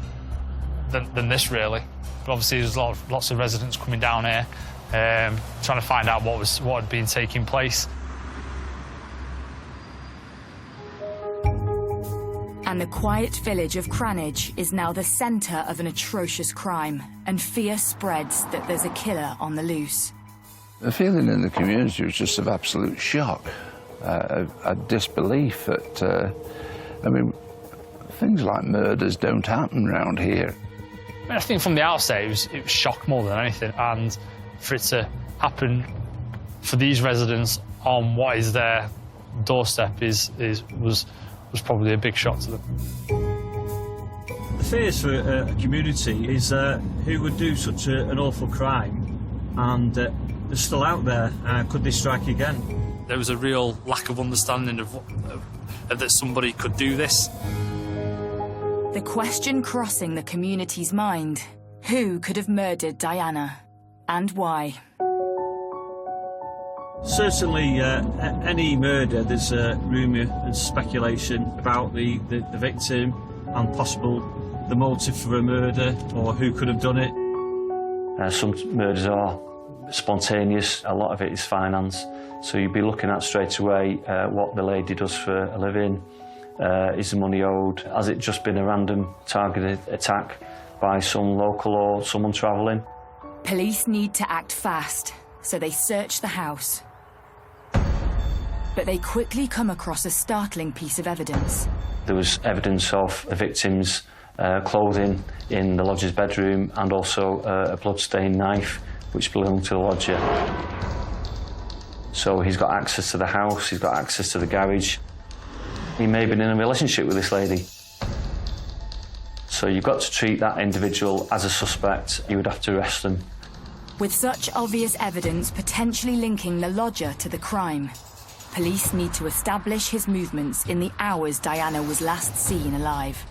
this, really. But obviously, there's lots of residents coming down here, trying to find out what had been taking place. And the quiet village of Cranage is now the centre of an atrocious crime, and fear spreads that there's a killer on the loose. The feeling in the community was just of absolute shock, a disbelief that, I mean, things like murders don't happen around here. I think from the outset, it was shock more than anything, and for it to happen for these residents on what is their doorstep was probably a big shock to them. The fears for a community is who would do such an awful crime, and they're still out there. Could they strike again? There was a real lack of understanding of that somebody could do this. The question crossing the community's mind: who could have murdered Diana, and why? Certainly, any murder, there's rumour and speculation about the victim and the motive for a murder, or who could have done it. Some murders are spontaneous. A lot of it is finance. So you'd be looking at straight away what the lady does for a living. Is the money owed? Has it just been a random targeted attack by some local or someone travelling? Police need to act fast, so they search the house. But they quickly come across a startling piece of evidence. There was evidence of the victim's clothing in the lodger's bedroom and also a blood-stained knife which belonged to the lodger. So he's got access to the house, he's got access to the garage. He may have been in a relationship with this lady. So you've got to treat that individual as a suspect. You would have to arrest them. With such obvious evidence potentially linking the lodger to the crime, police need to establish his movements in the hours Diana was last seen alive.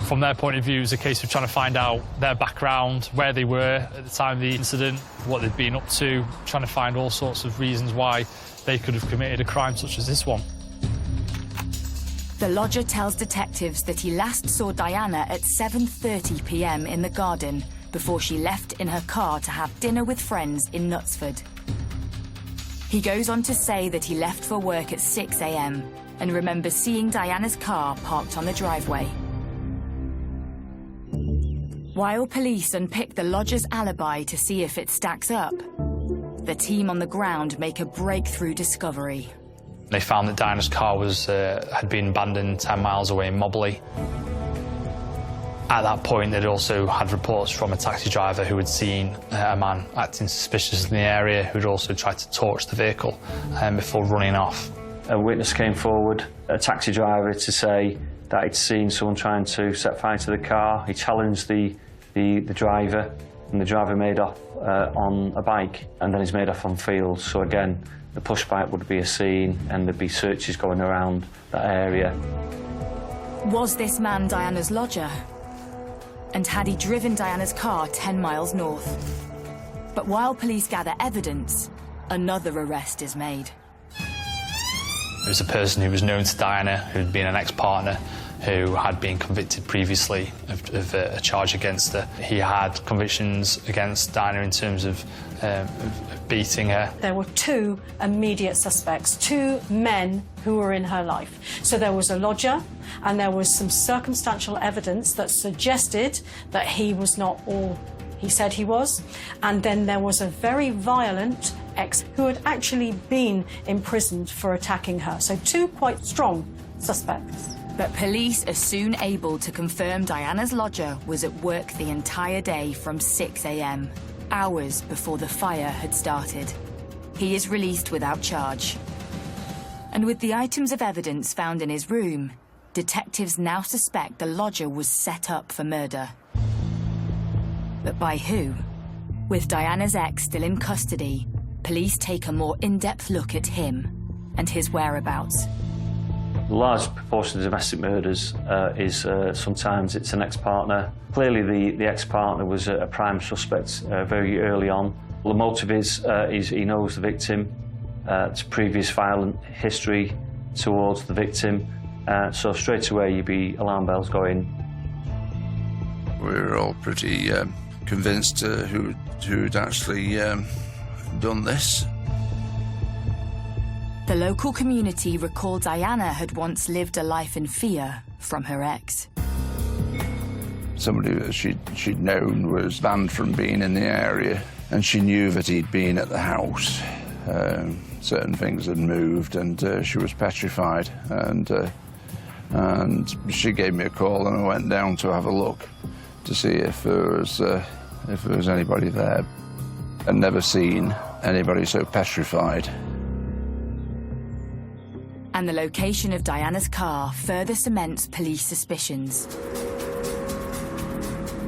From their point of view, it's a case of trying to find out their background, where they were at the time of the incident, what they'd been up to, trying to find all sorts of reasons why they could have committed a crime such as this one. The lodger tells detectives that he last saw Diana at 7:30 p.m. in the garden before she left in her car to have dinner with friends in Knutsford. He goes on to say that he left for work at 6 a.m. and remembers seeing Diana's car parked on the driveway. While police unpick the lodger's alibi to see if it stacks up, the team on the ground make a breakthrough discovery. They found that Diana's car had been abandoned 10 miles away in Mobley. At that point, they'd also had reports from a taxi driver who had seen a man acting suspicious in the area, who'd also tried to torch the vehicle before running off. A witness came forward, a taxi driver, to say that he'd seen someone trying to set fire to the car. He challenged the driver, and the driver made off on a bike, and then he's made off on field. So again, the push bike would be a scene, and there'd be searches going around that area. Was this man Diana's lodger? And had he driven Diana's car 10 miles north? But while police gather evidence, another arrest is made. It was a person who was known to Diana, who'd been an ex-partner, who had been convicted previously of a charge against her. He had convictions against Diana in terms of beating her. There were two immediate suspects, two men who were in her life. So there was a lodger, and there was some circumstantial evidence that suggested that he was not all he said he was. And then there was a very violent ex who had actually been imprisoned for attacking her. So two quite strong suspects. But police are soon able to confirm Diana's lodger was at work the entire day from 6 a.m., hours before the fire had started. He is released without charge. And with the items of evidence found in his room, detectives now suspect the lodger was set up for murder. But by who? With Diana's ex still in custody, police take a more in-depth look at him and his whereabouts. A large proportion of domestic murders is sometimes it's an ex-partner. Clearly the ex-partner was a prime suspect very early on. The motive is he knows the victim, it's previous violent history towards the victim, so straight away you'd be alarm bells going. We were all pretty convinced who'd actually done this. The local community recalled Diana had once lived a life in fear from her ex. Somebody that she'd known was banned from being in the area, and she knew that he'd been at the house. Certain things had moved, and she was petrified. And she gave me a call, and I went down to have a look to see if there was anybody there. I'd never seen anybody so petrified. And the location of Diana's car further cements police suspicions.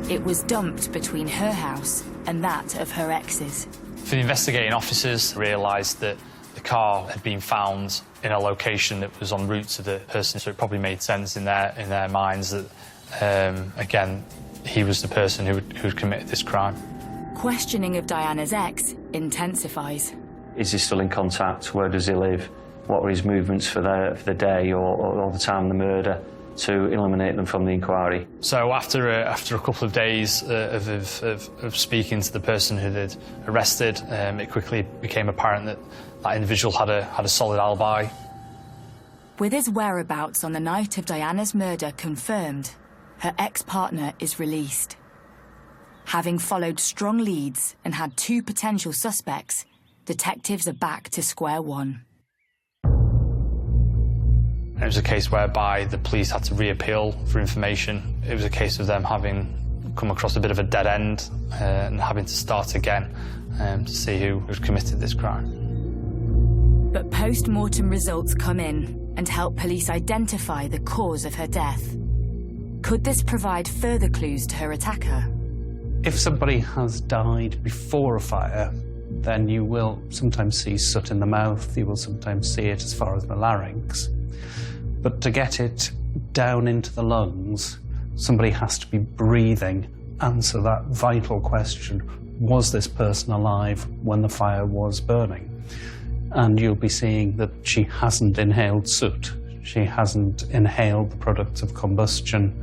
It was dumped between her house and that of her ex's. For the investigating officers, realised that the car had been found in a location that was en route to the person, so it probably made sense in their minds that, again, he was the person who'd committed this crime. Questioning of Diana's ex intensifies. Is he still in contact? Where does he live? What were his movements for the day or the time of the murder? to eliminate them from the inquiry. So after a couple of days of speaking to the person who they'd arrested, it quickly became apparent that that individual had a solid alibi. With his whereabouts on the night of Diana's murder confirmed, her ex-partner is released. Having followed strong leads and had 2 potential suspects, detectives are back to square one. It was a case whereby the police had to reappeal for information. It was a case of them having come across a bit of a dead end and having to start again to see who had committed this crime. But post-mortem results come in and help police identify the cause of her death. Could this provide further clues to her attacker? If somebody has died before a fire, then you will sometimes see soot in the mouth, you will sometimes see it as far as the larynx. But to get it down into the lungs, somebody has to be breathing, answer that vital question, was this person alive when the fire was burning? And you'll be seeing that she hasn't inhaled soot, she hasn't inhaled the products of combustion.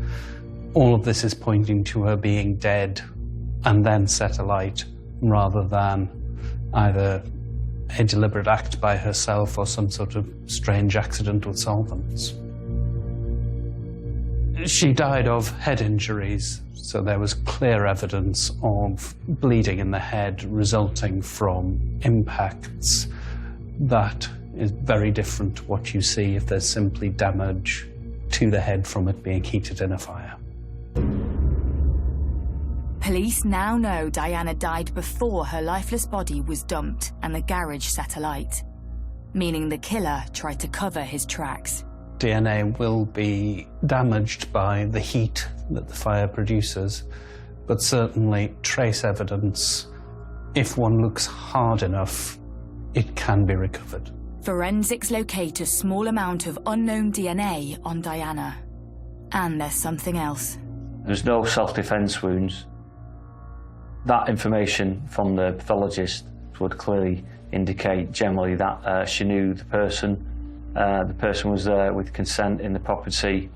All of this is pointing to her being dead and then set alight, rather than either a deliberate act by herself or some sort of strange accident with solvents. She died of head injuries, so there was clear evidence of bleeding in the head resulting from impacts. That is very different to what you see if there's simply damage to the head from it being heated in a fire. Police now know Diana died before her lifeless body was dumped and the garage set alight, meaning the killer tried to cover his tracks. DNA will be damaged by the heat that the fire produces, but certainly trace evidence, if one looks hard enough, it can be recovered. Forensics locate a small amount of unknown DNA on Diana. And there's something else. There's no self-defense wounds. That information from the pathologist would clearly indicate generally that she knew the person was there with consent in the property,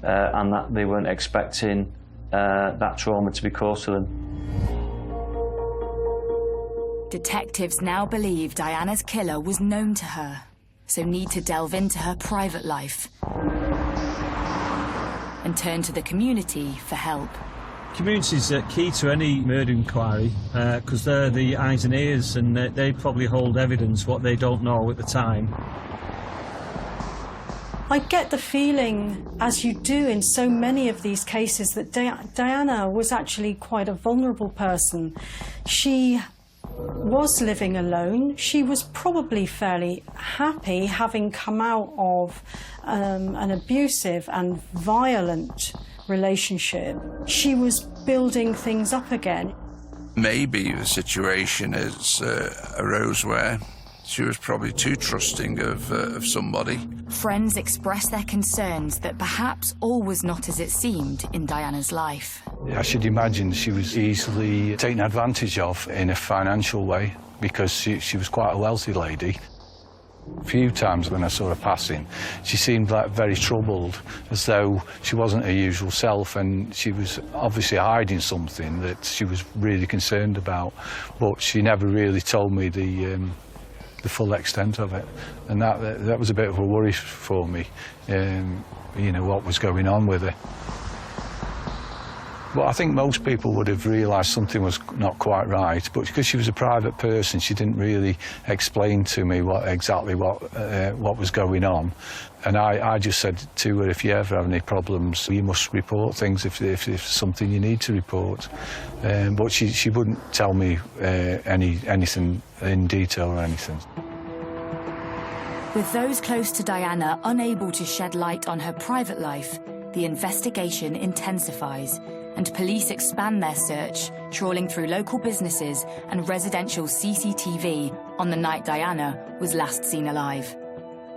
and that they weren't expecting that trauma to be caused to them. Detectives now believe Diana's killer was known to her, so need to delve into her private life and turn to the community for help. Community's key to any murder inquiry because they're the eyes and ears, and they probably hold evidence what they don't know at the time. I get the feeling, as you do in so many of these cases, that Diana was actually quite a vulnerable person. She was living alone. She was probably fairly happy, having come out of an abusive and violent relationship. She was building things up again. Maybe the situation has arose where she was probably too trusting of somebody. Friends express their concerns that perhaps all was not as it seemed in Diana's life. I should imagine she was easily taken advantage of in a financial way, because she was quite a wealthy lady. A few times when I saw her passing, she seemed like very troubled, as though she wasn't her usual self, and she was obviously hiding something that she was really concerned about, but she never really told me the full extent of it, and that was a bit of a worry for me, you know, what was going on with her. But I think most people would have realised something was not quite right, but because she was a private person, she didn't really explain to me exactly what was going on. And I just said to her, if you ever have any problems, you must report things if there's something you need to report. But she wouldn't tell me anything in detail or anything. With those close to Diana unable to shed light on her private life, the investigation intensifies, and police expand their search, trawling through local businesses and residential CCTV on the night Diana was last seen alive.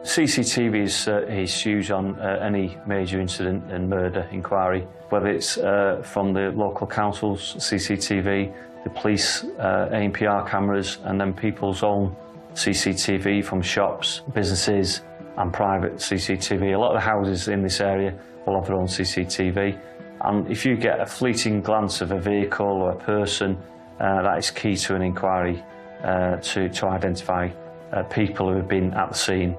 CCTV is huge on any major incident and murder inquiry, whether it's from the local council's CCTV, the police ANPR cameras, and then people's own CCTV from shops, businesses and private CCTV. A lot of the houses in this area all of their own CCTV. And if you get a fleeting glance of a vehicle or a person, that is key to an inquiry to identify people who have been at the scene.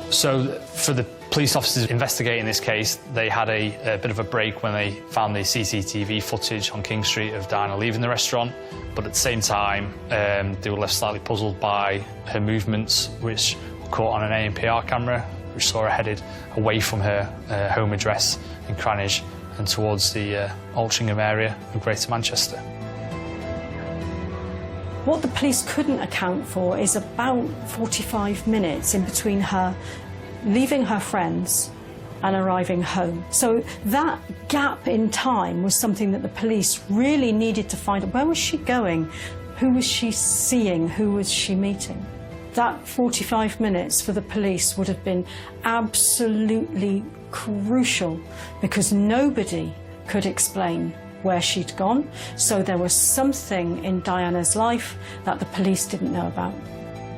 So for the police officers investigating this case, they had a bit of a break when they found the CCTV footage on King Street of Diana leaving the restaurant, but at the same time they were left slightly puzzled by her movements, which were caught on an ANPR camera, which saw her headed away from her home address in Cranage and towards the Altrincham area of Greater Manchester. What the police couldn't account for is about 45 minutes in between her leaving her friends and arriving home. So that gap in time was something that the police really needed to find out. Where was she going? Who was she seeing? Who was she meeting? That 45 minutes for the police would have been absolutely crucial because nobody could explain where she'd gone, so there was something in Diana's life that the police didn't know about.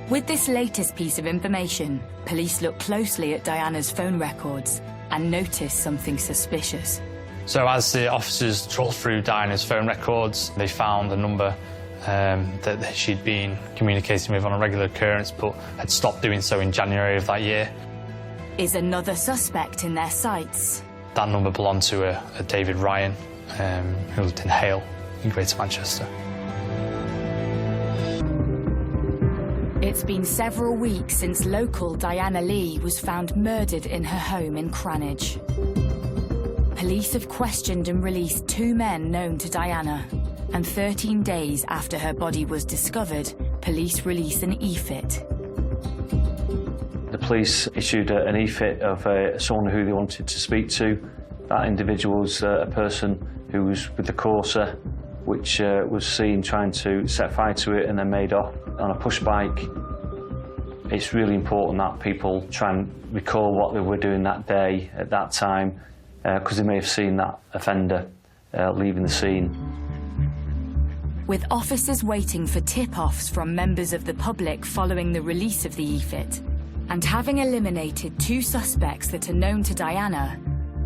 With this latest piece of information, police looked closely at Diana's phone records and noticed something suspicious. So as the officers trawled through Diana's phone records, they found a number that she'd been communicating with on a regular occurrence, but had stopped doing so in January of that year. Is another suspect in their sights? That number belonged to a David Ryan, who lived in Hale in Greater Manchester. It's been several weeks since local Diana Lee was found murdered in her home in Cranage. Police have questioned and released 2 men known to Diana, and 13 days after her body was discovered, police released an e-fit. The police issued an e-fit of someone who they wanted to speak to. That individual was a person who was with the Corsa, which was seen trying to set fire to it and then made off on a push bike. It's really important that people try and recall what they were doing that day at that time, because they may have seen that offender leaving the scene. With officers waiting for tip-offs from members of the public following the release of the e-fit, and having eliminated 2 suspects that are known to Diana,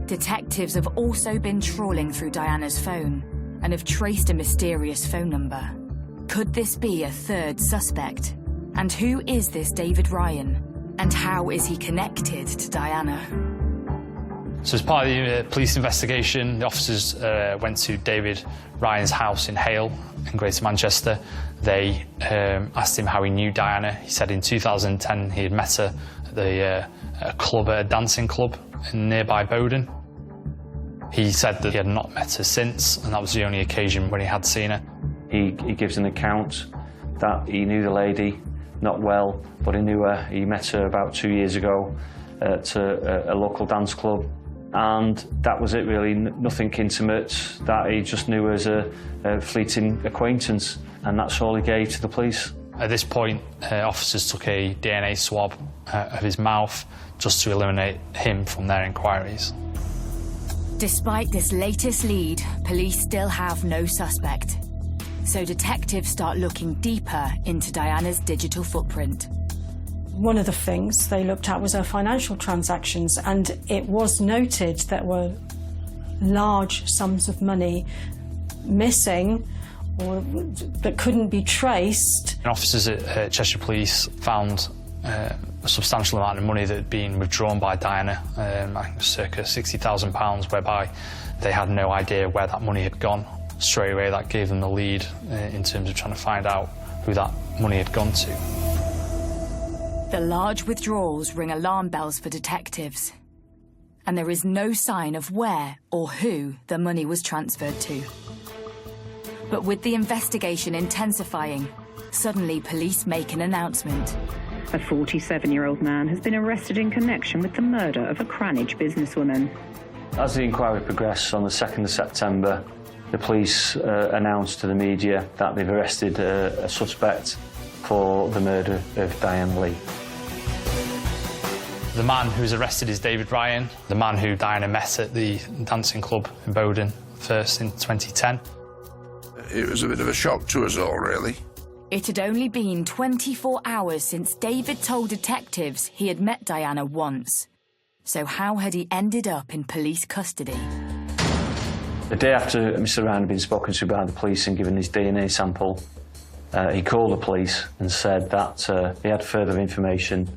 detectives have also been trawling through Diana's phone and have traced a mysterious phone number. Could this be a 3rd suspect? And who is this David Ryan? And how is he connected to Diana? So as part of the police investigation, the officers went to David Ryan's house in Hale in Greater Manchester. They asked him how he knew Diana. He said in 2010 he had met her at a dancing club in nearby Bowden. He said that he had not met her since, and that was the only occasion when he had seen her. He gives an account that he knew the lady, not well, but he knew her. He met her about 2 years ago at a local dance club, and that was it really, nothing intimate, that he just knew her as a fleeting acquaintance, and that's all he gave to the police. At this point, officers took a DNA swab of his mouth just to eliminate him from their inquiries. Despite this latest lead, police still have no suspect. So detectives start looking deeper into Diana's digital footprint. One of the things they looked at was her financial transactions, and it was noted that were large sums of money missing or that couldn't be traced. And officers at Cheshire Police found a substantial amount of money that had been withdrawn by Diana, I think circa £60,000, whereby they had no idea where that money had gone. Straight away, that gave them the lead in terms of trying to find out who that money had gone to. The large withdrawals ring alarm bells for detectives, and there is no sign of where or who the money was transferred to. But with the investigation intensifying, suddenly police make an announcement. A 47-year-old man has been arrested in connection with the murder of a Cranage businesswoman. As the inquiry progressed on the 2nd of September, the police announced to the media that they've arrested a suspect for the murder of Diana Lee. The man who was arrested is David Ryan, the man who Diana met at the dancing club in Bowden first in 2010. It was a bit of a shock to us all, really. It had only been 24 hours since David told detectives he had met Diana once. So how had he ended up in police custody? The day after Mr. Ryan had been spoken to by the police and given his DNA sample, he called the police and said that he had further information,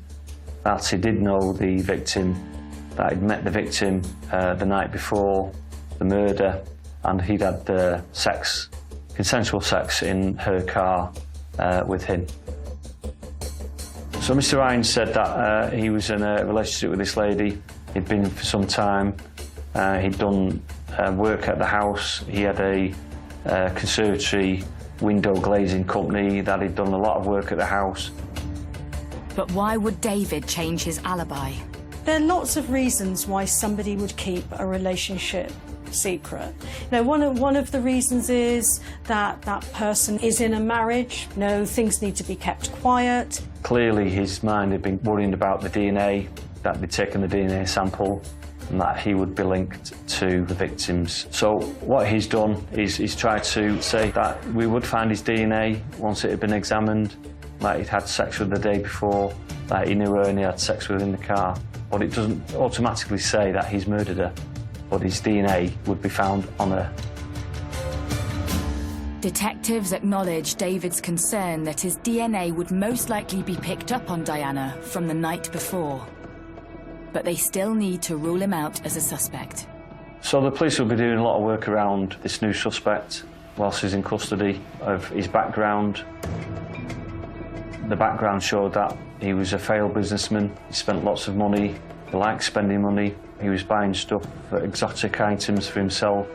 that he did know the victim, that he'd met the victim the night before the murder, and he'd had consensual sex in her car with him. So Mr. Ryan said that he was in a relationship with this lady. He'd been for some time. He'd done work at the house. He had a conservatory window glazing company that he'd done a lot of work at the house. But why would David change his alibi? There are lots of reasons why somebody would keep a relationship secret. Now, one of the reasons is that that person is in a marriage. No, things need to be kept quiet. Clearly, his mind had been worrying about the DNA, that they'd taken the DNA sample, and that he would be linked to the victims. So what he's done is he's tried to say that we would find his DNA once it had been examined, that he'd had sex with the day before, that he knew her and he had sex with her in the car. But it doesn't automatically say that he's murdered her, but his DNA would be found on her. Detectives acknowledge David's concern that his DNA would most likely be picked up on Diana from the night before. But they still need to rule him out as a suspect. So the police will be doing a lot of work around this new suspect whilst he's in custody, of his background. The background showed that he was a failed businessman. He spent lots of money. He liked spending money. He was buying stuff, exotic items for himself,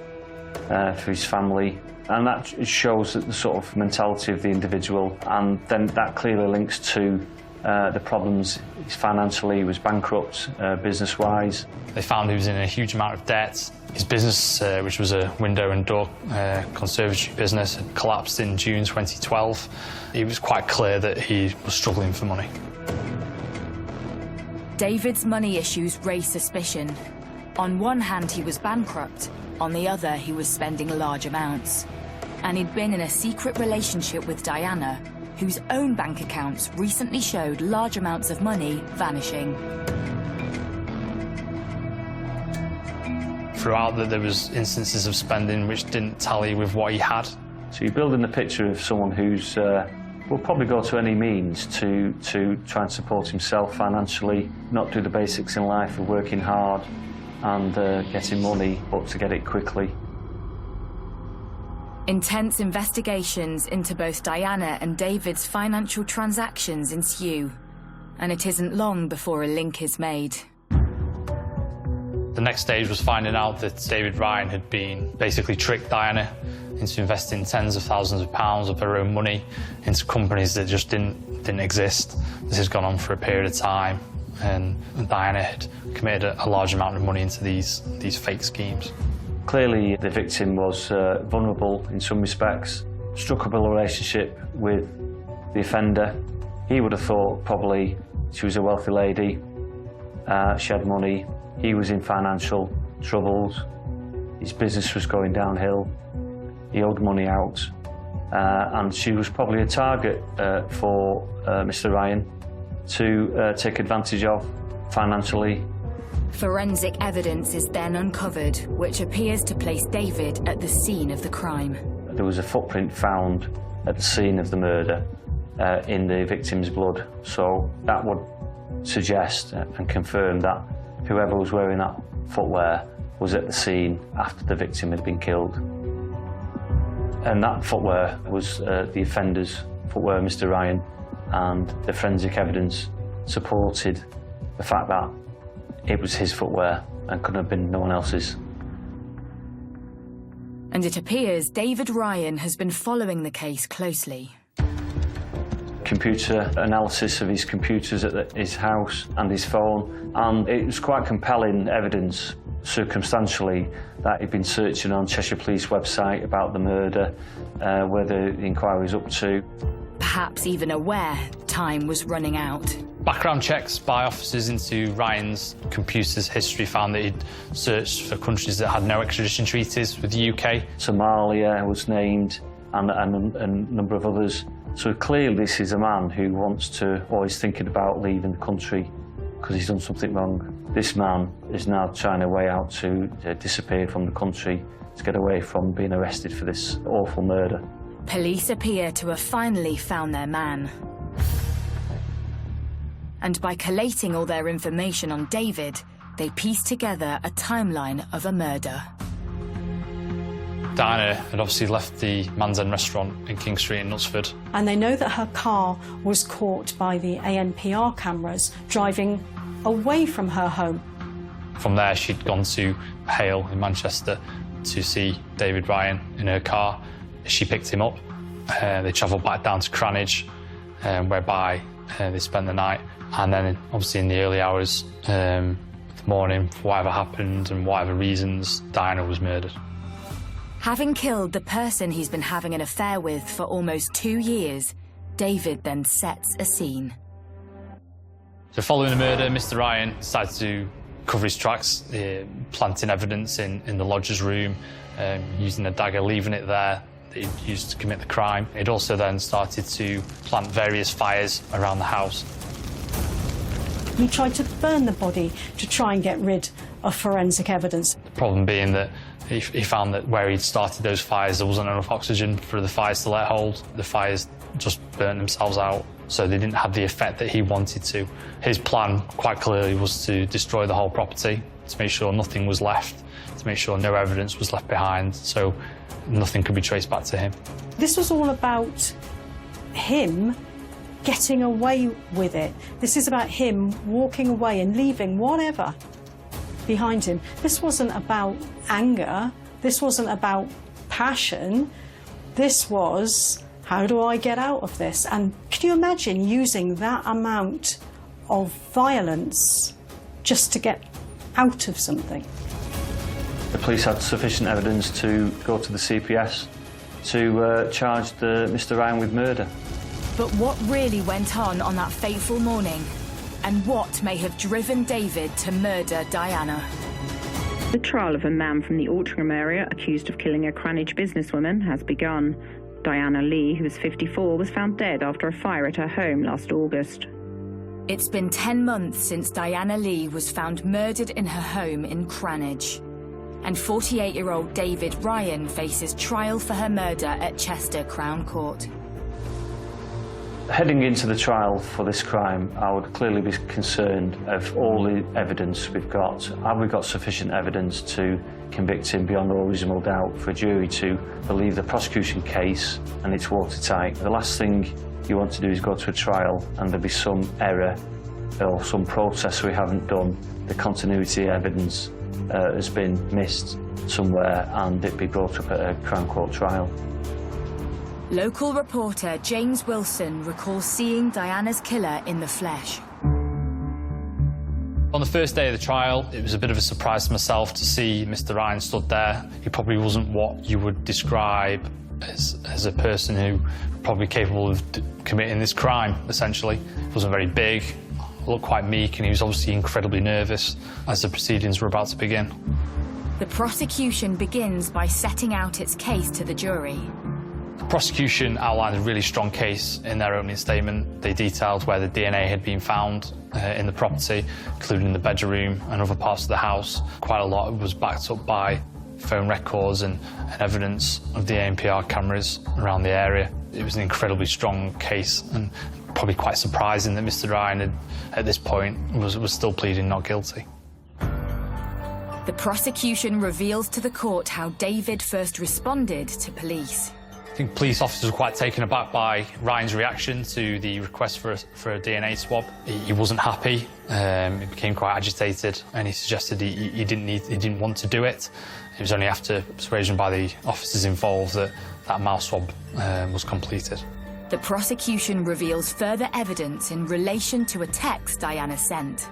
for his family. And that shows the sort of mentality of the individual. And then that clearly links to the problems financially. He was bankrupt, business-wise. They found he was in a huge amount of debt. His business, which was a window and door conservatory business, had collapsed in June 2012. It was quite clear that he was struggling for money. David's money issues raise suspicion. On one hand, he was bankrupt. On the other, he was spending large amounts. And he'd been in a secret relationship with Diana, whose own bank accounts recently showed large amounts of money vanishing. Throughout that, there was instances of spending which didn't tally with what he had. So you're building the picture of someone who's will probably go to any means to try and support himself financially, not do the basics in life of working hard and getting money, but to get it quickly. Intense investigations into both Diana and David's financial transactions ensue, and it isn't long before a link is made. The next stage was finding out that David Ryan had basically tricked Diana into investing tens of thousands of pounds of her own money into companies that just didn't exist. This has gone on for a period of time, and Diana had committed a large amount of money into these fake schemes. Clearly, the victim was vulnerable in some respects, struck up a relationship with the offender. He would have thought probably she was a wealthy lady, she had money, he was in financial troubles, his business was going downhill, he owed money out, and she was probably a target for Mr. Ryan to take advantage of financially. Forensic evidence is then uncovered, which appears to place David at the scene of the crime. There was a footprint found at the scene of the murder in the victim's blood, so that would suggest and confirm that whoever was wearing that footwear was at the scene after the victim had been killed. And that footwear was the offender's footwear, Mr. Ryan, and the forensic evidence supported the fact that it was his footwear and couldn't have been no one else's. And it appears David Ryan has been following the case closely. Computer analysis of his computers at his house and his phone, and it was quite compelling evidence, circumstantially, that he'd been searching on Cheshire Police website about the murder, where the inquiry was up to. Perhaps even aware time was running out. Background checks by officers into Ryan's computer's history found that he'd searched for countries that had no extradition treaties with the UK. Somalia was named, and a number of others. So clearly this is a man who wants to, or is thinking about leaving the country because he's done something wrong. This man is now trying a way out to disappear from the country, to get away from being arrested for this awful murder. Police appear to have finally found their man. And by collating all their information on David, they piece together a timeline of a murder. Diana had obviously left the Man's End restaurant in King Street in Knutsford. And they know that her car was caught by the ANPR cameras driving away from her home. From there, she'd gone to Hale in Manchester to see David Ryan in her car. She picked him up. They travelled back down to Cranage, whereby they spent the night. And then, obviously, in the early hours of the morning, for whatever happened and whatever reasons, Diana was murdered. Having killed the person he's been having an affair with for almost 2 years, David then sets a scene. So following the murder, Mr. Ryan decided to cover his tracks, planting evidence in the lodger's room, using a dagger, leaving it there that he'd used to commit the crime. He'd also then started to plant various fires around the house. He tried to burn the body to try and get rid of forensic evidence. The problem being that he found that where he'd started those fires, there wasn't enough oxygen for the fires to let hold. The fires just burnt themselves out, so they didn't have the effect that he wanted to. His plan, quite clearly, was to destroy the whole property, to make sure nothing was left, to make sure no evidence was left behind, so nothing could be traced back to him. This was all about him getting away with it. This is about him walking away and leaving whatever behind him. This wasn't about anger. This wasn't about passion. This was, how do I get out of this? And can you imagine using that amount of violence just to get out of something? The police had sufficient evidence to go to the CPS to charge Mr. Ryan with murder. But what really went on that fateful morning? And what may have driven David to murder Diana? The trial of a man from the Altrincham area accused of killing a Cranage businesswoman has begun. Diana Lee, who was 54, was found dead after a fire at her home last August. It's been 10 months since Diana Lee was found murdered in her home in Cranage. And 48-year-old David Ryan faces trial for her murder at Chester Crown Court. Heading into the trial for this crime, I would clearly be concerned of all the evidence we've got. Have we got sufficient evidence to convict him beyond all reasonable doubt for a jury to believe the prosecution case and it's watertight? The last thing you want to do is go to a trial and there be some error or some process we haven't done. The continuity evidence has been missed somewhere and it be brought up at a Crown Court trial. Local reporter James Wilson recalls seeing Diana's killer in the flesh. On the first day of the trial, it was a bit of a surprise to myself to see Mr. Ryan stood there. He probably wasn't what you would describe as a person who probably capable of committing this crime, essentially. He wasn't very big, looked quite meek, and he was obviously incredibly nervous as the proceedings were about to begin. The prosecution begins by setting out its case to the jury. The prosecution outlined a really strong case in their opening statement. They detailed where the DNA had been found in the property, including the bedroom and other parts of the house. Quite a lot was backed up by phone records and evidence of the ANPR cameras around the area. It was an incredibly strong case and probably quite surprising that Mr. Ryan at this point was still pleading not guilty. The prosecution reveals to the court how David first responded to police. I think police officers were quite taken aback by Ryan's reaction to the request for a DNA swab. He wasn't happy, he became quite agitated, and he suggested he didn't want to do it. It was only after persuasion by the officers involved that mouth swab was completed. The prosecution reveals further evidence in relation to a text Diana sent.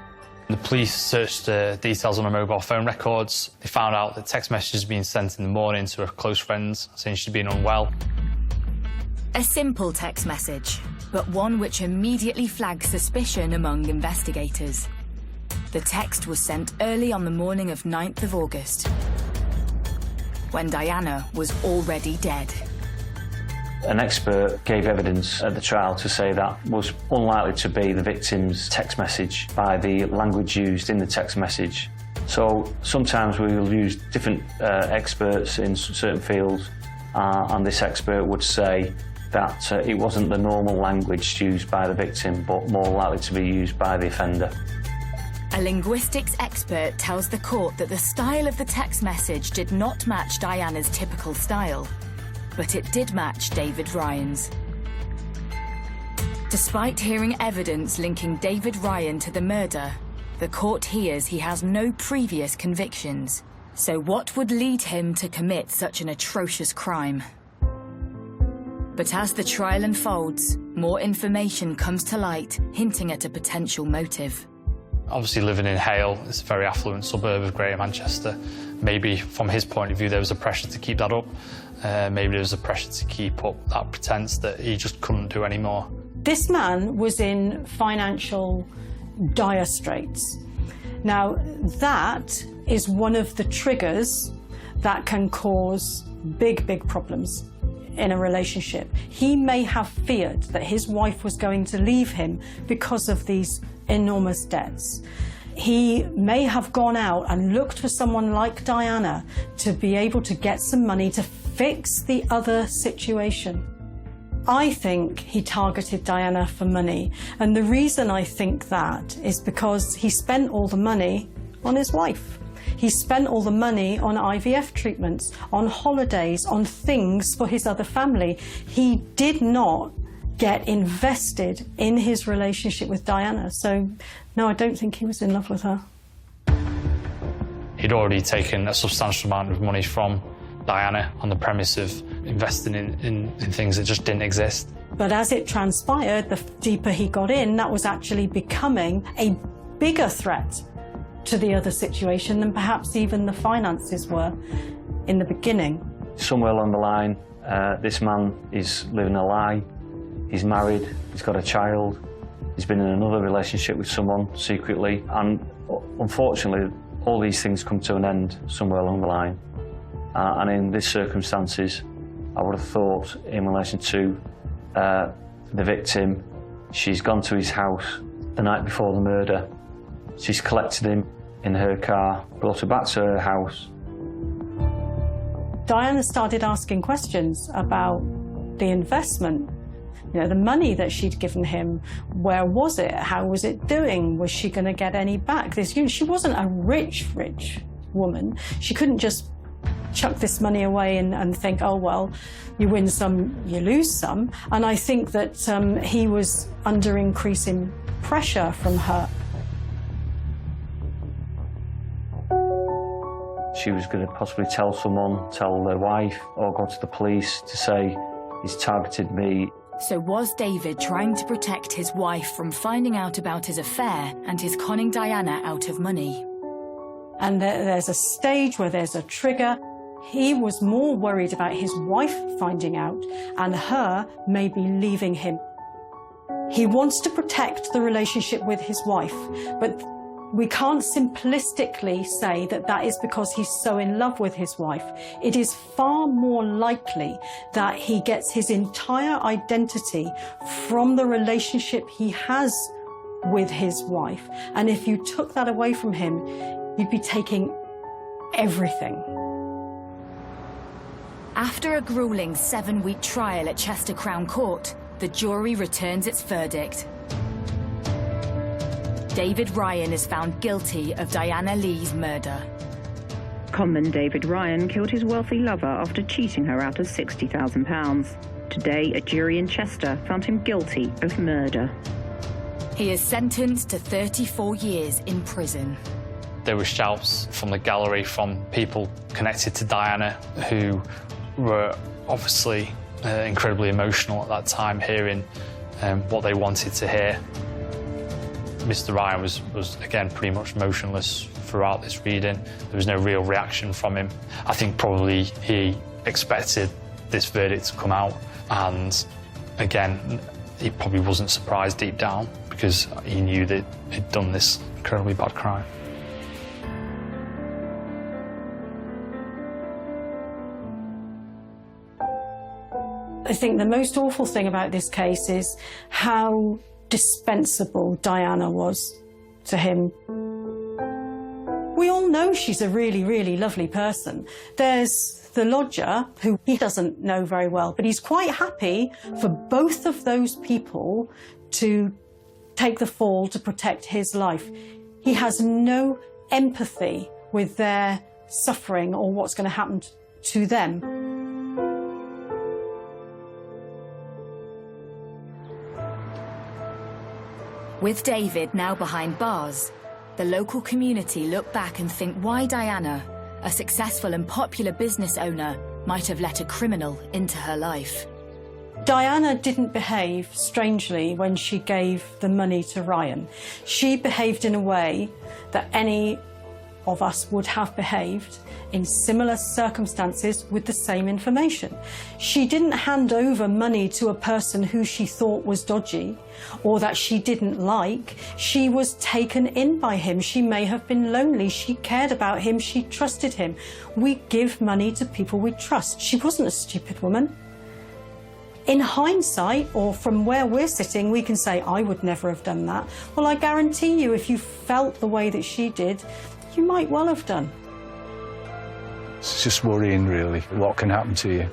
The police searched details on her mobile phone records. They found out that text messages had been sent in the morning to her close friends saying she'd been unwell. A simple text message, but one which immediately flagged suspicion among investigators. The text was sent early on the morning of 9th of August, when Diana was already dead. An expert gave evidence at the trial to say that was unlikely to be the victim's text message by the language used in the text message. So sometimes we will use different experts in certain fields, and this expert would say that it wasn't the normal language used by the victim, but more likely to be used by the offender. A linguistics expert tells the court that the style of the text message did not match Diana's typical style, but it did match David Ryan's. Despite hearing evidence linking David Ryan to the murder, the court hears he has no previous convictions. So what would lead him to commit such an atrocious crime? But as the trial unfolds, more information comes to light, hinting at a potential motive. Obviously living in Hale, it's a very affluent suburb of Greater Manchester. Maybe from his point of view there was a pressure to keep that up. Maybe there was a pressure to keep up that pretense that he just couldn't do anymore. This man was in financial dire straits. Now, that is one of the triggers that can cause big, big problems in a relationship. He may have feared that his wife was going to leave him because of these enormous debts. He may have gone out and looked for someone like Diana to be able to get some money to fix the other situation. I think he targeted Diana for money, and the reason I think that is because he spent all the money on his wife. He spent all the money on IVF treatments, on holidays, on things for his other family. He did not get invested in his relationship with Diana. So, no, I don't think he was in love with her. He'd already taken a substantial amount of money from Diana on the premise of investing in things that just didn't exist. But as it transpired, the deeper he got in, that was actually becoming a bigger threat to the other situation than perhaps even the finances were in the beginning. Somewhere along the line, this man is living a lie. He's married, he's got a child, he's been in another relationship with someone secretly, and unfortunately, all these things come to an end somewhere along the line. And in these circumstances, I would have thought in relation to the victim, she's gone to his house the night before the murder. She's collected him in her car, brought him back to her house. Diana started asking questions about the investment. You know, the money that she'd given him, where was it? How was it doing? Was she going to get any back? She wasn't a rich woman. She couldn't just chuck this money away and think, oh, well, you win some, you lose some. And I think that he was under increasing pressure from her. She was going to possibly tell someone, tell their wife, or go to the police to say, he's targeted me. So was David trying to protect his wife from finding out about his affair and his conning Diana out of money? And there's a stage where there's a trigger. He was more worried about his wife finding out and her maybe leaving him. He wants to protect the relationship with his wife, but we can't simplistically say that that is because he's so in love with his wife. It is far more likely that he gets his entire identity from the relationship he has with his wife. And if you took that away from him, you'd be taking everything. After a grueling 7-week trial at Chester Crown Court, the jury returns its verdict. David Ryan is found guilty of Diana Lee's murder. Conman David Ryan killed his wealthy lover after cheating her out of £60,000. Today, a jury in Chester found him guilty of murder. He is sentenced to 34 years in prison. There were shouts from the gallery from people connected to Diana who were obviously incredibly emotional at that time, hearing what they wanted to hear. Mr. Ryan was again pretty much motionless throughout this reading. There was no real reaction from him. I think probably he expected this verdict to come out, and again, he probably wasn't surprised deep down because he knew that he'd done this incredibly bad crime. I think the most awful thing about this case is how dispensable Diana was to him. We all know she's a really, really lovely person. There's the lodger, who he doesn't know very well, but he's quite happy for both of those people to take the fall to protect his life. He has no empathy with their suffering or what's going to happen to them. With David now behind bars, the local community look back and think why Diana, a successful and popular business owner, might have let a criminal into her life. Diana didn't behave strangely when she gave the money to Ryan. She behaved in a way that any of us would have behaved in similar circumstances with the same information. She didn't hand over money to a person who she thought was dodgy or that she didn't like. She was taken in by him. She may have been lonely. She cared about him. She trusted him. We give money to people we trust. She wasn't a stupid woman. In hindsight, or from where we're sitting, we can say, I would never have done that. Well, I guarantee you, if you felt the way that she did, you might well have done. It's just worrying, really, what can happen to you.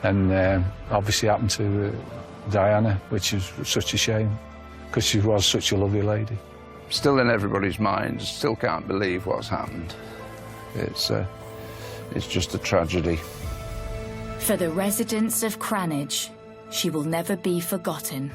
And obviously happened to Diana, which is such a shame, because she was such a lovely lady. Still in everybody's minds, still can't believe what's happened. It's just a tragedy. For the residents of Cranage, she will never be forgotten.